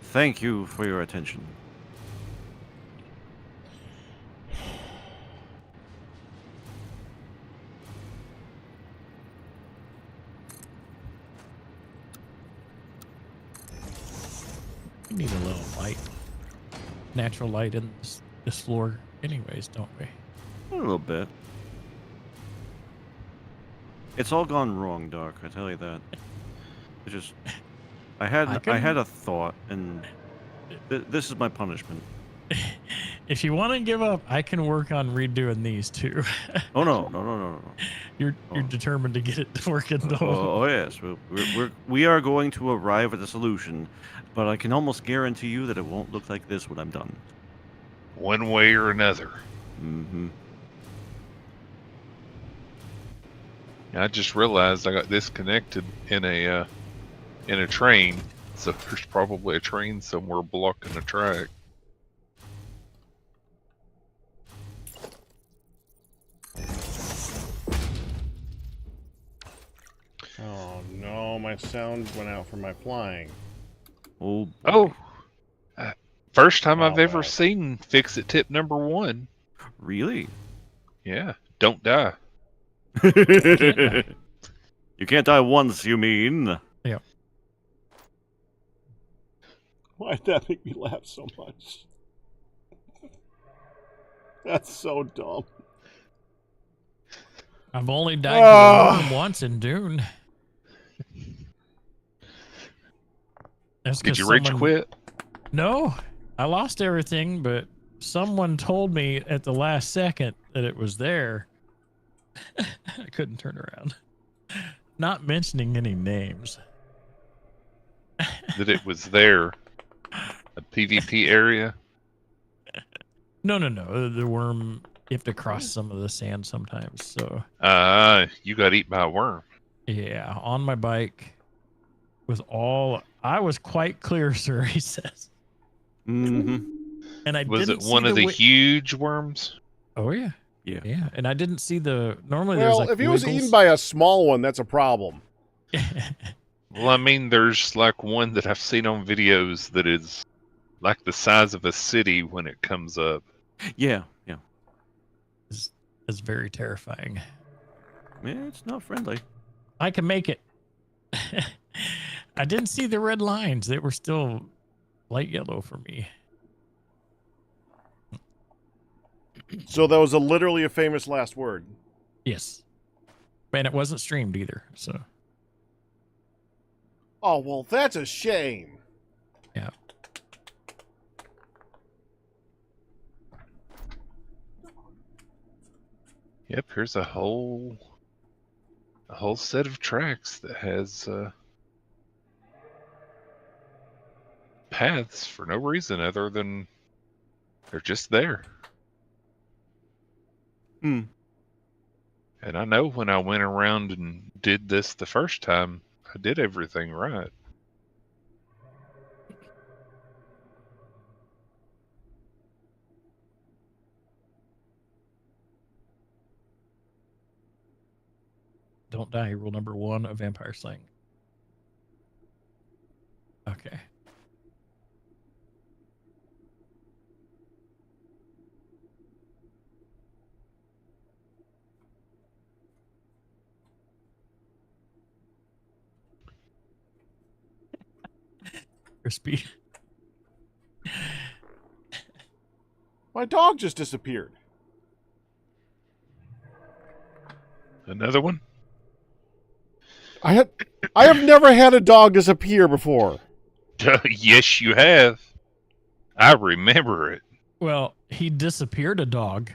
S4: Thank you for your attention.
S2: We need a little light, natural light in this floor anyways, don't we?
S4: A little bit. It's all gone wrong, Dark. I tell you that. It just, I had a thought, and this is my punishment.
S2: If you want to give up, I can work on redoing these too.
S4: Oh no.
S2: You're determined to get it working though.
S4: Oh yes, we are going to arrive at a solution, but I can almost guarantee you that it won't look like this when I'm done.
S3: One way or another.
S4: Mm-hmm.
S3: I just realized I got disconnected in a train, so there's probably a train somewhere blocking the track.
S1: Oh no, my sound went out from my flying.
S4: Oh, boy.
S3: Oh, first time I've
S1: Oh,
S3: ever
S1: man.
S3: seen fix-it tip number 1.
S4: Really?
S3: Yeah, don't die.
S2: die.
S4: You can't die once, you mean?
S2: Yep.
S1: Why'd that make me laugh so much? That's so dumb.
S2: I've only died to the
S1: Ah.
S2: worm once in Dune. That's
S3: Did
S2: 'cause
S3: you rage
S2: someone-
S3: quit?
S2: No, I lost everything, but someone told me at the last second that it was there. I couldn't turn around. Not mentioning any names.
S3: That it was there? A PvP area?
S2: No. The worm, you have to cross some of the sand sometimes. So,
S3: You got eaten by a worm.
S2: yeah, on my bike with all, I was quite clear, sir, he says.
S4: Mm-hmm.
S2: And I
S3: Was it
S2: didn't see
S3: one of the
S2: wi-
S3: huge worms?
S2: Oh, yeah.
S4: Yeah.
S2: Yeah. And I didn't see normally there's
S1: Well,
S2: like
S1: if he was eaten
S2: wiggles.
S1: by a small one, that's a problem.
S3: Well, I mean, there's like one that I've seen on videos that is like the size of a city when it comes up.
S4: Yeah.
S2: It's very terrifying.
S4: Yeah, it's not friendly.
S2: I can make it. I didn't see the red lines. They were still light yellow for me.
S1: So that was literally a famous last word.
S2: Yes. And it wasn't streamed either. So,
S1: Oh, well, that's a shame.
S2: yeah.
S3: Yep, here's a whole set of tracks that has paths for no reason other than they're just there.
S4: Hmm.
S3: And I know when I went around and did this the first time, I did everything right.
S2: Don't die. Rule number 1 of vampire slaying. Okay. Crispy.
S1: My dog just disappeared.
S3: Another one?
S1: I have never had a dog disappear before.
S3: Yes, you have. I remember it.
S2: Well, he disappeared a dog.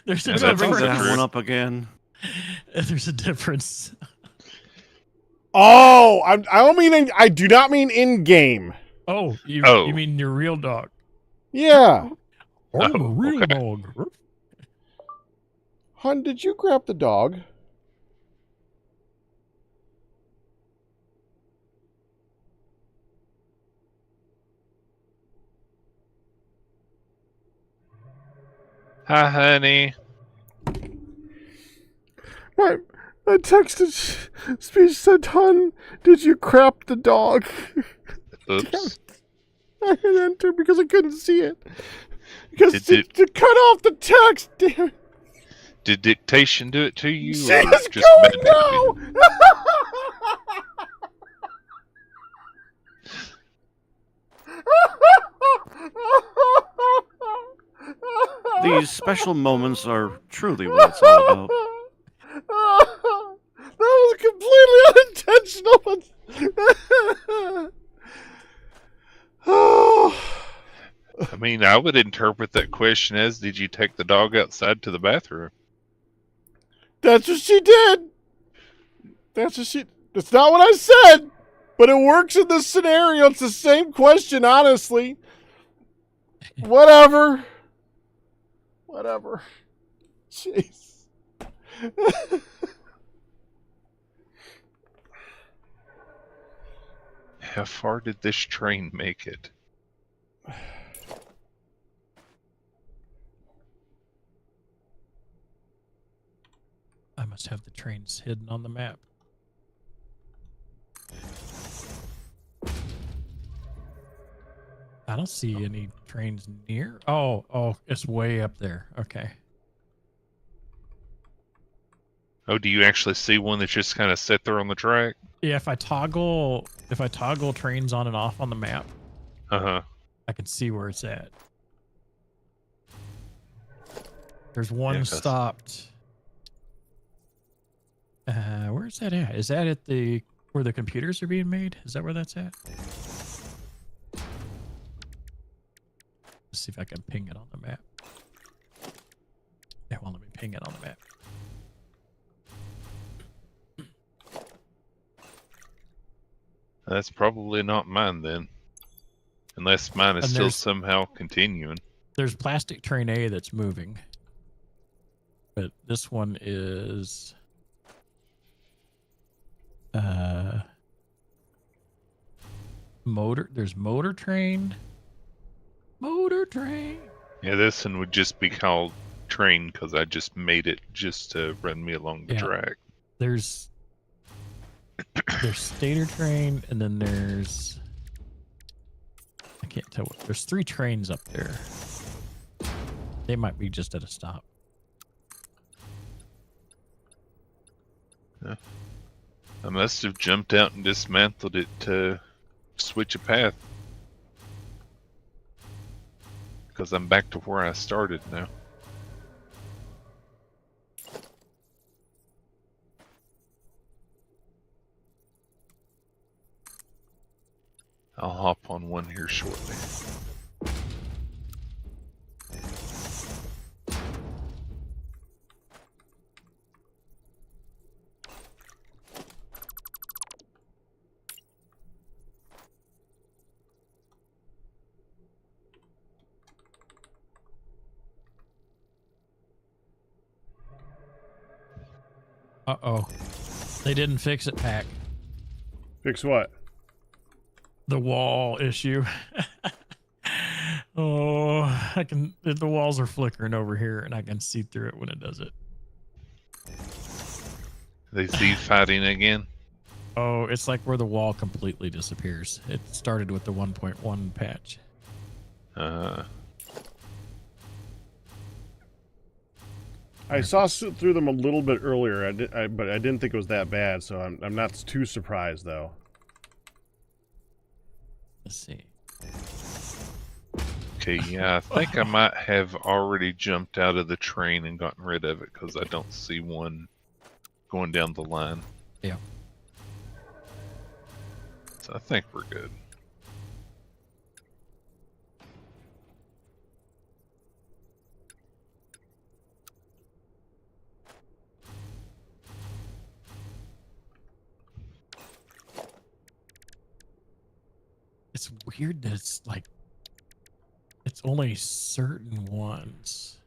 S2: There's a
S3: Yeah,
S4: Let's
S3: that's
S4: bring
S3: also
S2: difference.
S4: that
S3: true.
S4: one up again.
S2: There's a difference.
S1: Oh, I don't mean I do not mean in game.
S2: Oh, you
S3: Oh.
S2: mean your real dog?
S1: Yeah.
S2: I'm a
S3: Oh,
S2: real
S3: okay.
S2: dog.
S1: Hun, did you grab the dog?
S3: Hi, honey.
S1: My text speech said, "Hun, did you crap the dog?"
S3: Oops.
S1: I hit enter because I couldn't see it. Because
S3: Did
S1: to cut off the text, damn it.
S3: Did dictation do it to you?
S1: She
S3: or
S1: is
S3: just
S1: going
S3: bad
S1: now!
S4: These special moments are truly what it's all about.
S1: That was completely unintentional.
S3: I mean, I would interpret that question as, did you take the dog outside to the bathroom?
S1: That's what she did. That's not what I said, but it works in this scenario. It's the same question, honestly. Whatever. Jeez.
S3: How far did this train make it?
S2: I must have the trains hidden on the map. I don't see any trains near. Oh, it's way up there. Okay.
S3: Oh, do you actually see one that's just kind of set there on the track?
S2: Yeah, if I toggle trains on and off on the map,
S3: Uh-huh.
S2: I can see where it's at. There's one
S3: Yeah, 'cause-
S2: stopped. Where's that at? Is that at where the computers are being made? Is that where that's at? Let's see if I can ping it on the map. Yeah, well, let me ping it on the map.
S3: That's probably not mine then. Unless mine is
S2: And
S3: still
S2: there's-
S3: somehow continuing.
S2: There's plastic train A that's moving. But this one is there's motor train.
S3: Yeah, this one would just be called train because I just made it just to run me along the
S2: Yeah.
S3: track.
S2: There's stator train, and then there's, I can't tell what, there's 3 trains up there. They might be just at a stop.
S3: I must have jumped out and dismantled it to switch a path. Because I'm back to where I started now. I'll hop on one here shortly.
S2: Uh-oh. They didn't fix it, Pack.
S1: Fix what?
S2: The wall issue. Oh, the walls are flickering over here, and I can see through it when it does it.
S3: They see fighting again.
S2: Oh, it's like where the wall completely disappears. It started with the 1.1 patch.
S1: I saw through them a little bit earlier, but I didn't think it was that bad, so I'm not too surprised, though.
S2: Let's see.
S3: Okay, yeah, I think I might have already jumped out of the train and gotten rid of it because I don't see one going down the line.
S2: Yeah.
S3: So I think we're good.
S2: It's weird that it's like, it's only certain ones.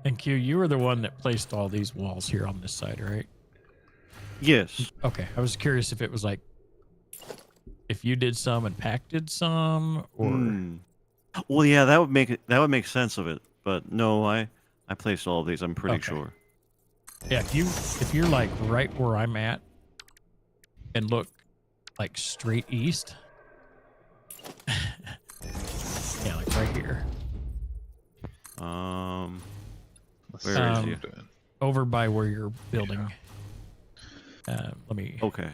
S2: And Q, you were the one that placed all these walls here on this side, right?
S4: Yes.
S2: Okay, I was curious if it was like, if you did some and Pack did some, or
S4: Well, yeah, that would make sense of it. But no, I placed all of these. I'm pretty
S2: Okay.
S4: sure.
S2: yeah, if you're like right where I'm at and look like straight east, yeah, like right here,
S4: Where is
S2: Um,
S4: he?
S2: over by where you're building. Let me.
S4: Okay.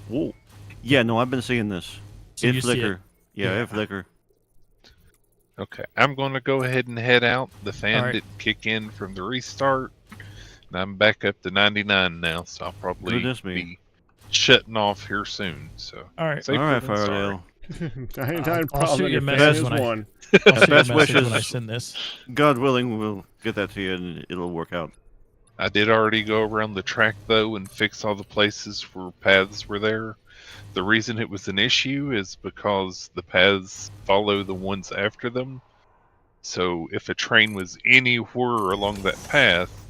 S4: Whoa. Yeah, no, I've been seeing this.
S2: So you
S4: It
S2: see it.
S4: flicker. Yeah,
S2: Yeah.
S4: it flicker.
S3: Okay, I'm going to go ahead and head out. The fan
S2: All right.
S3: didn't kick in from the restart. And I'm back up to 99 now, so I'll probably
S4: Goodness me.
S3: be shutting off here soon. So
S2: All right.
S3: safer
S4: All right,
S3: than sorry.
S4: Faredale.
S1: 99
S2: I'll
S1: problem
S2: shoot
S1: that
S2: you a
S1: your
S2: message
S1: fan is
S2: when I-
S1: one.
S2: I'll shoot you a
S4: Best
S2: message when I
S4: wishes.
S2: send this.
S4: God willing, we'll get that to you and it'll work out.
S3: I did already go around the track though and fix all the places where paths were there. The reason it was an issue is because the paths follow the ones after them. So if a train was anywhere along that path,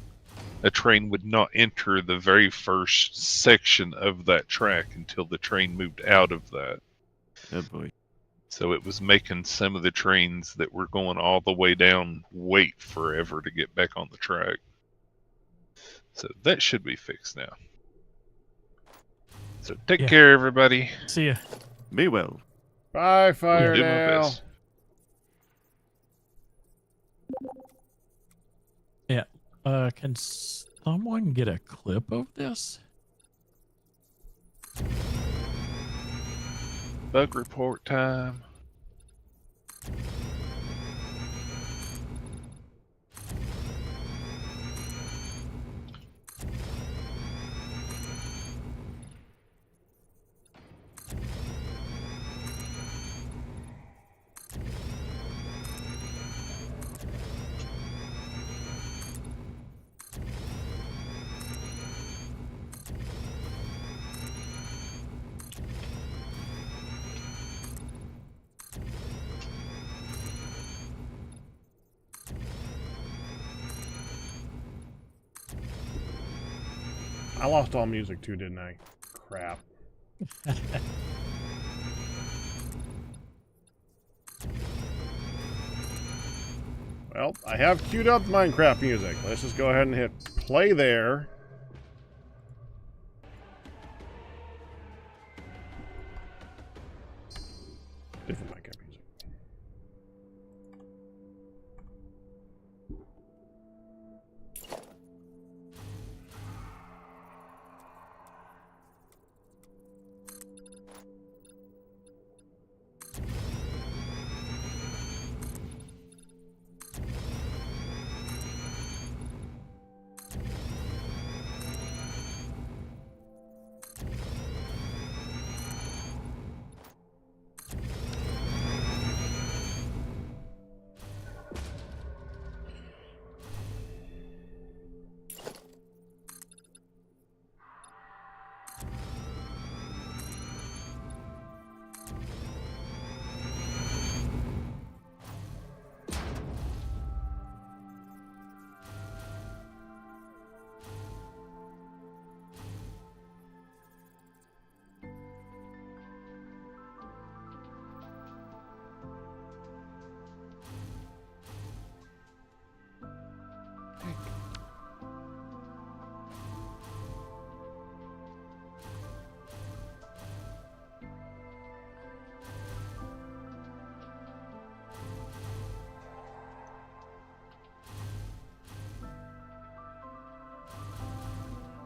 S3: a train would not enter the very first section of that track until the train moved out of that.
S4: Good boy.
S3: So it was making some of the trains that were going all the way down wait forever to get back on the track. So that should be fixed now. So take
S2: Yeah.
S3: care, everybody.
S2: See ya.
S4: Be well.
S1: Bye,
S3: Will do my
S1: Firedale.
S3: best.
S2: Yeah. Can someone get a clip of this?
S3: Bug report time.
S1: I lost all music too, didn't I? Crap. Well, I have queued up Minecraft music. Let's just go ahead and hit play there. Different Minecraft music.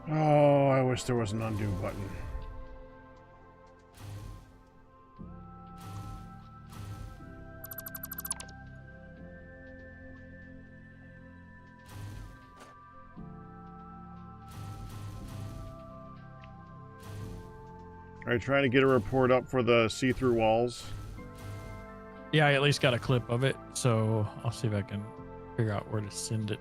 S1: Oh, I wish there was an undo button. Are you trying to get a report up for the see-through walls?
S2: Yeah, I at least got a clip of it, so I'll see if I can figure out where to send it.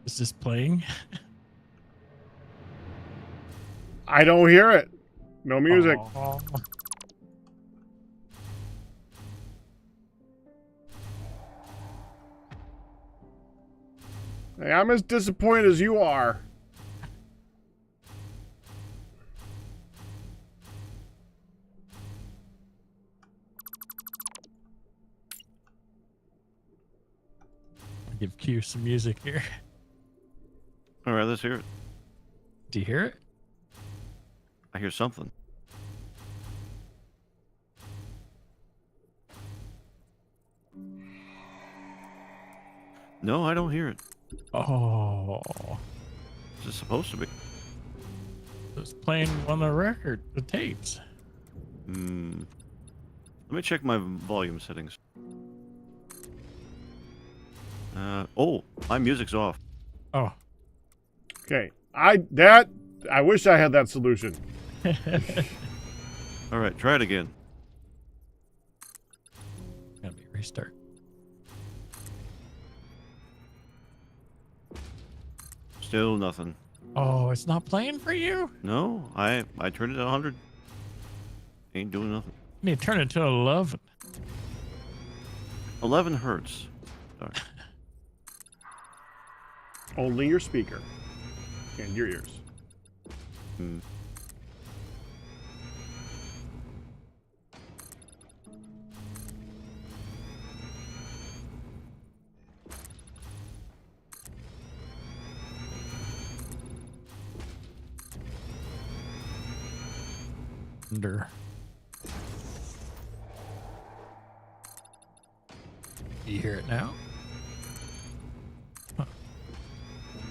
S2: Is this playing?
S1: I don't hear it. No music.
S2: Aw.
S1: Hey, I'm as disappointed as you are.
S2: I'll give Q some music here.
S4: All right, let's hear it.
S2: Do you hear it?
S4: I hear something. No, I don't hear it.
S2: Oh,
S4: Is it supposed to be?
S2: it's playing on the record, the tapes.
S4: Hmm. Let me check my volume settings. Oh, my music's off.
S2: Oh.
S1: Okay. I wish I had that solution.
S4: All right, try it again.
S2: Let me restart.
S4: Still nothing.
S2: Oh, it's not playing for you?
S4: No, I turned it to 100. Ain't doing nothing.
S2: You need to turn it to 11.
S4: 11 hertz. Sorry.
S1: Only your speaker and your ears.
S4: Hmm.
S2: Under. Do you hear it now?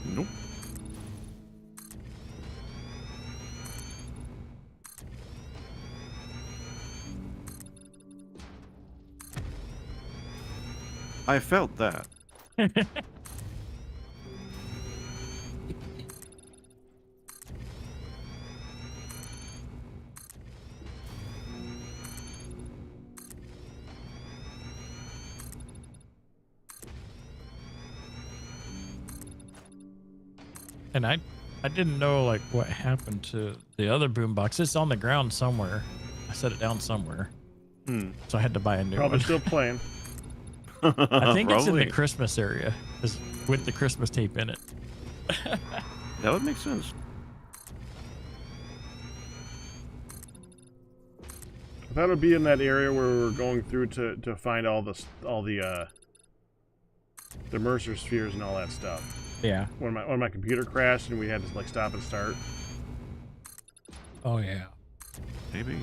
S4: Nope. I felt that.
S2: And I didn't know like what happened to the other boombox. It's on the ground somewhere. I set it down somewhere,
S4: Hmm.
S2: so I had to buy a new
S1: Probably
S2: one.
S1: still playing.
S2: I think it's in the
S4: Probably.
S2: Christmas area, with the Christmas tape in it.
S4: That would make sense.
S1: I thought it would be in that area where we were going through to find all the Mercer spheres and all that stuff.
S2: Yeah.
S1: When my computer crashed and we had to like stop and start.
S2: Oh yeah.
S4: Maybe.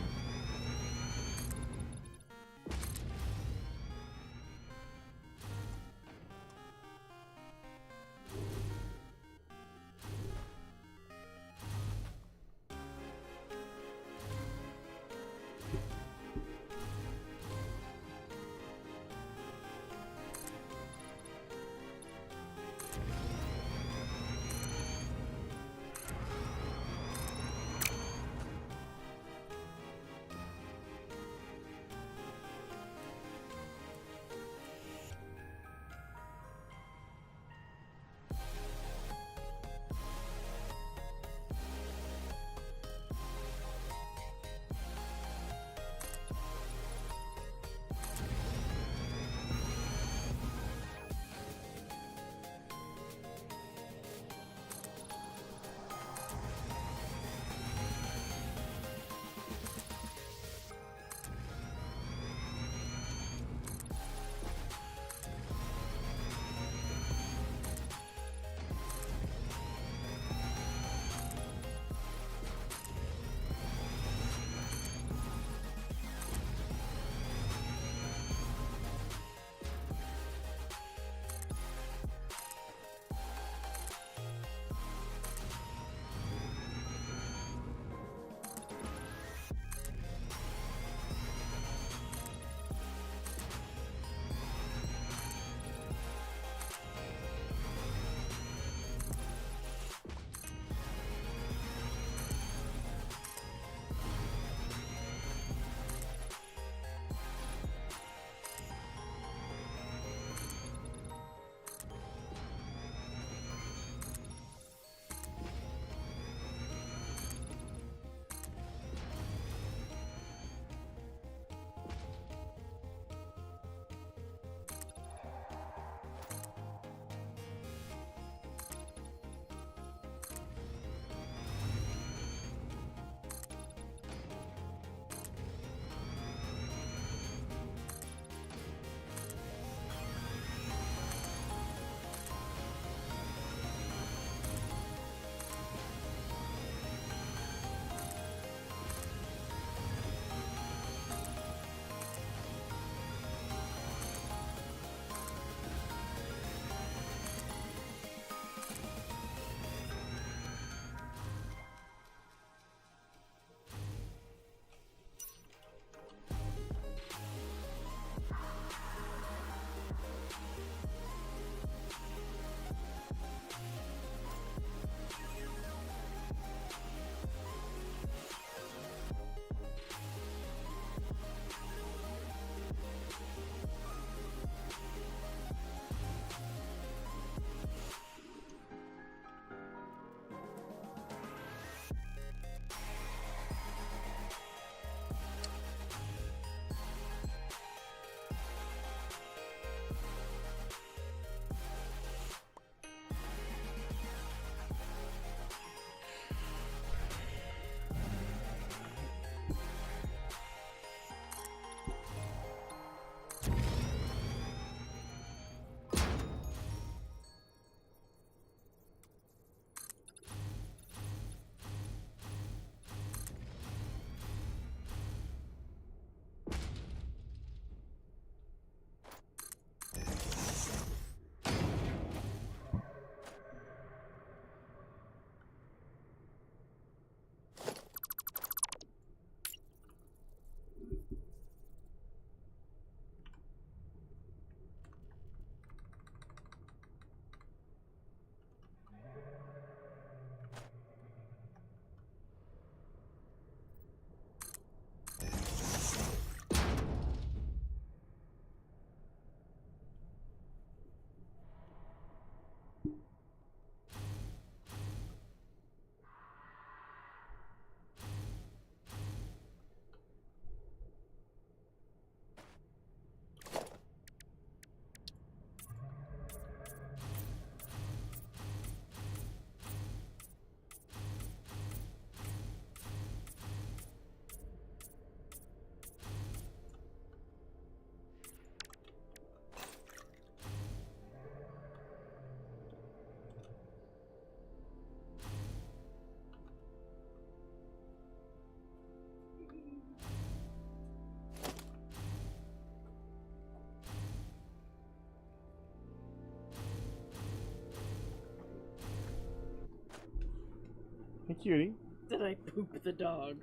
S1: Hey, cutie.
S6: Did I poop the dog?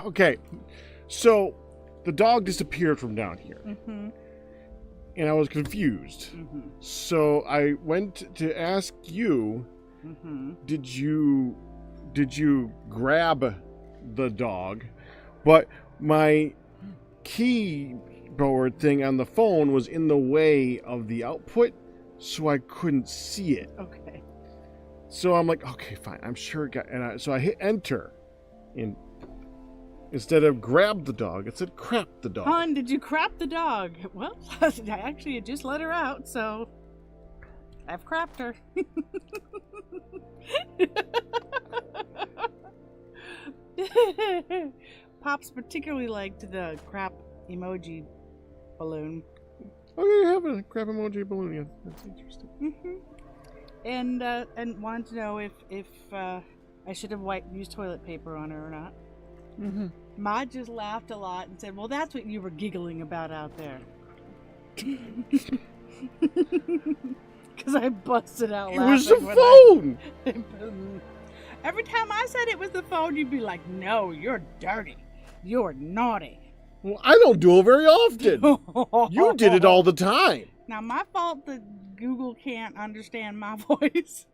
S1: Okay, so the dog disappeared from down here,
S6: Mm-hmm.
S1: and I was confused.
S6: Mm-hmm.
S1: So I went to ask you,
S6: Mm-hmm.
S1: did you grab the dog? But my keyboard thing on the phone was in the way of the output, so I couldn't see it.
S6: Okay.
S1: So I'm like, okay, fine. I'm sure it got. So I hit enter, and instead of grab the dog, it said crap the dog.
S6: Hon, did you crap the dog? Well, I actually had just let her out, so I've crapped her. Pops particularly liked the crap emoji balloon.
S1: Oh, yeah, you have a crap emoji balloon. Yeah, that's interesting.
S6: And wanted to know if I should have used toilet paper on her or not. Ma just laughed a lot and said, "Well, that's what you were giggling about out there." Because I busted out
S1: It
S6: laughing.
S1: was the
S6: when
S1: phone.
S6: Every time I said it was the phone, you'd be like, "No, you're dirty. You're naughty."
S1: Well, I don't do it very often. You did it all the time.
S6: Now, my fault that Google can't understand my voice.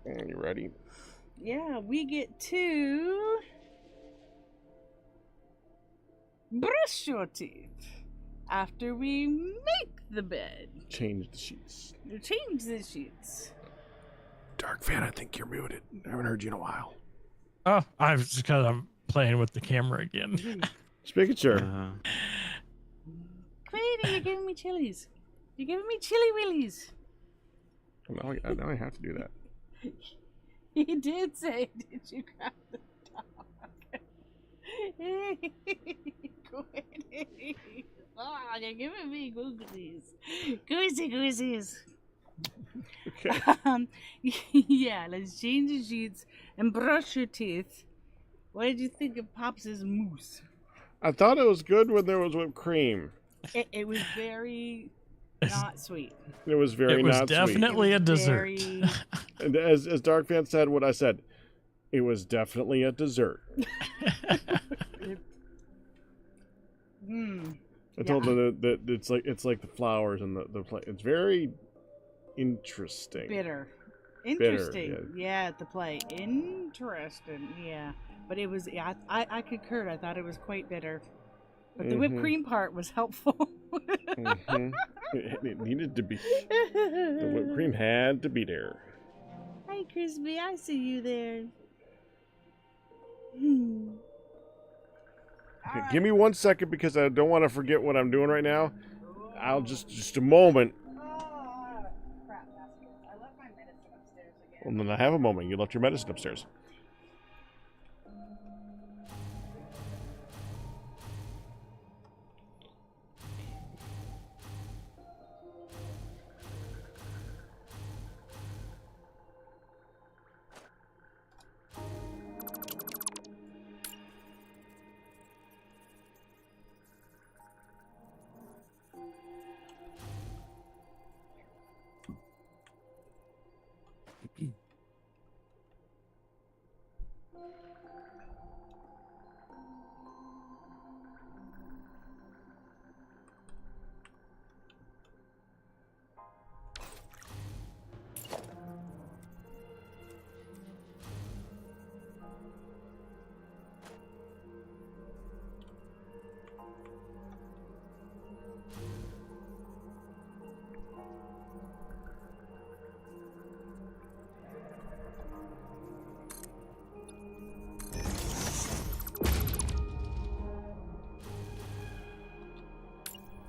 S1: Are you ready?
S6: Yeah, we get to brush your teeth after we make the bed.
S1: Change the sheets.
S6: Change the sheets.
S1: Darkphan, I think you're muted. I haven't heard you in a while.
S2: Oh, I was just because I'm playing with the camera again.
S1: Just making sure.
S6: Queenie, you're giving me chilies. You're giving me chili willies.
S1: Now I have to do that.
S6: He did say, "Did you grab the dog?" Queenie. Oh, you're giving me googlies. Goosies.
S1: Okay.
S6: Yeah, let's change the sheets and brush your teeth. What did you think of Pops' mousse?
S1: I thought it was good when there was whipped cream.
S6: It was very not sweet.
S1: It was very
S2: It was
S1: not
S2: definitely
S6: It
S2: a
S6: was
S2: dessert.
S6: very-
S1: sweet. And as Darkphan said what I said, it was definitely a dessert. I told them that it's like the flowers and the plate. It's very interesting.
S6: Bitter. Interesting. Yeah, at the play. Interesting. Yeah. But it was, yeah, I concurred. I thought it was quite bitter. But the whipped cream part was helpful.
S1: It needed to be. The whipped cream had to be there.
S6: Hi, Crispy. I see you there.
S1: Okay, give me 1 second because I don't want to forget what I'm doing right now. I'll just a moment.
S6: Crap, baskets. I left my medicine upstairs again.
S1: Well, then I have a moment. You left your medicine upstairs.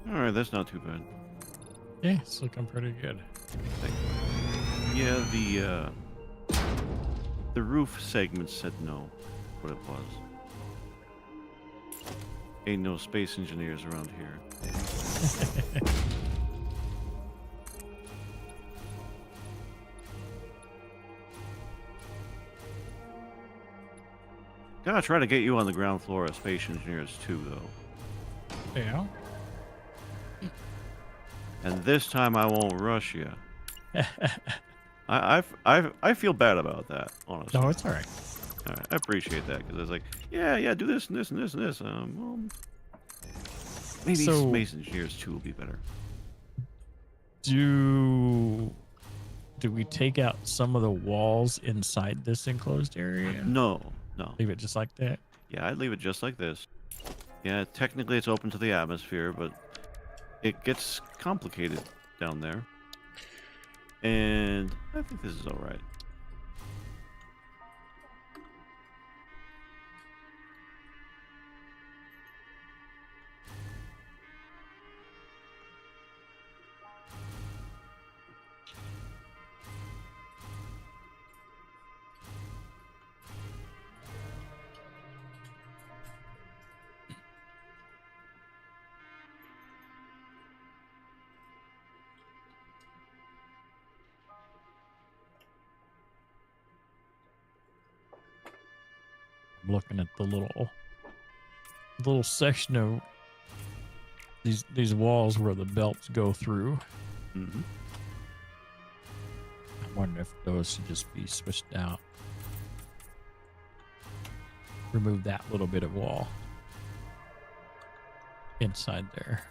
S4: Alright, that's not too bad.
S2: Yeah, it's looking pretty good.
S4: Yeah, the roof segment said no, what it was. Ain't no space engineers around here. Gotta try to get you on the ground floor as space engineers too, though.
S2: Yeah.
S4: And this time I won't rush you. I feel bad about that, honestly.
S2: No, it's all right.
S4: All right, I appreciate that because it's like, yeah, do this and this and this and this. Well, maybe
S2: So-
S4: Space Engineers 2 will be better.
S2: Do we take out some of the walls inside this enclosed area?
S4: No.
S2: Leave it just like that?
S4: Yeah, I'd leave it just like this. Yeah, technically it's open to the atmosphere, but it gets complicated down there. And I think this is all right.
S2: I'm looking at the little section of these walls where the belts go through.
S4: Mm-hmm.
S2: I wonder if those should just be switched out. Remove that little bit of wall inside there.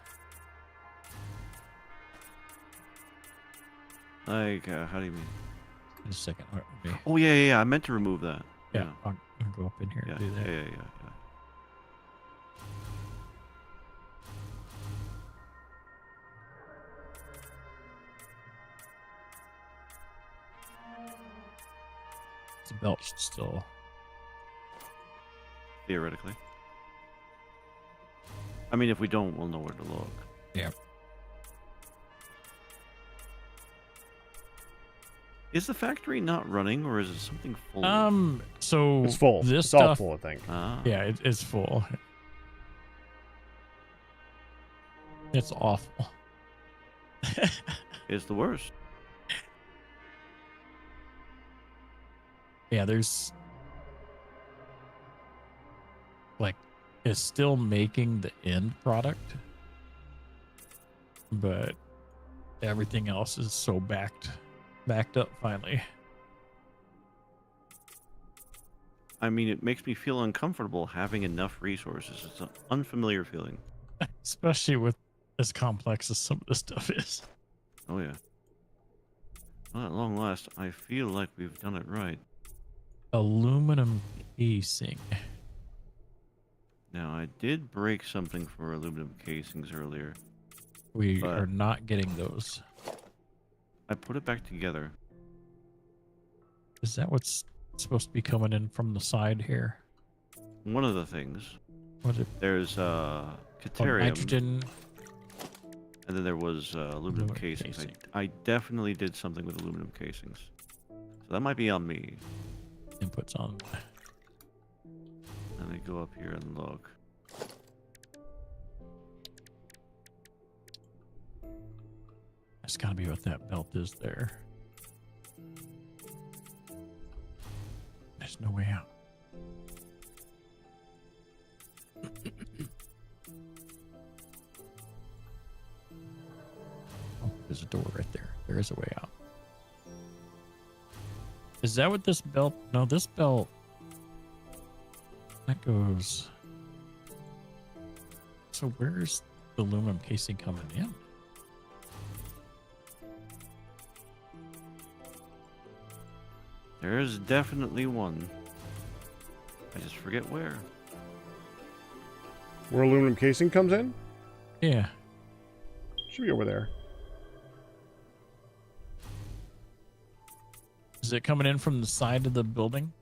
S4: Like, how do you mean?
S2: In a second. Okay.
S4: Oh, yeah. I meant to remove that.
S2: Yeah, I'll go up in here
S4: Yeah,
S2: and do that.
S4: yeah.
S2: The belt should still.
S4: Theoretically. I mean, if we don't, we'll know where to look.
S2: Yeah.
S4: Is the factory not running, or is it something full?
S2: So
S1: It's full.
S2: This
S1: It's all
S2: stuff,
S1: full, I think.
S4: Ah.
S2: yeah, it's full. It's awful.
S4: It's the worst.
S2: Yeah, there's like it's still making the end product, but everything else is so backed up finally.
S4: I mean, it makes me feel uncomfortable having enough resources. It's an unfamiliar feeling.
S2: Especially with as complex as some of this stuff is.
S4: Oh, yeah. Well, at long last, I feel like we've done it right.
S2: Aluminum casing.
S4: Now, I did break something for aluminum casings earlier.
S2: We
S4: But-
S2: are not getting those.
S4: I put it back together.
S2: Is that what's supposed to be coming in from the side here?
S4: One of the things,
S2: Was it
S4: there's
S2: oh,
S4: Caterium,
S2: nitrogen?
S4: and then there was aluminum
S2: Aluminum
S4: casings.
S2: casing.
S4: I definitely did something with aluminum casings. So that might be on me.
S2: Inputs on.
S4: Let me go up here and look.
S2: That's got to be what that belt is there. There's no way out. Oh, there's a door right there. There is a way out. Is that what this belt? No, this belt. That goes. So where's the aluminum casing coming in?
S4: There's definitely one. I just forget where.
S1: Where aluminum casing comes in?
S2: Yeah.
S1: Should be over there.
S2: Is it coming in from the side of the building?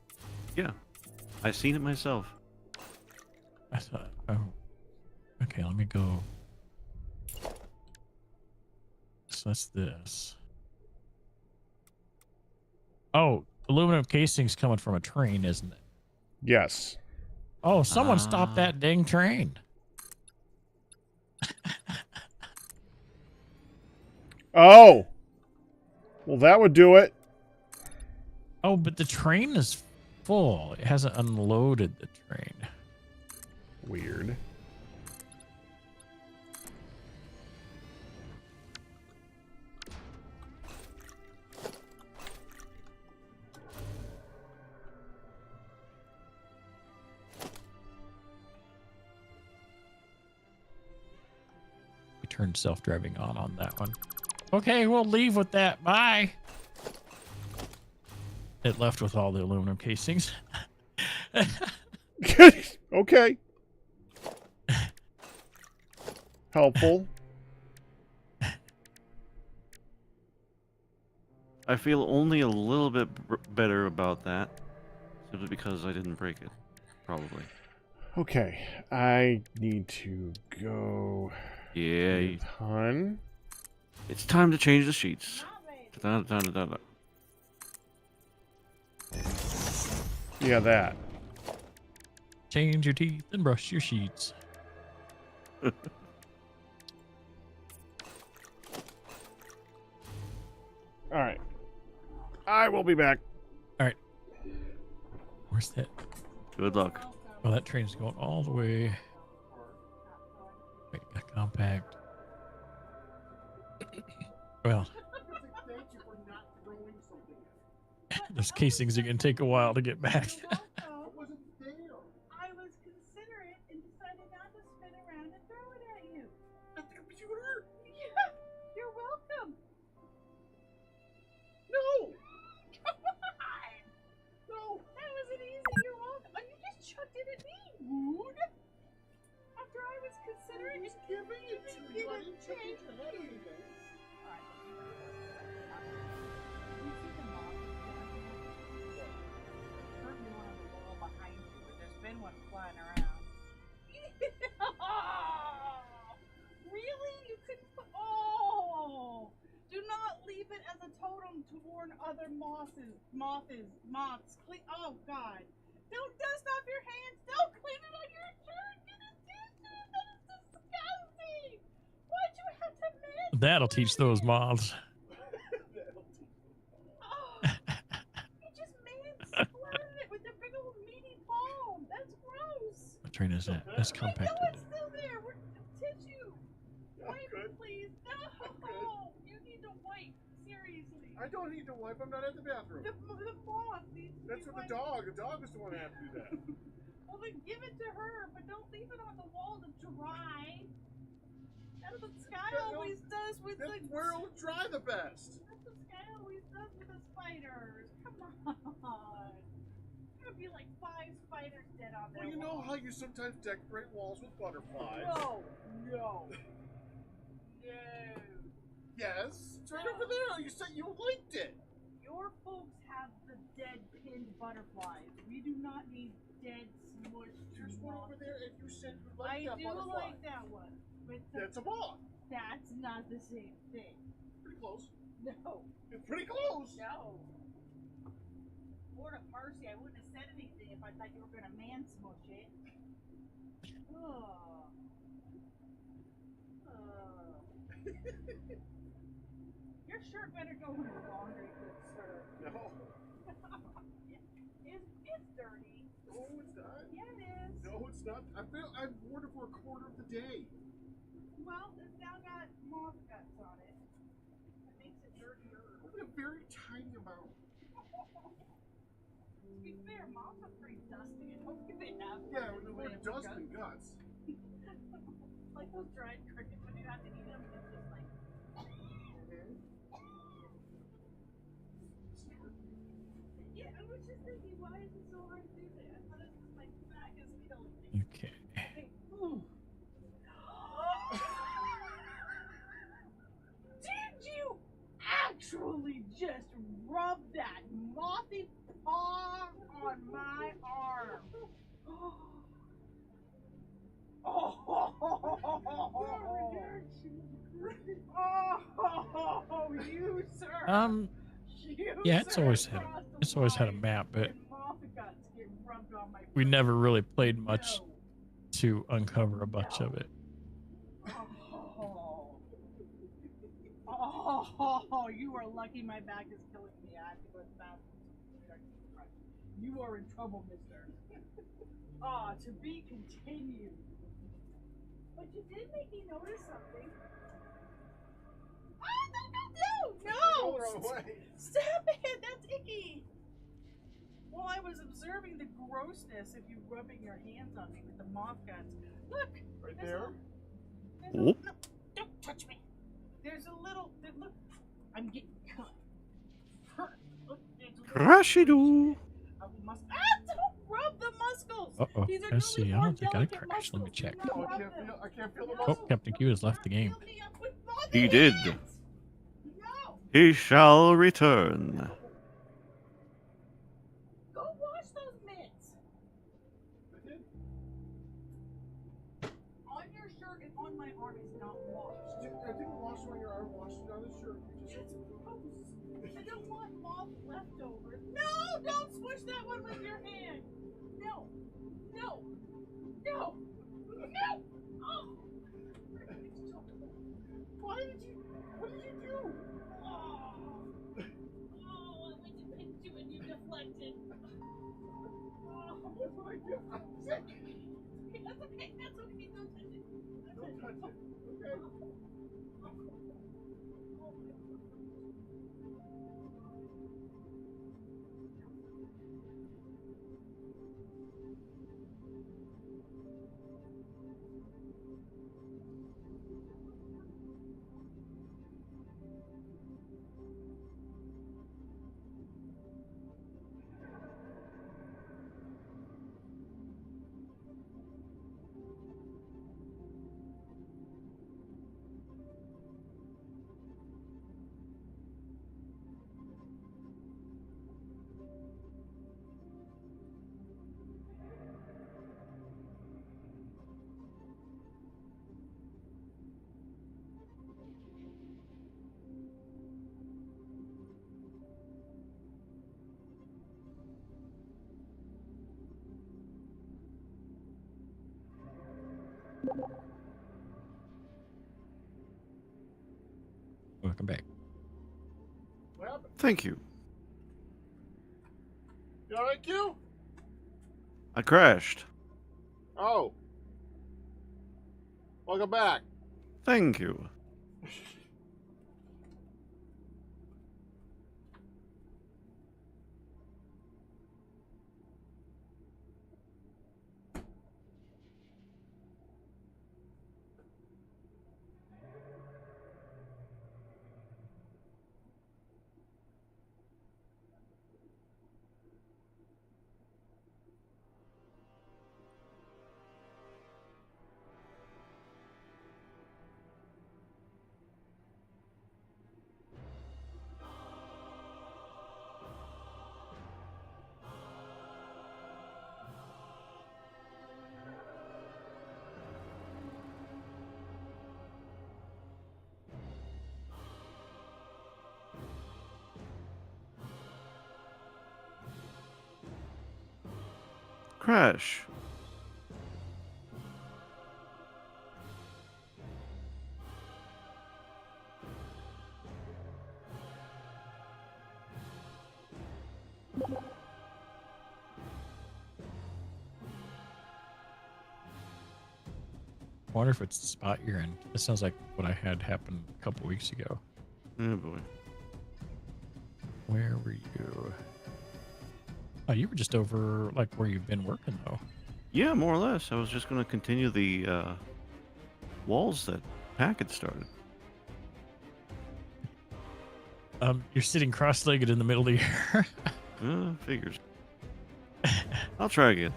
S4: Yeah. I've seen it myself.
S2: I thought, oh. Okay, let me go. So that's this. Oh, aluminum casing's coming from a train, isn't it?
S1: Yes.
S2: Oh, someone stopped that dang train.
S1: Oh! Well, that would do it.
S2: Oh, but the train is full. It hasn't unloaded the train.
S1: Weird.
S2: turned self-driving on that one. Okay, we'll leave with that. Bye. It left with all the aluminum casings.
S1: Okay. Helpful.
S4: I feel only a little bit better about that, simply because I didn't break it, probably.
S1: Okay, I need to go.
S4: Yeah,
S1: Hun.
S4: it's time to change the sheets. Da-da-da-da-da.
S1: Yeah, that.
S2: Change your teeth and brush your sheets.
S1: All right. I will be back.
S2: All right. Where's that?
S4: Good luck.
S2: Oh, that train's going all the way. Wait, a compact. Well, those casings are going to take a while to get back.
S6: I was considerate and decided not to spin around and throw it at you. At the computer? Yeah, you're welcome. No! Come on! No! That wasn't easy, you're welcome. Oh, you just chucked it at me, rude. After I was considerate, just giving it to you. I didn't chuck it at anything. Alright, you see the mob? Certainly one on the wall behind you, but there's been one flying around. Really? You couldn't put. Oh! Do not leave it as a totem to warn other moths. Oh, God. Don't dust off your hands. Don't clean it on your shirt. Get a tissue. That is disgusting. Why'd you have to miss?
S2: That'll teach those moths.
S6: Oh, you just squirted it with the big old meaty palm. That's gross.
S2: What train is that? That's
S6: I
S2: compacted.
S6: know it's still there. Tissue. Wipe it, please. No. You need to wipe. Seriously.
S1: I don't need to wipe. I'm not at the bathroom.
S6: The moth needs to
S1: That's
S6: be
S1: for the
S6: wiped.
S1: dog. The dog is the one that has to do that.
S6: Well, then give it to her, but don't leave it on the wall to dry. That's what Sky always does with the.
S1: That's where it'll dry the best.
S6: That's what Sky always does with the spiders. Come on. There'll be like 5 spiders dead on there.
S1: Well, you know how you sometimes decorate walls with butterflies.
S6: No. No.
S1: Yes. It's right over there. You said you liked it.
S6: Your folks have the dead pinned butterflies. We do not need dead smushed.
S1: There's one over there, and you said you
S6: I
S1: liked that
S6: do
S1: butterfly.
S6: like that one. But
S1: That's a moth.
S6: that's not the same thing.
S1: Pretty close.
S6: No.
S1: It's pretty close.
S6: No. Lord of mercy, I wouldn't have said anything if I thought you were going to man smush it. Oh. Your shirt better go in the laundry, good sir.
S1: No.
S6: It's dirty.
S1: No, it's not.
S6: Yeah, it is.
S1: No, it's not. I've worn it for a quarter of the day.
S6: Well, it's now got moth guts on it. It makes it dirtier.
S1: Only a very tiny amount.
S6: To be fair, moths are pretty dusty. I don't think they have.
S1: Yeah, we're dust and guts.
S6: Like those dried crickets when you have to eat them, it's just like. Yeah, I was just thinking, why is it so hard to do that? I thought it was like back is killing me.
S2: Okay.
S6: Did you actually just rub that mothy paw on my arm? Oh, you sir.
S2: Yeah, it's always had a map, but we never really played much to uncover a bunch of it.
S6: Oh, you are lucky my back is killing me. I have to go to the bathroom. You are in trouble, mister. To be continued. But you did make me notice something. No!
S1: Go the wrong way.
S6: Stop it! That's icky! Well, I was observing the grossness of you rubbing your hands on me with the moth guts. Look!
S1: Right
S6: there's
S1: there.
S6: a- there's a- no, don't. touch me. There's a little. Look, I'm getting cut. Hurt. Look, there's a little
S4: Crashy-doo.
S6: don't rub the muscles.
S2: Uh-oh.
S6: These are
S2: Let's see.
S6: newly
S2: I don't
S6: formed
S2: think I
S6: delicate
S2: crashed. Let me
S6: muscles. Do
S2: check.
S6: not
S1: Oh,
S6: rub them.
S1: I can't feel the
S2: Oh,
S1: muscle.
S2: Captain Q has left the game.
S6: Fill me up with all
S4: He
S6: the
S4: did.
S6: hands. No.
S4: He shall return.
S6: Go wash those mitts. On your shirt and on my arm is not washed.
S1: I didn't wash on your arm, wash it on the shirt.
S6: It's gross. I don't want moth leftovers. No, don't smush that one with your hand. No. No. No. No. Oh. What did you do? Oh. Oh, I went to pinch you and you deflected. Oh.
S1: That's what I did. I'm sick.
S6: That's okay. That's okay. Don't touch it.
S1: Don't touch it. Okay.
S2: Welcome back.
S1: What happened?
S4: Thank you.
S1: You alright, Q?
S4: I crashed.
S1: Oh. Welcome back.
S4: Thank you. Crash.
S2: I wonder if it's the spot you're in. It sounds like what I had happen a couple weeks ago.
S4: Oh boy.
S2: Where were you? Oh, you were just over like where you've been working though.
S4: Yeah, more or less. I was just going to continue the walls that Pack had started.
S2: You're sitting cross-legged in the middle of the air.
S4: Figures. I'll try again.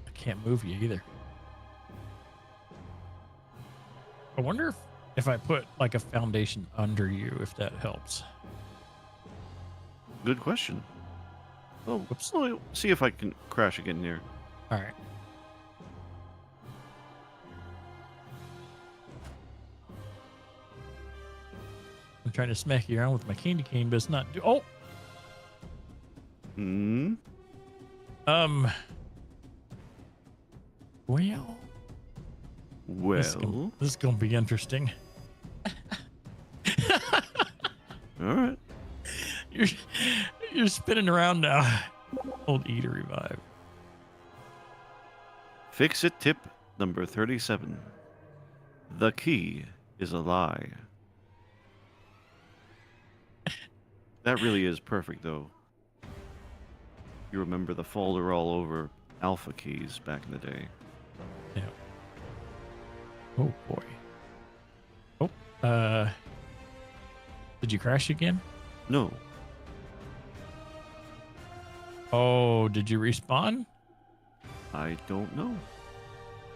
S2: I can't move you either. I wonder if I put like a foundation under you, if that helps.
S4: Good question. Oh,
S2: Whoops.
S4: I'll see if I can crash again here.
S2: All right. I'm trying to smack you around with my candy cane, but it's not. Oh.
S4: Hmm.
S2: Well.
S4: Well.
S2: This is gonna be interesting.
S4: All right.
S2: You're spinning around now. Old E to revive.
S4: Fix it tip number 37. The key is a lie. That really is perfect, though. You remember the folder all over alpha keys back in the day.
S2: Yeah. Oh boy. Oh, did you crash again?
S4: No.
S2: Oh, did you respawn?
S4: I don't know.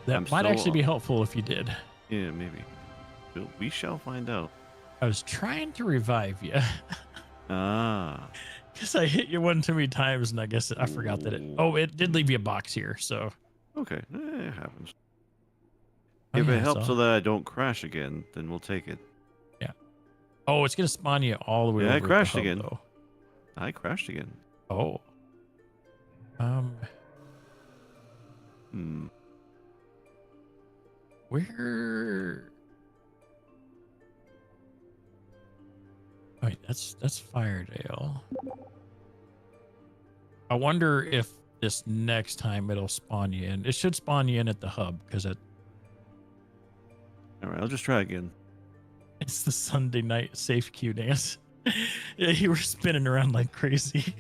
S2: That
S4: I'm
S2: might
S4: still
S2: actually
S4: up.
S2: be helpful if you did.
S4: Yeah, maybe. We shall find out.
S2: I was trying to revive you
S4: Ah.
S2: because I hit you one too many times, and I guess I forgot that it. Oh, it did leave you a box here, so.
S4: Okay, it happens.
S2: Oh,
S4: If
S2: yeah,
S4: it helps
S2: so-
S4: so that I don't crash again, then we'll take it.
S2: Yeah. Oh, it's gonna spawn you all the way
S4: Yeah,
S2: over.
S4: I
S2: at the
S4: crashed
S2: hub,
S4: again.
S2: Though.
S4: I crashed again.
S2: Oh.
S4: Hmm.
S2: Where? Wait, that's Firedale. I wonder if this next time it'll spawn you in. It should spawn you in at the hub because
S4: Alright, I'll just try again.
S2: it's the Sunday night safe queue dance. Yeah, you were spinning around like crazy.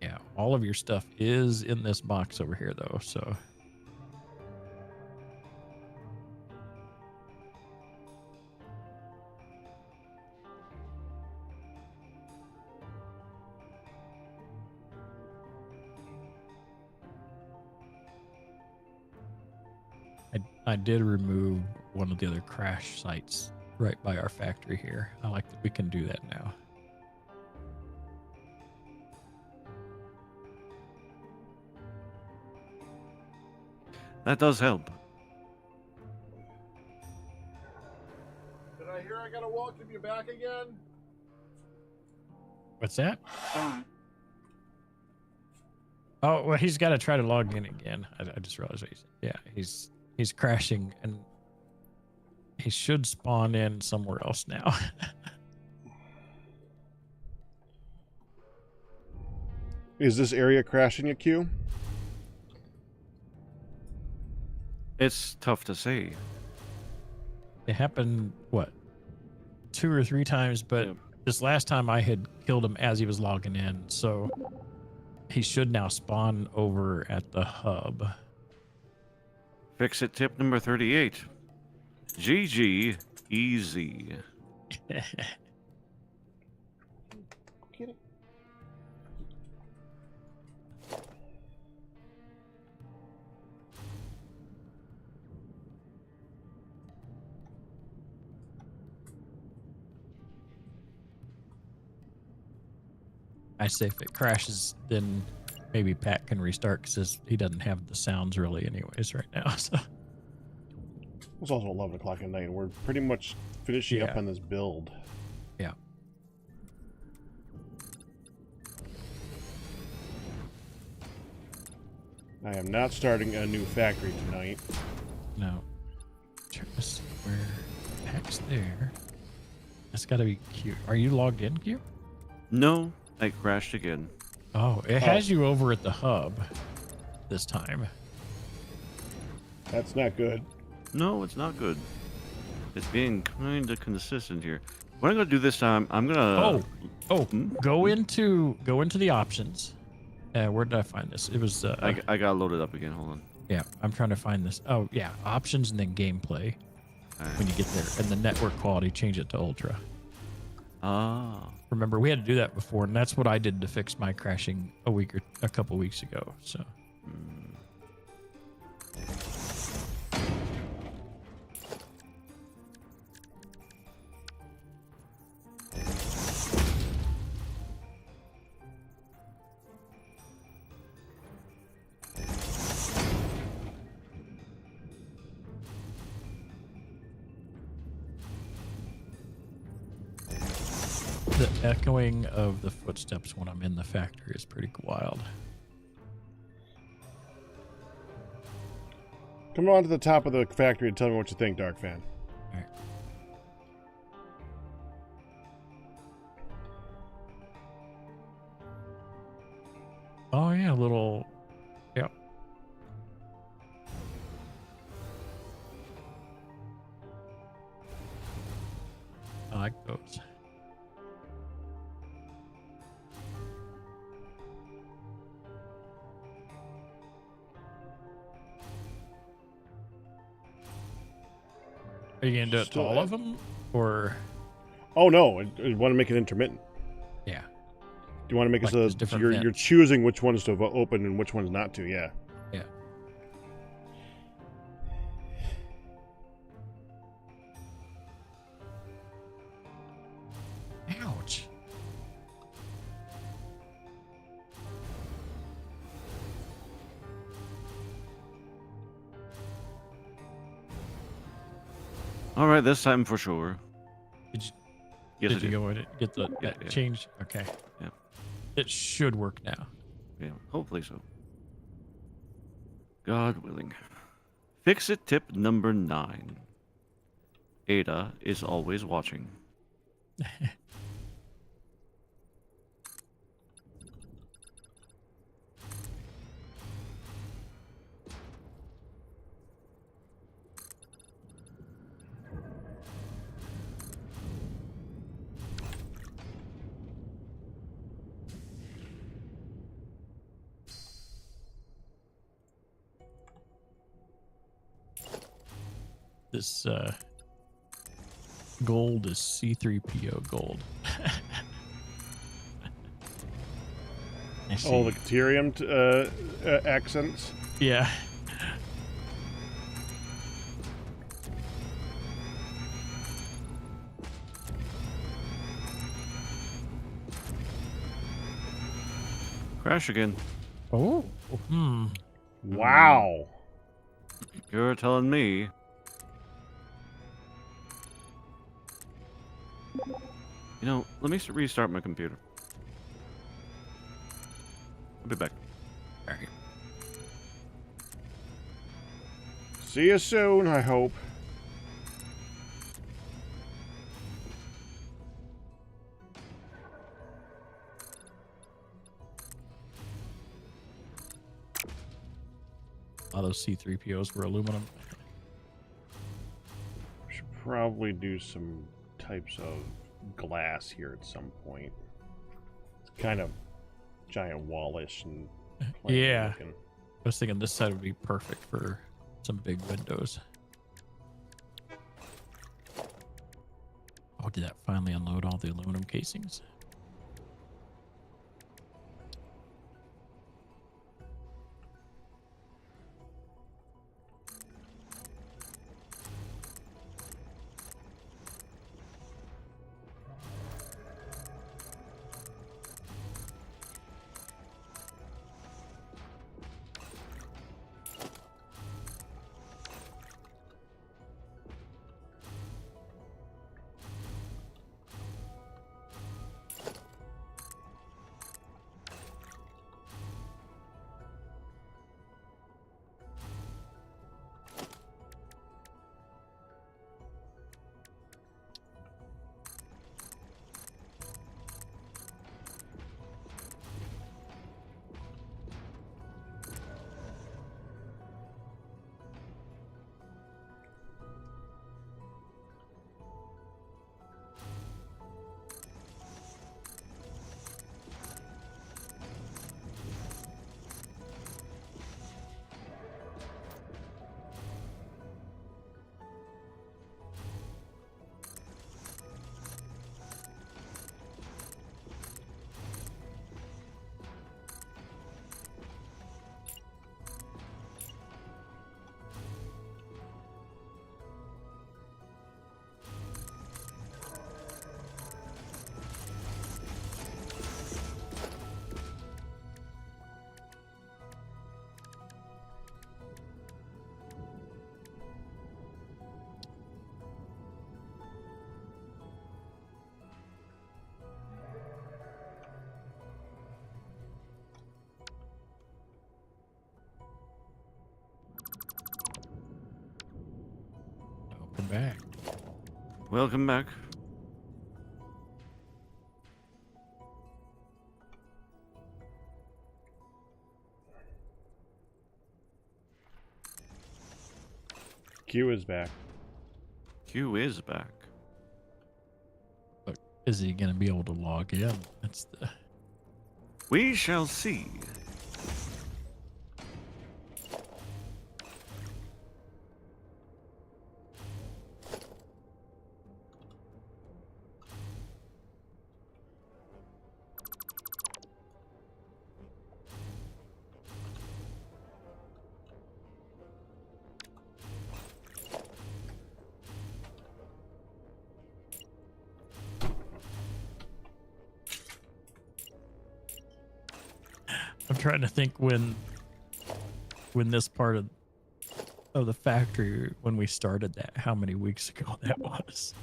S2: Yeah, all of your stuff is in this box over here, though, so. I did remove one of the other crash sites right by our factory here. I like that we can do that now.
S4: That does help.
S1: Did I hear I gotta welcome you back again?
S2: What's that? Oh, well, he's got to try to log in again. I just realized what he said. Yeah, he's crashing, and he should spawn in somewhere else now.
S1: Is this area crashing at Q?
S4: It's tough to say.
S2: It happened, what, 2 or 3 times, but
S4: Yep.
S2: this last time I had killed him as he was logging in, so he should now spawn over at the hub.
S4: Fix it tip number 38. GG easy.
S1: Get it.
S2: I say if it crashes, then maybe Pat can restart because he doesn't have the sounds really anyways right now. So
S1: It's also 11 o'clock at night, and we're pretty much finishing up
S2: Yeah.
S1: on this build.
S2: yeah.
S1: I am not starting a new factory tonight.
S2: No. Try to see where Pat's there. That's got to be Q. Are you logged in, Q?
S4: No, I crashed again.
S2: Oh, it has you over at the hub this time.
S1: That's not good.
S4: No, it's not good. It's being kind of consistent here. What I'm gonna do this time, I'm gonna.
S2: Go into the options. Where did I find this? It was.
S4: I got loaded up again. Hold on.
S2: Yeah, I'm trying to find this. Oh yeah, options and then gameplay.
S4: Alright.
S2: When you get there, and the network quality, change it to ultra.
S4: Ah.
S2: Remember, we had to do that before, and that's what I did to fix my crashing a couple weeks ago. So. The echoing of the footsteps when I'm in the factory is pretty wild.
S1: Come on to the top of the factory and tell me what you think, Darkphan.
S2: All right. Oh yeah, a little. Yep. like those. Are you gonna do it to
S1: Still
S2: all of them, or
S1: Oh no, I want to make it intermittent.
S2: yeah?
S1: Do you want to make it
S2: Like
S1: so
S2: there's
S1: that
S2: different
S1: you're
S2: vents.
S1: choosing which ones to open and which ones not to? Yeah.
S2: Yeah. Ouch.
S4: All right, this time for sure.
S2: Did you,
S4: Yes,
S2: did
S4: I
S2: you go in it? Get the
S4: Yeah,
S2: that
S4: yeah.
S2: change? Okay.
S4: Yeah.
S2: It should work now.
S4: Yeah, hopefully so. God willing. Fix-it tip number 9. Ada is always watching.
S2: This gold is C3PO gold. I see.
S1: Oh, the Caterium accents.
S2: Yeah.
S4: Crash again.
S2: Oh.
S1: Wow.
S4: You're telling me. You know, let me restart my computer. I'll be back.
S2: All right.
S1: See you soon, I hope.
S2: All those C3POs were aluminum.
S1: Should probably do some types of glass here at some point. Kind of giant wallish and plain
S2: Yeah.
S1: looking.
S2: I was thinking this side would be perfect for some big windows. Oh, did that finally unload all the aluminum casings? Welcome back.
S4: Welcome back.
S1: Q is back.
S4: Q is back.
S2: Is he going to be able to log in? That's the.
S4: We shall see.
S2: I'm trying to think when this part of the factory, when we started that, how many weeks ago that was.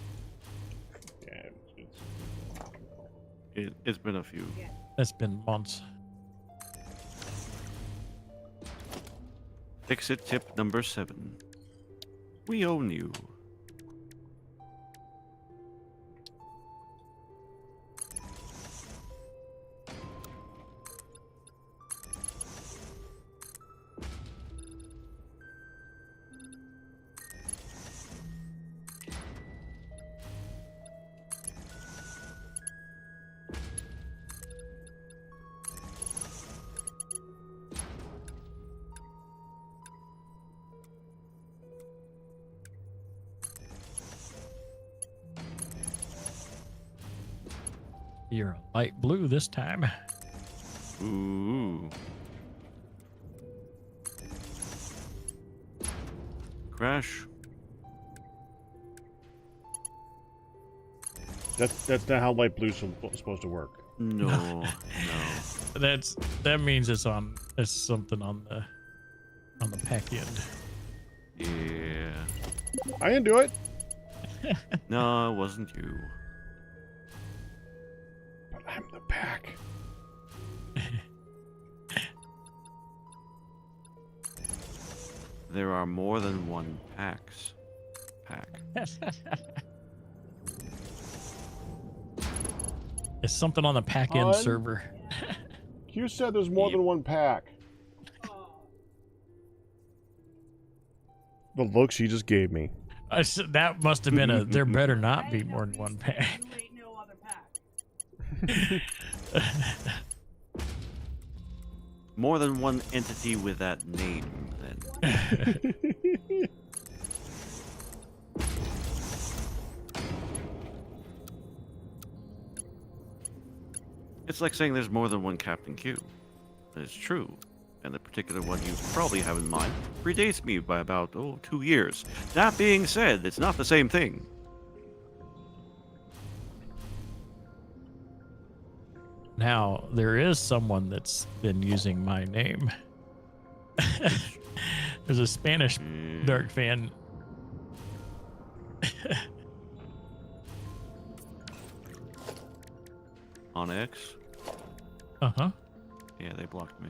S1: Yeah,
S4: It's been a few.
S2: That's been months.
S4: Exit tip number 7. We own you.
S2: You're a light blue this time.
S4: Ooh. Crash.
S1: that's not how light blue's supposed to work.
S4: No, no.
S2: That means it's something on the pack end.
S4: Yeah.
S1: I didn't do it.
S4: No, it wasn't you.
S1: But I'm the pack.
S4: There are more than one pack.
S2: It's something on the pack end server.
S1: Q said there's more than one pack. The look she just gave me.
S2: That must have been there better not be more than one pack.
S6: You ain't no other pack.
S4: More than one entity with that name, then. It's like saying there's more than one CaptainQ. It's true. And the particular one you probably have in mind predates me by about, 2 years. That being said, it's not the same thing.
S2: Now, there is someone that's been using my name. There's a Spanish Darkphan.
S4: On X?
S2: Uh-huh.
S4: Yeah, they blocked me.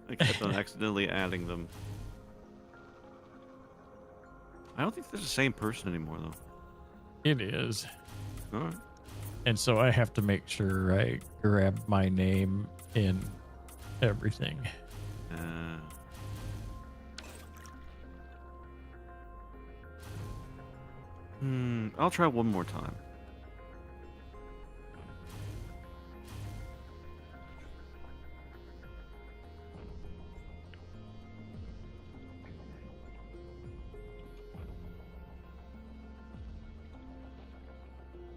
S4: I kept on accidentally adding them. I don't think they're the same person anymore, though.
S2: It is.
S4: All right.
S2: And so I have to make sure I grab my name in everything.
S4: I'll try one more time.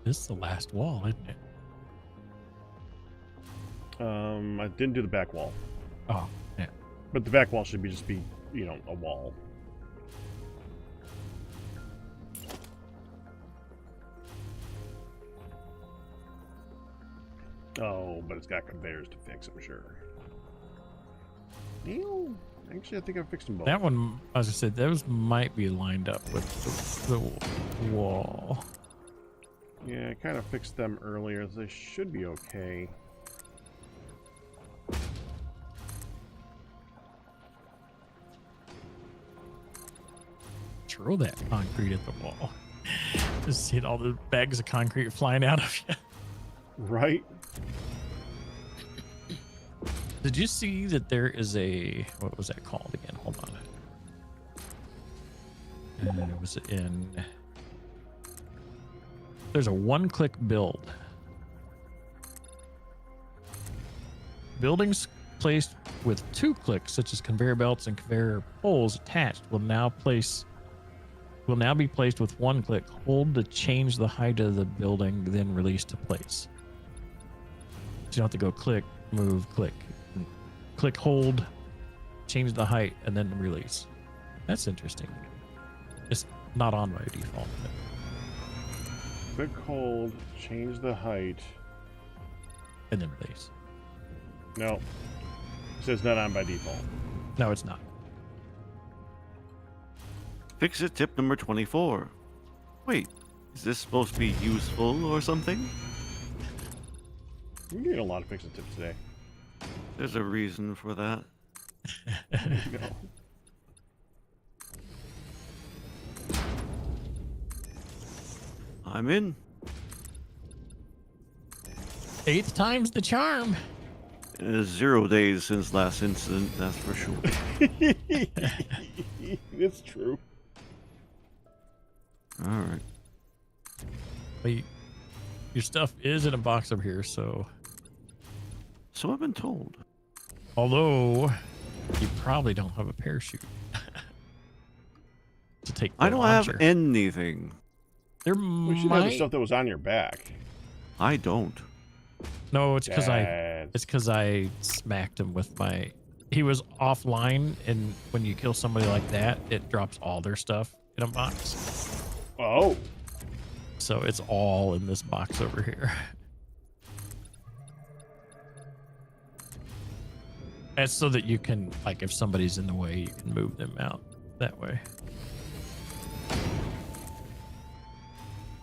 S2: This is the last wall, isn't it?
S1: I didn't do the back wall.
S2: Oh, yeah.
S1: But the back wall should just be, a wall. Oh, but it's got conveyors to fix, I'm sure. Actually, I think I fixed them both.
S2: That one, as I said, those might be lined up with the wall.
S1: Yeah, I kind of fixed them earlier. They should be okay.
S2: Throw that concrete at the wall. Just seeing all the bags of concrete flying out of you.
S1: Right?
S2: Did you see that there is what was that called again? Hold on. It was in There's a one-click build. Buildings placed with 2 clicks, such as conveyor belts and conveyor poles attached, will now be placed with 1 click. Hold to change the height of the building, then release to place. So you don't have to go click, move, click. Click, hold, change the height, and then release. That's interesting. It's not on by default. But...
S1: Click, hold, change the height.
S2: and then release.
S1: No. It says not on by default.
S2: No, it's not.
S4: Fix it tip number 24. Wait, is this supposed to be useful or something?
S1: We're getting a lot of fix-it tips today.
S4: There's a reason for that.
S1: No.
S4: I'm in.
S2: 8th time's the charm.
S4: 0 days since last incident, that's for sure.
S1: It's true.
S4: Alright.
S2: Wait, your stuff is in a box over here, so...
S4: So I've been told.
S2: Although, you probably don't have a parachute. To take the
S4: I don't
S2: launcher.
S4: have anything.
S2: There
S1: We should have the stuff that was on your back.
S4: I don't.
S2: No, it's because
S1: Dad.
S2: It's because I smacked him with my... He was offline, and when you kill somebody like that, it drops all their stuff in a box.
S1: Oh.
S2: So it's all in this box over here. That's so that you can, like, if somebody's in the way, you can move them out that way.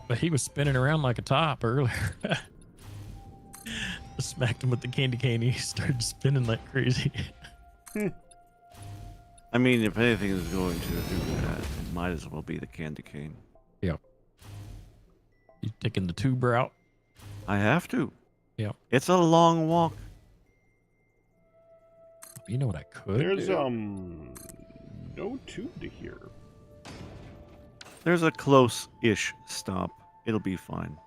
S2: But he was spinning around like a top earlier. I smacked him with the candy cane. He started spinning like crazy.
S4: I mean, if anything is going to do that, it might as well be the candy cane.
S2: Yep. You taking the tube route?
S4: I have to.
S2: Yep.
S4: It's a long walk.
S2: You know what I could
S1: There's
S2: do?
S1: no tube to here.
S4: There's a close-ish stop. It'll be fine.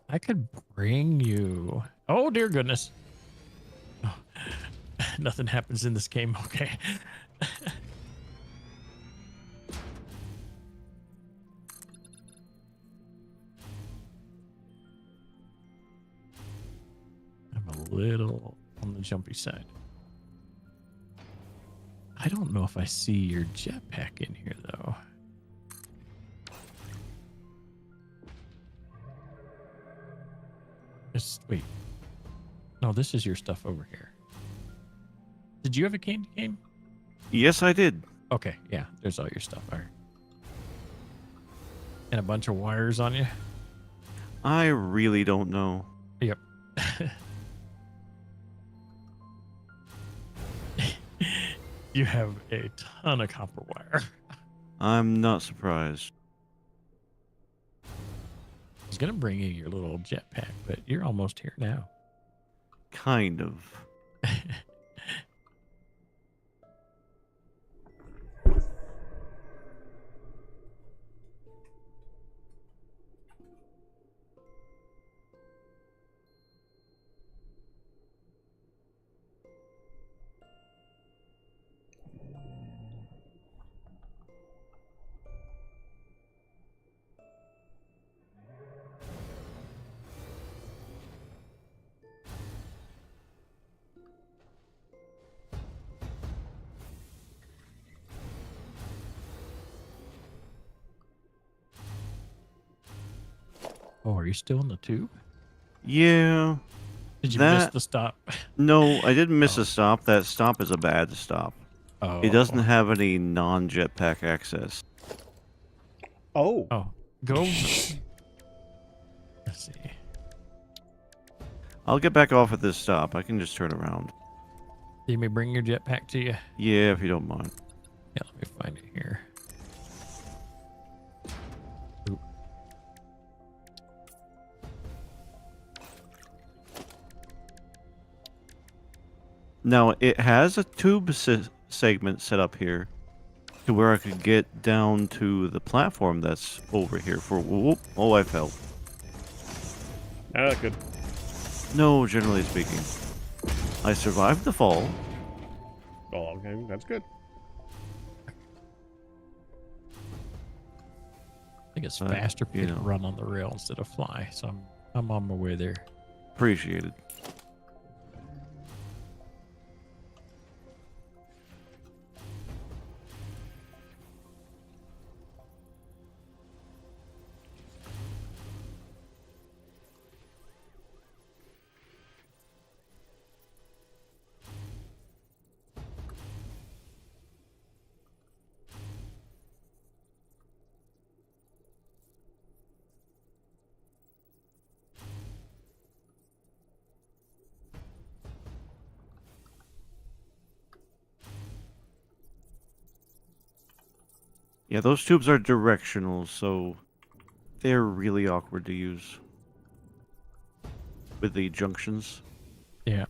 S2: I could bring you. Oh, dear goodness. Oh, nothing happens in this game. Okay. I'm a little on the jumpy side. I don't know if I see your jetpack in here, though. Wait. No, this is your stuff over here. Did you have a candy cane?
S4: Yes, I did.
S2: Okay, yeah, there's all your stuff. All right. And a bunch of wires on you?
S4: I really don't know.
S2: Yep. You have a ton of copper wire.
S4: I'm not surprised.
S2: I was going to bring you your little jetpack, but you're almost here now.
S4: Kind of.
S2: Oh, are you still in the tube?
S4: Yeah.
S2: Did you miss the stop?
S4: No, I didn't miss a stop. That stop is a bad stop.
S2: Oh.
S4: It doesn't have any non-jetpack access.
S1: Oh.
S2: Oh, go. Let's see.
S4: I'll get back off at this stop. I can just turn around.
S2: You may bring your jetpack to you.
S4: Yeah, if you don't mind.
S2: Yeah, let me find it here. Oop.
S4: Now, it has a tube segment set up here to where I could get down to the platform that's over here for... Whoop, oh, I fell.
S1: Ah, good.
S4: No, generally speaking. I survived the fall.
S1: Oh, okay, that's good.
S2: I think it's faster for
S4: you
S2: me to
S4: know.
S2: run on the rail instead of fly, so I'm on my way there.
S4: Appreciated. Yeah, those tubes are directional, so they're really awkward to use with the junctions
S2: Yeah.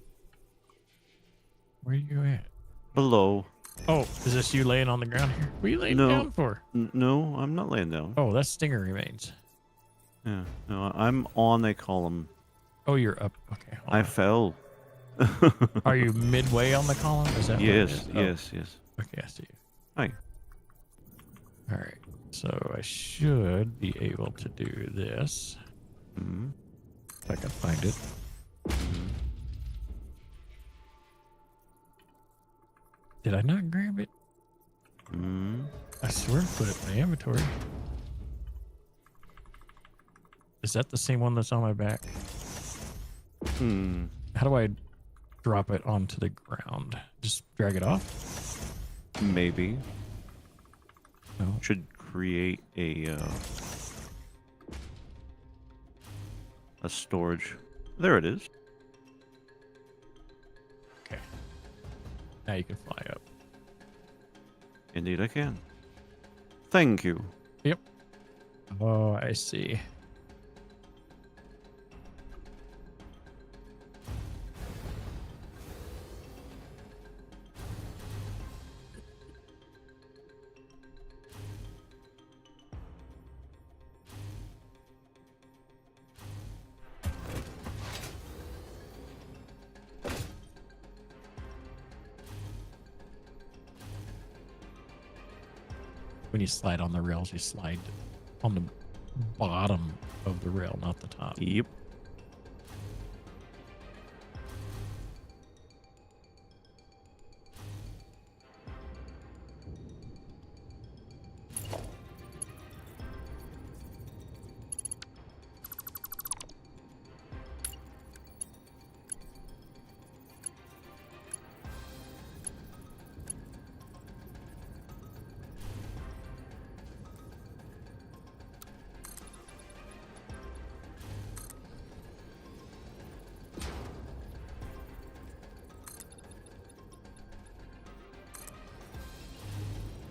S2: Where are you at?
S4: below.
S2: Oh, is this you laying on the ground here? What are you laying
S4: No.
S2: down for?
S4: No, I'm not laying down.
S2: Oh, that's stinger remains.
S4: Yeah, no, I'm on a column.
S2: Oh, you're up. Okay. hold
S4: I
S2: on.
S4: fell.
S2: Are you midway on the column? Is that what it
S4: Yes,
S2: is? Oh,
S4: yes, yes.
S2: okay, I see you.
S4: Hi.
S2: All right. So I should be able to do this.
S4: Mm-hmm.
S2: If I can find it. Did I not grab it?
S4: Mm-hmm.
S2: I swear to put it in my inventory. Is that the same one that's on my back?
S4: Hmm.
S2: How do I drop it onto the ground? Just drag it off?
S4: Maybe.
S2: No.
S4: Should create a storage. There it is.
S2: Okay. Now you can fly up.
S4: Indeed I can. Thank you.
S2: Yep. Oh, I see. When you slide on the rails, you slide on the bottom of the rail, not the top.
S4: Yep.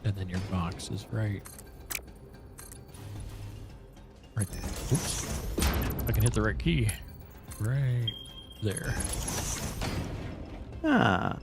S2: And then your box is right there. Oops. I can hit the right key. Right there.
S4: Ah.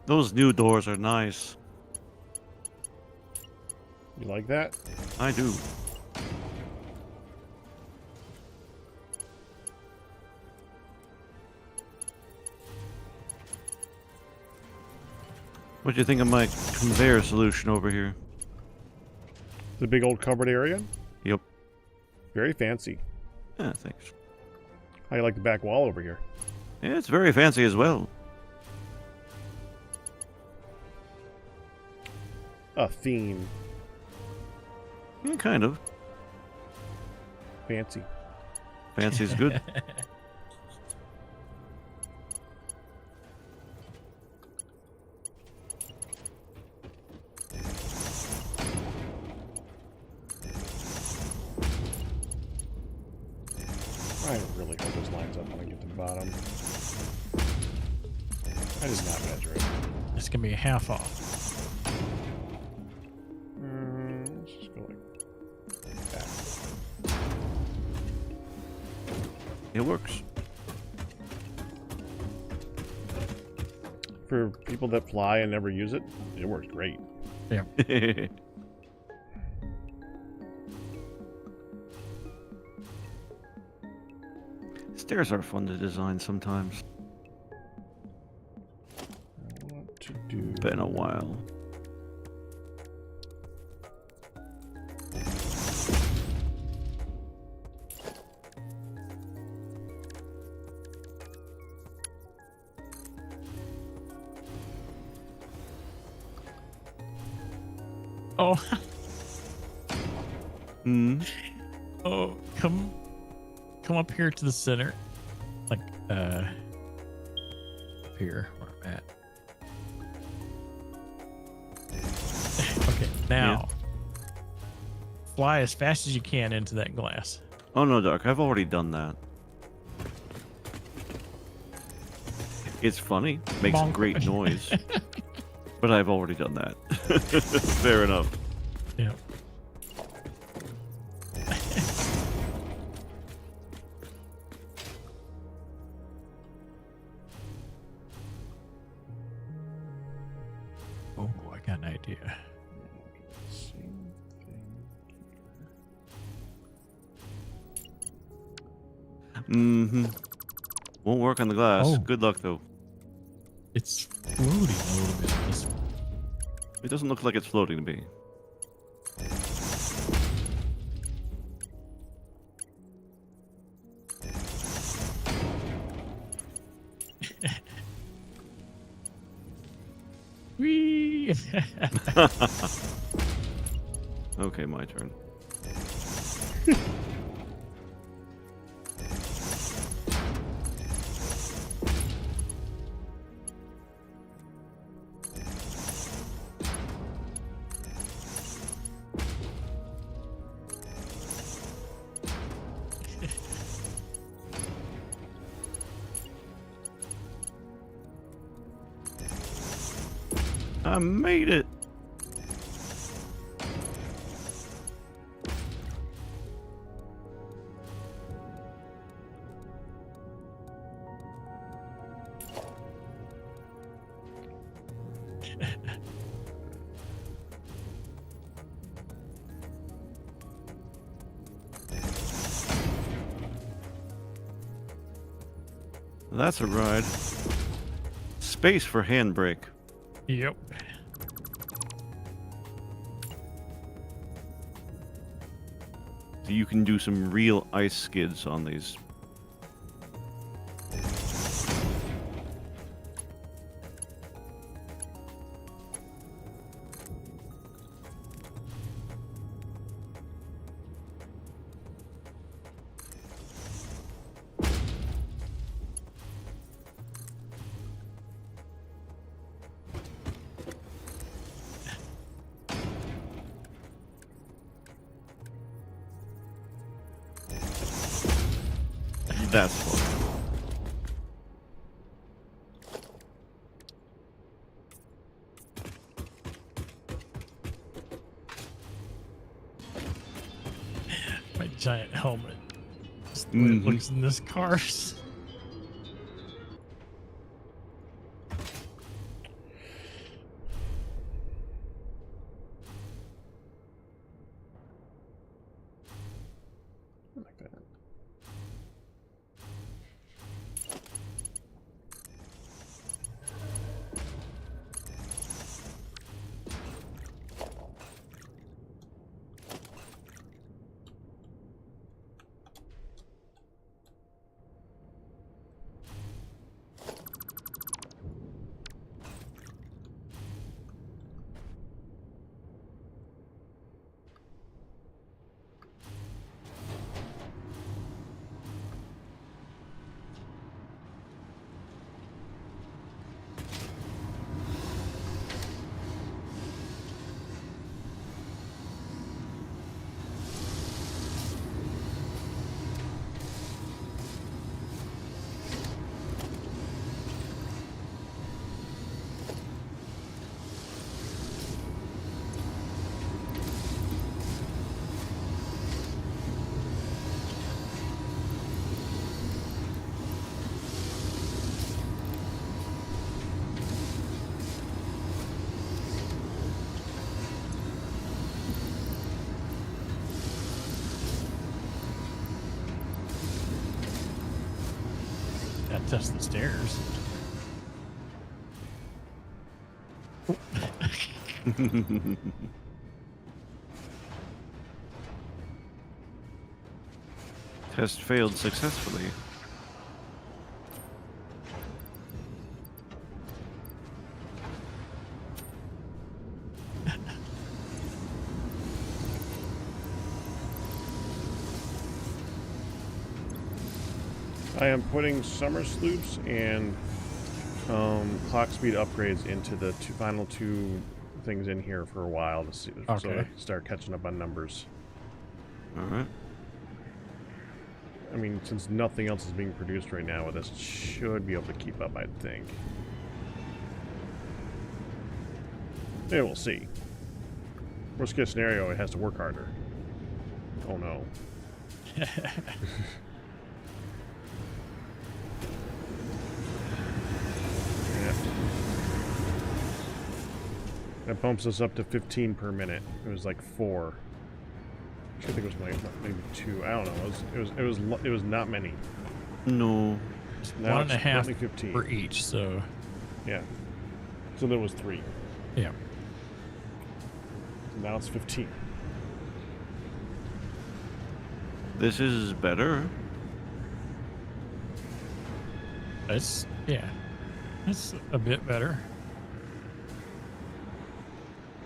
S4: Those new doors are nice.
S1: You like that?
S4: I do. What do you think of my conveyor solution over here?
S1: The big old covered area?
S4: Yep.
S1: Very fancy.
S4: Yeah, thanks.
S1: How you like the back wall over here?
S4: Yeah, it's very fancy as well.
S1: A theme.
S4: Yeah, kind of.
S1: Fancy.
S4: Fancy is good.
S1: I really hope this lines up when I get to the bottom. I did not measure it.
S2: It's gonna be a half off.
S1: Let's just go like that.
S4: It works.
S1: For people that fly and never use it, it works great.
S2: Yeah.
S4: Stairs are fun to design sometimes.
S1: I want to do...
S4: Been a while.
S2: Oh,
S4: Hmm.
S2: oh, come up here to the center, like up here where I'm at. Okay, now fly as fast as you can into that glass.
S4: Oh no, Doc, I've already done that. It's funny, makes
S2: Bonk.
S4: great noise, but I've already done that. Fair enough.
S2: Yeah. Oh, I got an idea.
S1: Same thing.
S4: Mm-hmm. Won't work on the glass.
S2: Oh.
S4: Good luck, though.
S2: It's floating a little bit. This
S4: It doesn't look like it's floating to me.
S2: Whee!
S4: Okay, my turn. I made it. That's a ride. Space for handbrake.
S2: Yep.
S4: So you can do some real ice skids on these. That's fun.
S2: My giant helmet. Just the way it looks in this car. access the stairs.
S4: Test failed successfully.
S1: I am putting summer sloops and clock speed upgrades into the final two things in here for a while to see, so I
S2: Okay.
S1: can start catching up on numbers.
S4: All right.
S1: I mean, since nothing else is being produced right now, this should be able to keep up, I think. Yeah, we'll see. Worst case scenario, it has to work harder. Oh no. Yeah. That bumps us up to 15 per minute. It was like 4. I think it was maybe 2. I don't know. It was not many.
S4: No.
S1: Now
S2: 1.5
S1: only 15.
S2: for each, so
S1: Yeah. So there was 3.
S2: yeah.
S1: So now it's 15.
S4: This is better.
S2: That's a bit better.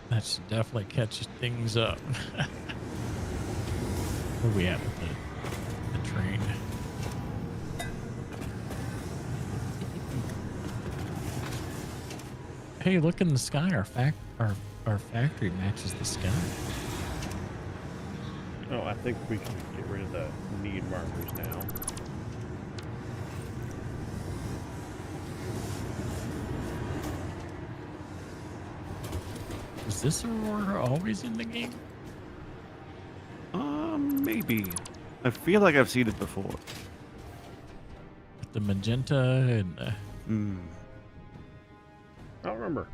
S2: That's definitely catches things up. Where we at with the train? Hey, look in the sky. Our factory matches the sky.
S1: Oh, I think we can get rid of the need markers now.
S2: Is this Aurora always in the game?
S4: Maybe. I feel like I've seen it before.
S2: With the magenta and
S1: I don't remember.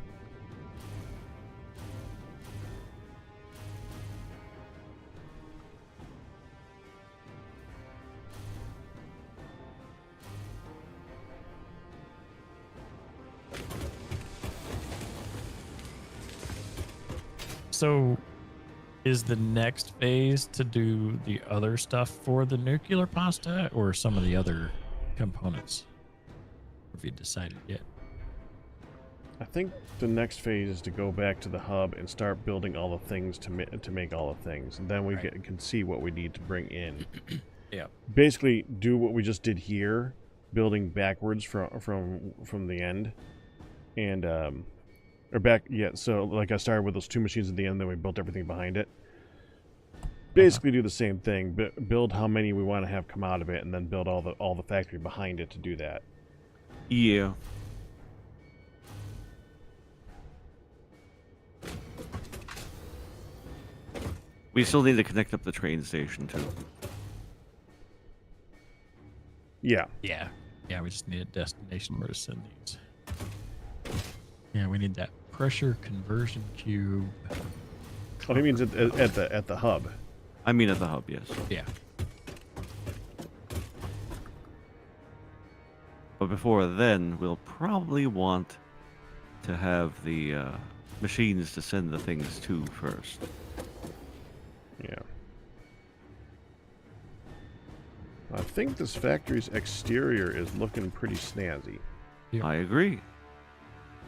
S2: So, is the next phase to do the other stuff for the nuclear pasta or some of the other components? Have you decided yet?
S1: I think the next phase is to go back to the hub and start building all the things to make all the things, and then we can see what we need to bring in.
S2: Yeah.
S1: Basically, do what we just did here, building backwards from the end, and or back. Yeah. So like I started with those 2 machines at the end, then we built everything behind it. Basically, do the same thing, build how many we want to have come out of it, and then build all the factory behind it to do that.
S4: Yeah. We still need to connect up the train station too.
S1: Yeah.
S2: Yeah. Yeah, we just need a destination where to send these. Yeah, we need that pressure conversion cube.
S1: Oh, he means at the hub.
S4: I mean at the hub, yes.
S2: Yeah.
S4: But before then, we'll probably want to have the machines to send the things to first.
S1: Yeah. I think this factory's exterior is looking pretty snazzy.
S2: Yep.
S4: I agree.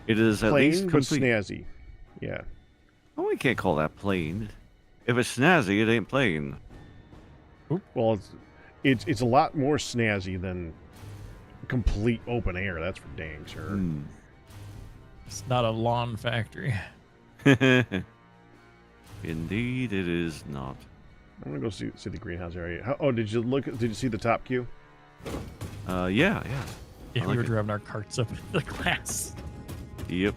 S4: It is at
S1: Plain,
S4: least
S1: but
S4: complete.
S1: snazzy. Yeah.
S4: Oh, we can't call that plain. If it's snazzy, it ain't plain.
S1: Well, it's a lot more snazzy than complete open air. That's for dang sure.
S2: It's not a lawn factory.
S4: Indeed, it is not.
S1: I'm gonna go see the greenhouse area. Oh, did you see the top queue?
S4: Yeah.
S2: Yeah,
S4: I
S2: we
S4: like
S2: were
S4: it.
S2: driving our carts up the glass.
S4: Yep.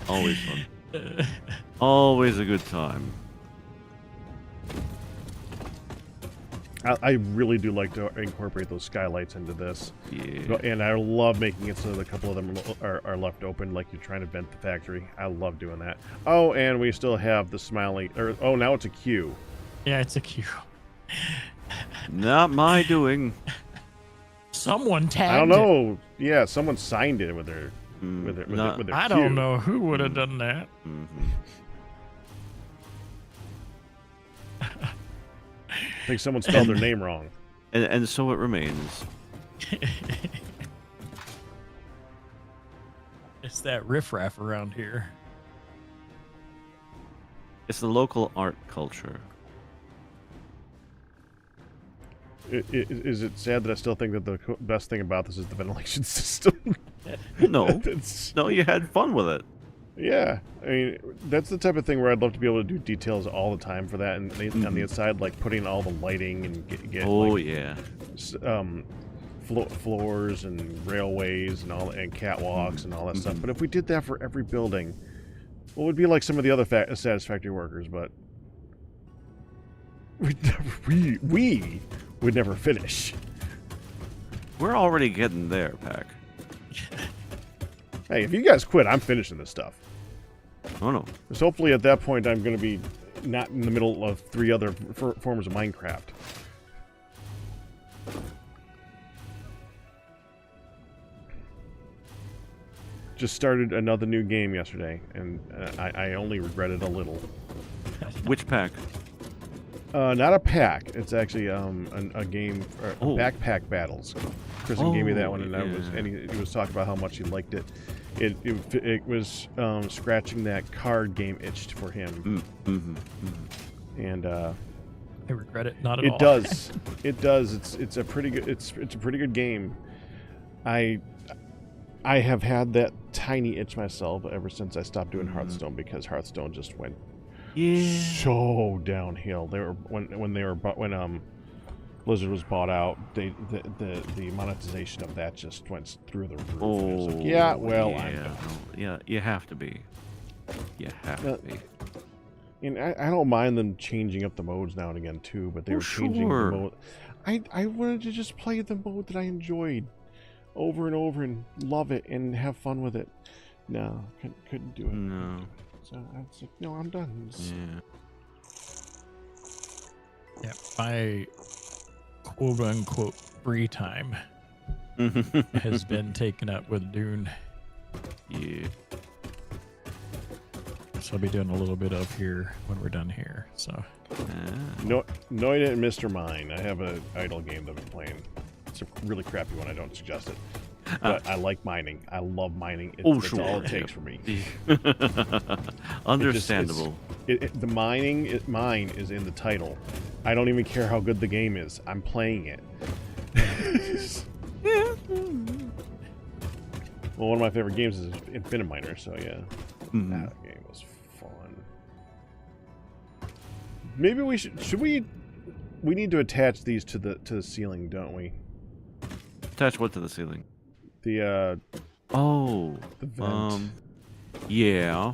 S4: Always fun. Always a good time.
S1: I really do like to incorporate those skylights into this.
S4: Yeah.
S1: And I love making it so that a couple of them are left open, like you're trying to vent the factory. I love doing that. Oh, and we still have the smiley. Oh, now it's a queue.
S2: Yeah, it's a queue.
S4: Not my doing.
S2: Someone tagged
S1: I don't
S2: it.
S1: know. Yeah, someone signed it with their with their
S2: I
S1: Q.
S2: don't know who would have done that.
S4: Mm-hmm.
S1: I think someone spelled their name wrong.
S4: And so it remains.
S2: It's that riffraff around here.
S4: It's the local art culture.
S1: Is it sad that I still think that the best thing about this is the ventilation system?
S4: No,
S1: It's-
S4: no, you had fun with it.
S1: yeah, I mean, that's the type of thing where I'd love to be able to do details all the time for that, and on the inside, like putting all the lighting and get
S4: Oh
S1: like,
S4: yeah.
S1: Floors and railways and and catwalks and all that stuff. But if we did that for every building, well, it would be like some of the other Satisfactory workers, but we would never finish.
S4: We're already getting there, Pack.
S1: Hey, if you guys quit, I'm finishing this stuff.
S4: Oh no.
S1: Because hopefully at that point I'm going to be not in the middle of 3 other forms of Minecraft. Just started another new game yesterday, and I only regret it a little.
S4: Which Pack?
S1: Not a pack. It's actually a game,
S4: Oh.
S1: Backpack Battles. Kristen gave me that one, and
S4: yeah.
S1: he was talking about how much he liked it. It was scratching that card game itched for him, and
S2: I regret it not at all.
S1: it does. It does. It's a pretty good. It's a pretty good game. I have had that tiny itch myself ever since I stopped doing Hearthstone, because Hearthstone just went so downhill. They were when Blizzard was bought out, the monetization of that just went through the roof.
S4: Oh,
S1: It was like, yeah, well, I'm
S4: yeah,
S1: done.
S4: yeah, you have to be. You have to be.
S1: And I don't mind them changing up the modes now and again too, but they were changing the
S4: sure.
S1: mode. I wanted to just play the mode that I enjoyed over and over and love it and have fun with it. No, couldn't do it.
S4: No.
S1: So I was like, no, I'm done.
S2: Yeah, my quote unquote free time has been taken up with Dune.
S4: Yeah.
S2: So I'll be doing a little bit of here when we're done here. So
S1: No, Noida and Mr. Mine. I have an idle game that I'm playing. It's a really crappy one. I don't suggest it. But I like mining. I love mining. It's
S4: sure.
S1: all it takes for me.
S4: Understandable.
S1: The mine is in the title. I don't even care how good the game is. I'm playing it. Well, one of my favorite games is Infinite Miner, so yeah. That game was fun. Maybe we should we need to attach these to the ceiling, don't we?
S4: Attach what to the ceiling?
S1: The
S4: Oh.
S1: the vent.
S4: Yeah.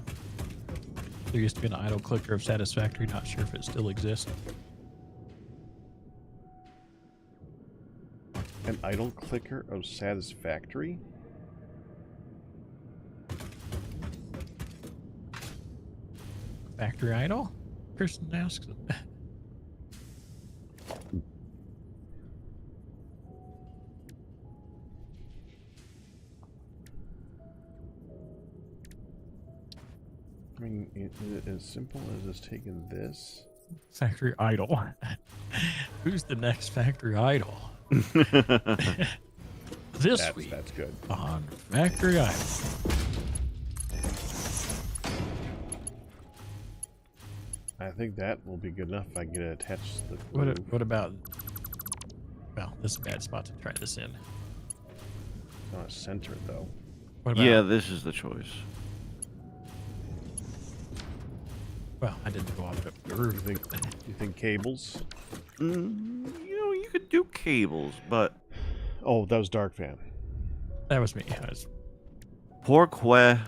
S2: there used to be an idle clicker of Satisfactory. Not sure if it still exists.
S1: An idle clicker of Satisfactory?
S2: Factory idle? Kristen asks.
S1: I mean, is it as simple as just taking this?
S2: Factory idle. Who's the next factory idle? This week
S1: That's good.
S2: on Factory Idle.
S1: I think that will be good enough if I get it attached to the glue.
S2: What about? Well, this is a bad spot to try this in.
S1: It's not centered though.
S2: What about?
S4: Yeah, this is the choice.
S2: Well, I didn't go off the
S1: You
S2: roof.
S1: think cables?
S4: You could do cables, but
S1: Oh, that was Darkphan.
S2: That was me. I was,
S4: Porque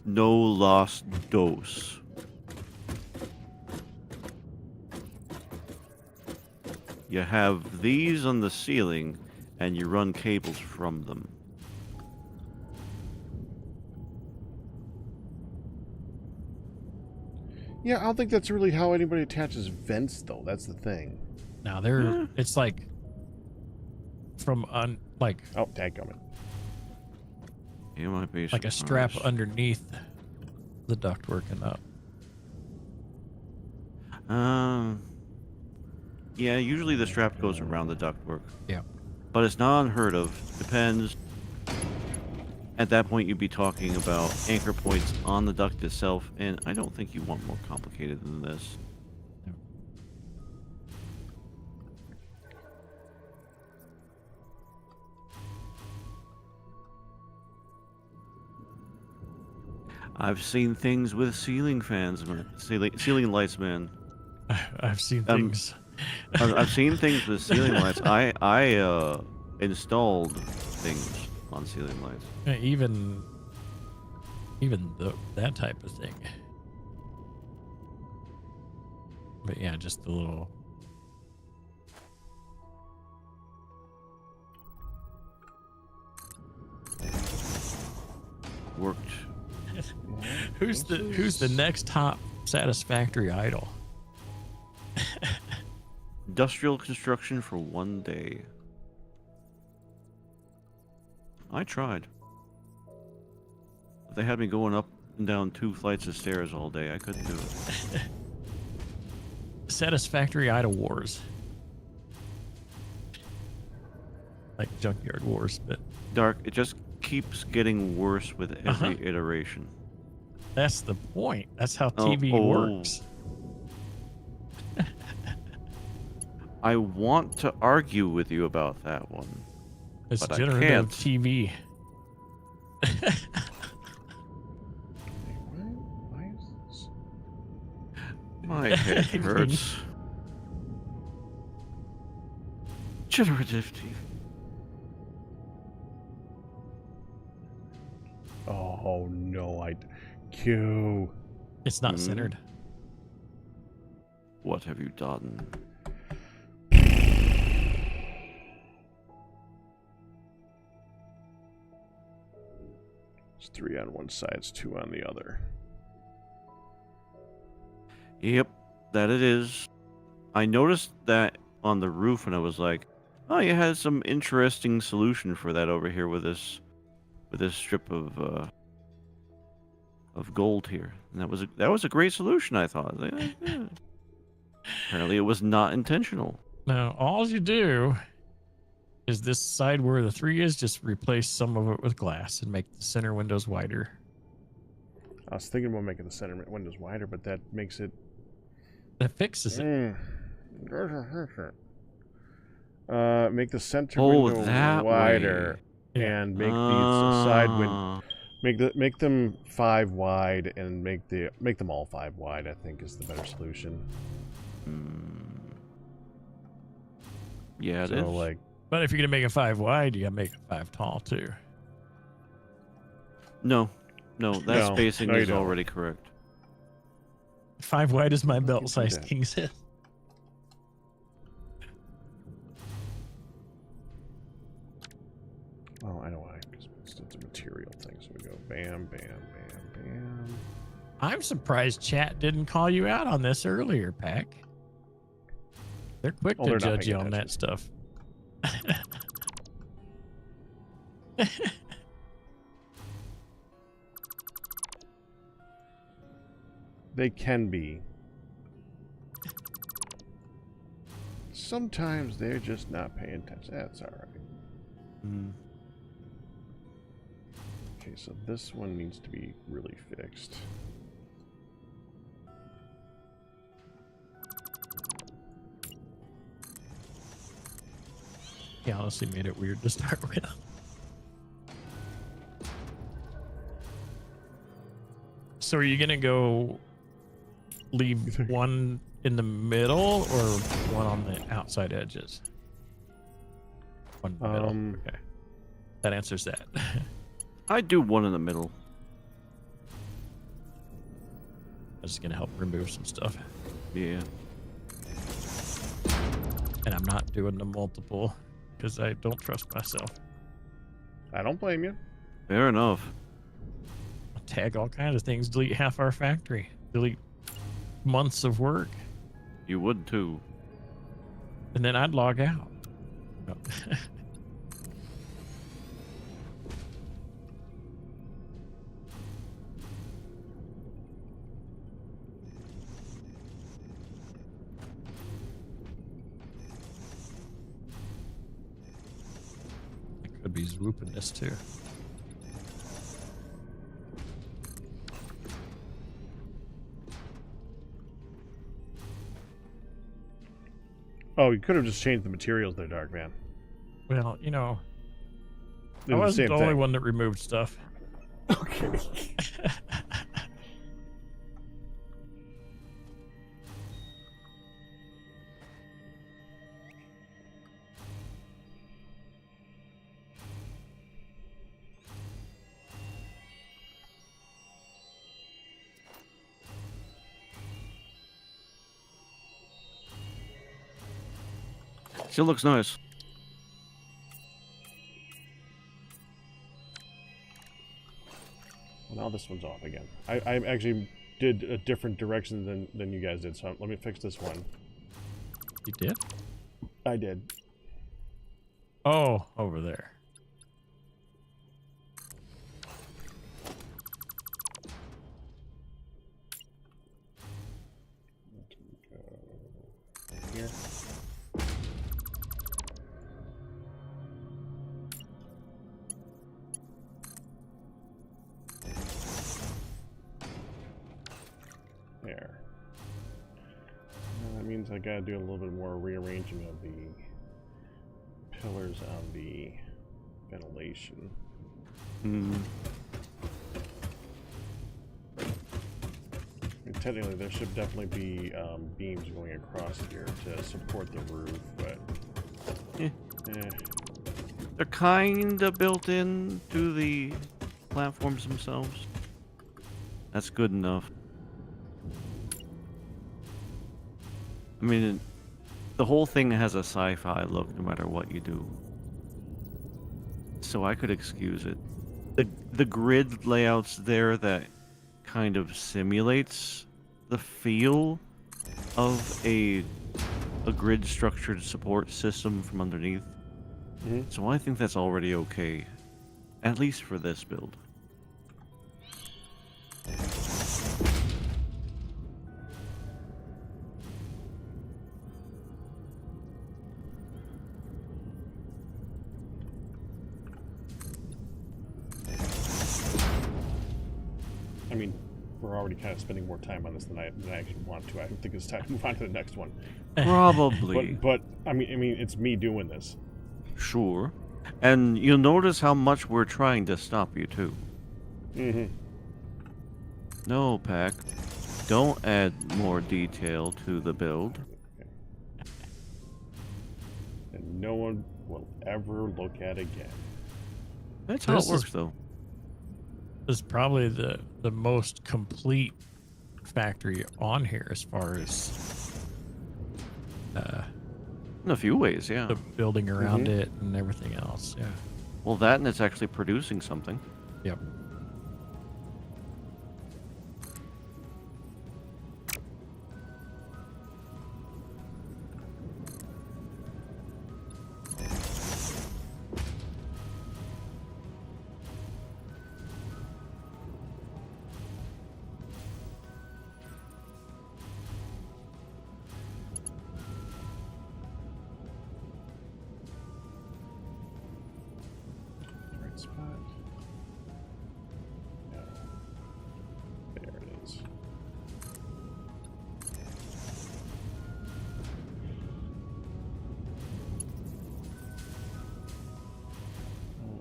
S4: no los dos. You have these on the ceiling, and you run cables from them.
S1: Yeah, I don't think that's really how anybody attaches vents, though. That's the thing.
S2: now there, it's like from like
S1: Oh, dadgummit.
S4: You might be
S2: like a strap
S4: surprised.
S2: underneath the ductwork and up.
S4: Yeah, usually the strap goes around the ductwork.
S2: Yeah.
S4: But it's not unheard of. Depends. At that point, you'd be talking about anchor points on the duct itself, and I don't think you want more complicated than this.
S2: No.
S4: I've seen things with ceiling fans, man. Ceiling lights, man.
S2: I've seen things.
S4: I've seen things with ceiling lights. I installed things on ceiling lights.
S2: Even that type of thing. But yeah, just the little.
S4: Worked.
S2: Who's the next top Satisfactory idol?
S4: Industrial construction for 1 day. I tried. They had me going up and down 2 flights of stairs all day. I couldn't do it.
S2: Satisfactory Idol Wars. Like Junkyard Wars, but
S4: Dark, it just keeps getting worse with every iteration.
S2: that's the point. That's how
S4: Oh,
S2: TV works.
S4: I want to argue with you about that one.
S2: It's
S4: but I
S2: generative
S4: can't.
S2: TV.
S1: Why is this?
S4: My head hurts. Generative TV.
S1: Oh no, Q.
S2: It's not centered.
S4: What have you done?
S1: It's 3 on one side, it's 2 on the other.
S4: Yep, that it is. I noticed that on the roof and I was like, oh, you had some interesting solution for that over here with this strip of gold here. And that was a great solution, I thought. Yeah. Apparently it was not intentional.
S2: Now, all you do is this side where the 3 is, just replace some of it with glass and make the center windows wider.
S1: I was thinking about making the center windows wider, but that makes it...
S2: That fixes it.
S1: Make the center
S4: Oh,
S1: window
S4: that
S1: wider
S2: way.
S1: and make the side window... Make them 5 wide and make them all 5 wide, I think is the better solution.
S4: Yeah, it is.
S1: So like
S2: But if you're gonna make it 5 wide, you gotta make it 5 tall too.
S4: No, that
S1: No,
S4: spacing
S1: no, you
S4: is
S1: don't.
S4: already correct.
S2: 5 wide is my
S1: Look
S2: belt
S1: at
S2: size
S1: that.
S2: king says.
S1: oh, I know why, because it's a material thing. So we go bam, bam, bam, bam.
S2: I'm surprised chat didn't call you out on this earlier, Pack. They're quick
S1: Oh,
S2: to
S1: they're not
S2: judge you
S1: paying
S2: on that stuff.
S1: They can be. Sometimes they're just not paying attention. That's all right.
S4: Mm.
S1: Okay, so this one needs to be really fixed.
S2: He honestly made it weird to start with. So are you gonna go leave one in the middle or one on the outside edges? One in the middle. Okay. That answers that.
S4: I'd do one in the middle.
S2: That's gonna help remove some stuff.
S4: Yeah.
S2: And I'm not doing the multiple because I don't trust myself.
S1: I don't blame you.
S4: Fair enough.
S2: I'll tag all kinds of things, delete half our factory, delete months of work,
S4: You would too.
S2: and then I'd log out. be swooping this too.
S1: Oh, you could have just changed the materials there, Darkphan.
S2: Well, you know,
S1: They're
S2: I
S1: the
S2: wasn't
S1: same
S2: the only
S1: thing.
S2: one that removed stuff.
S1: Okay.
S4: Still looks nice.
S1: Well, now this one's off again. I actually did a different direction than you guys did, so let me fix this one.
S2: You did?
S1: I did.
S2: Oh, over there.
S1: Here. There. That means I gotta do a little bit more rearranging of the pillars on the ventilation.
S4: Hmm.
S1: I mean, technically, there should definitely be beams going across here to support the roof, but
S4: Eh.
S1: eh.
S4: They're kind of built in to the platforms themselves. That's good enough. I mean, the whole thing has a sci-fi look no matter what you do. So I could excuse it. The grid layouts there that kind of simulates the feel of a grid structured support system from underneath.
S1: Mhm.
S4: So I think that's already okay, at least for this build.
S1: I mean, we're already kind of spending more time on this than I actually want to. I think it's time to move on to the next one.
S4: Probably.
S1: But I mean, it's me doing this.
S4: Sure. And you'll notice how much we're trying to stop you, too.
S1: Mm-hmm.
S4: No, Pack. Don't add more detail to the build.
S1: And no one will ever look at again.
S4: That's how
S2: This
S4: it
S2: is-
S4: works, though.
S2: This is probably the most complete factory on here as far as
S4: In a few ways, yeah.
S2: the building around
S1: Mhm.
S2: it and everything else. Yeah.
S4: Well, that and it's actually producing something.
S2: Yep.
S1: Right spot. No. There it is.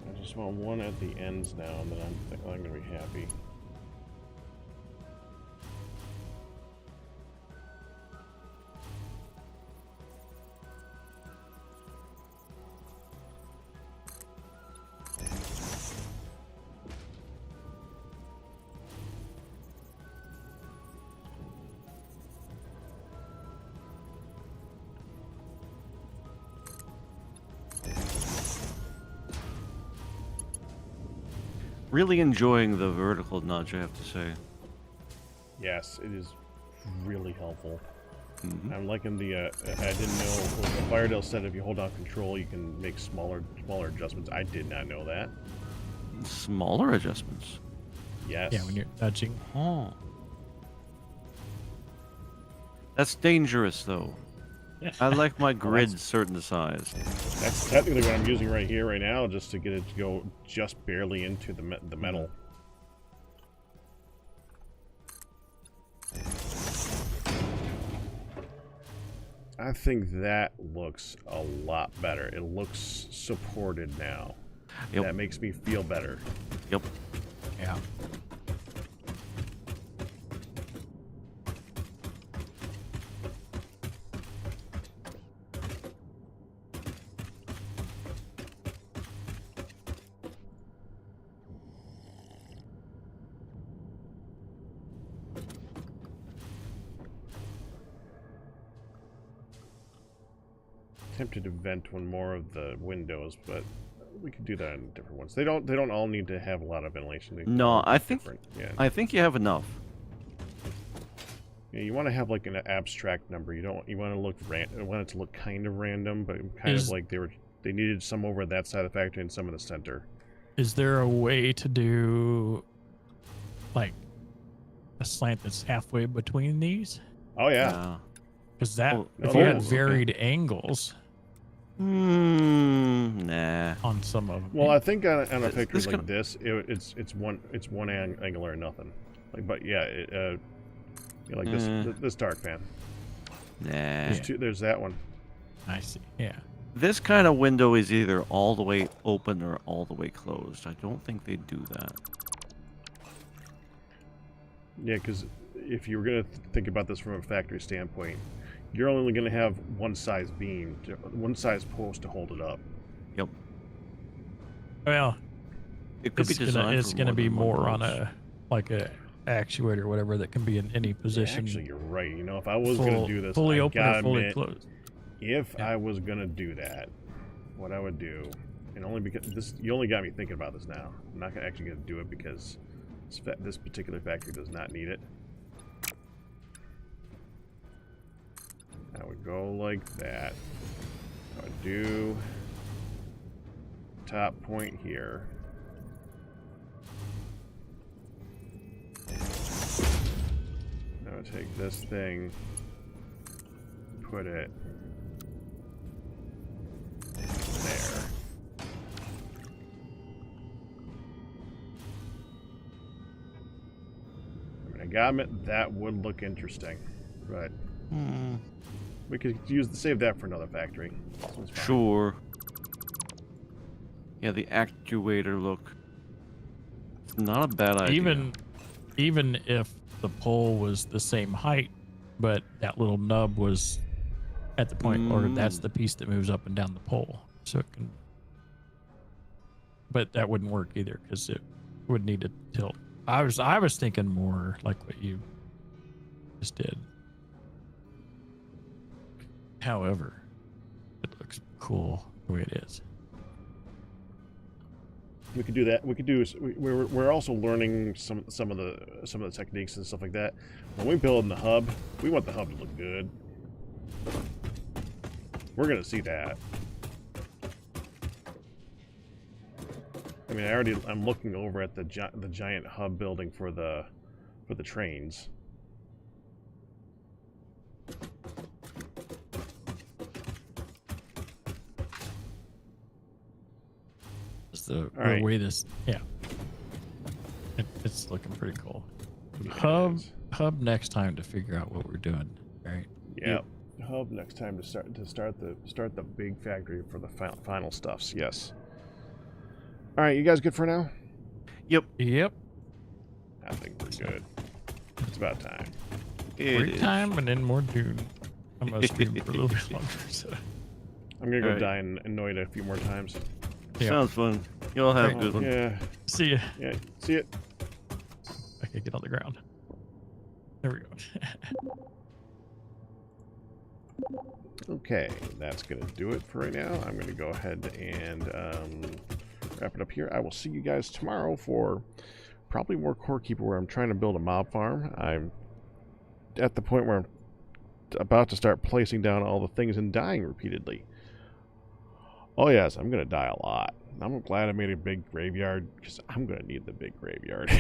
S1: I just want one at the ends now, and then I'm gonna be happy.
S4: Really enjoying the vertical nudge, I have to say.
S1: Yes, it is really helpful.
S4: Mhm.
S1: I'm liking the. I didn't know. Well, Firedale said if you hold down control, you can make smaller adjustments. I did not know that.
S4: Smaller adjustments.
S1: Yes.
S2: Yeah, when you're nudging.
S4: Oh. That's dangerous, though. I like my grid certain size.
S1: That's technically what I'm using right here, right now, just to get it to go just barely into the metal. I think that looks a lot better. It looks supported now.
S4: Yep.
S1: That makes me feel better.
S4: Yep.
S2: Yeah.
S1: Tempted to vent one more of the windows, but we could do that in different ones. They don't all need to have a lot of ventilation. They
S4: No,
S1: all
S4: I
S1: be
S4: think
S1: different. Yeah.
S4: I think you have enough.
S1: Yeah, you want to have like an abstract number. You want it to look kind of random, but kind of like they needed some over that side of the factory and some in the center.
S2: Is there a way to do like a slant that's halfway between these?
S1: Oh yeah.
S2: Because that
S4: Oh,
S2: if
S1: no,
S2: you
S1: there
S2: had
S1: is.
S2: varied angles
S4: Nah.
S2: on some of them.
S1: Well, I think on a
S4: This
S1: factory like
S4: kinda-
S1: this, it's one angle or nothing. Like, but yeah, like this Darkphan.
S4: Nah.
S1: There's that one.
S2: I see. Yeah.
S4: This kind of window is either all the way open or all the way closed. I don't think they do that.
S1: Yeah, because if you were gonna think about this from a factory standpoint, you're only gonna have one size beam, one size post to hold it up.
S4: Yep.
S2: Well,
S4: It could be designed
S2: it's
S4: for
S2: gonna be
S4: than one
S2: more on
S4: post.
S2: a like a actuator or whatever that can be in any position.
S1: Actually, you're right. You know, if I was gonna do this,
S2: fully
S1: I
S2: open
S1: gotta
S2: or fully
S1: admit,
S2: closed.
S1: if I was gonna do that, what I would do, and only because you only got me thinking about this now. I'm not actually gonna do it because this particular factory does not need it. I would go like that. I would do top point here. I would take this thing, put it there. I mean, I gotta admit, that would look interesting, but we could save that for another factory. This one's fine.
S4: Sure. Yeah, the actuator look. It's not a bad idea.
S2: Even if the pole was the same height, but that little nub was at the point, or that's the piece that moves up and down the pole, so it can. But that wouldn't work either because it would need to tilt. I was thinking more like what you just did. However, it looks cool the way it is.
S1: We could do that. We could do. We're also learning some of the techniques and stuff like that. When we build in the hub, we want the hub to look good. We're gonna see that. I mean, I'm looking over at the giant hub building for the trains.
S2: The
S1: right.
S2: way this, it's looking pretty cool.
S1: Yeah,
S2: Hub next time to figure out what we're doing. Right?
S1: Yeah. Hub next time to start the big factory for the final stuffs. Yes. All right, you guys good for now?
S4: Yep.
S1: I think we're good. It's about time.
S2: Great time and then more Dune. I'm gonna stream for a little bit longer. So
S1: I'm gonna go
S4: All right.
S1: die in Noida a few more times.
S2: yeah.
S4: Sounds fun. You all have a good one.
S1: Yeah.
S2: See ya.
S1: Yeah. See it.
S2: Okay, get on the ground. There we go.
S1: Okay, that's gonna do it for right now. I'm gonna go ahead and wrap it up here. I will see you guys tomorrow for probably more Core Keeper, where I'm trying to build a mob farm. I'm at the point where I'm about to start placing down all the things and dying repeatedly. Oh yes, I'm gonna die a lot. I'm glad I made a big graveyard, because I'm gonna need the big graveyard.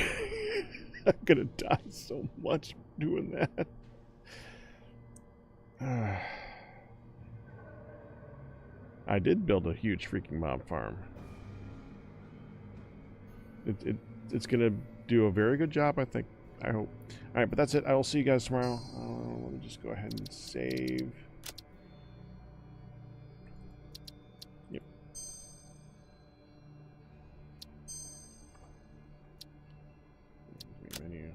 S1: I'm gonna die so much doing that. I did build a huge freaking mob farm. It's gonna do a very good job, I think. I hope. All right, but that's it. I will see you guys tomorrow. Let me just go ahead and save. Yep. Main menu.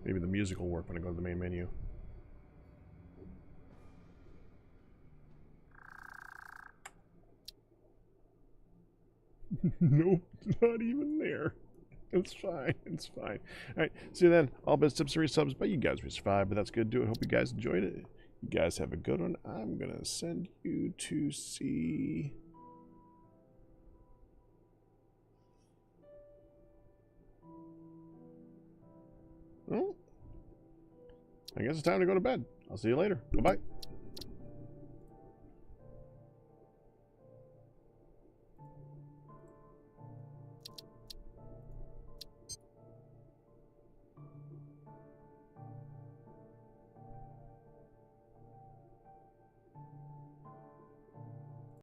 S1: Maybe the music will work when I go to the main menu. Nope, not even there. It's fine. It's fine. All right. See you then. All best tips and resubs by you guys we survived, but that's good to do. I hope you guys enjoyed it. You guys have a good one. I'm gonna send you to see. Well, I guess it's time to go to bed. I'll see you later. Bye bye.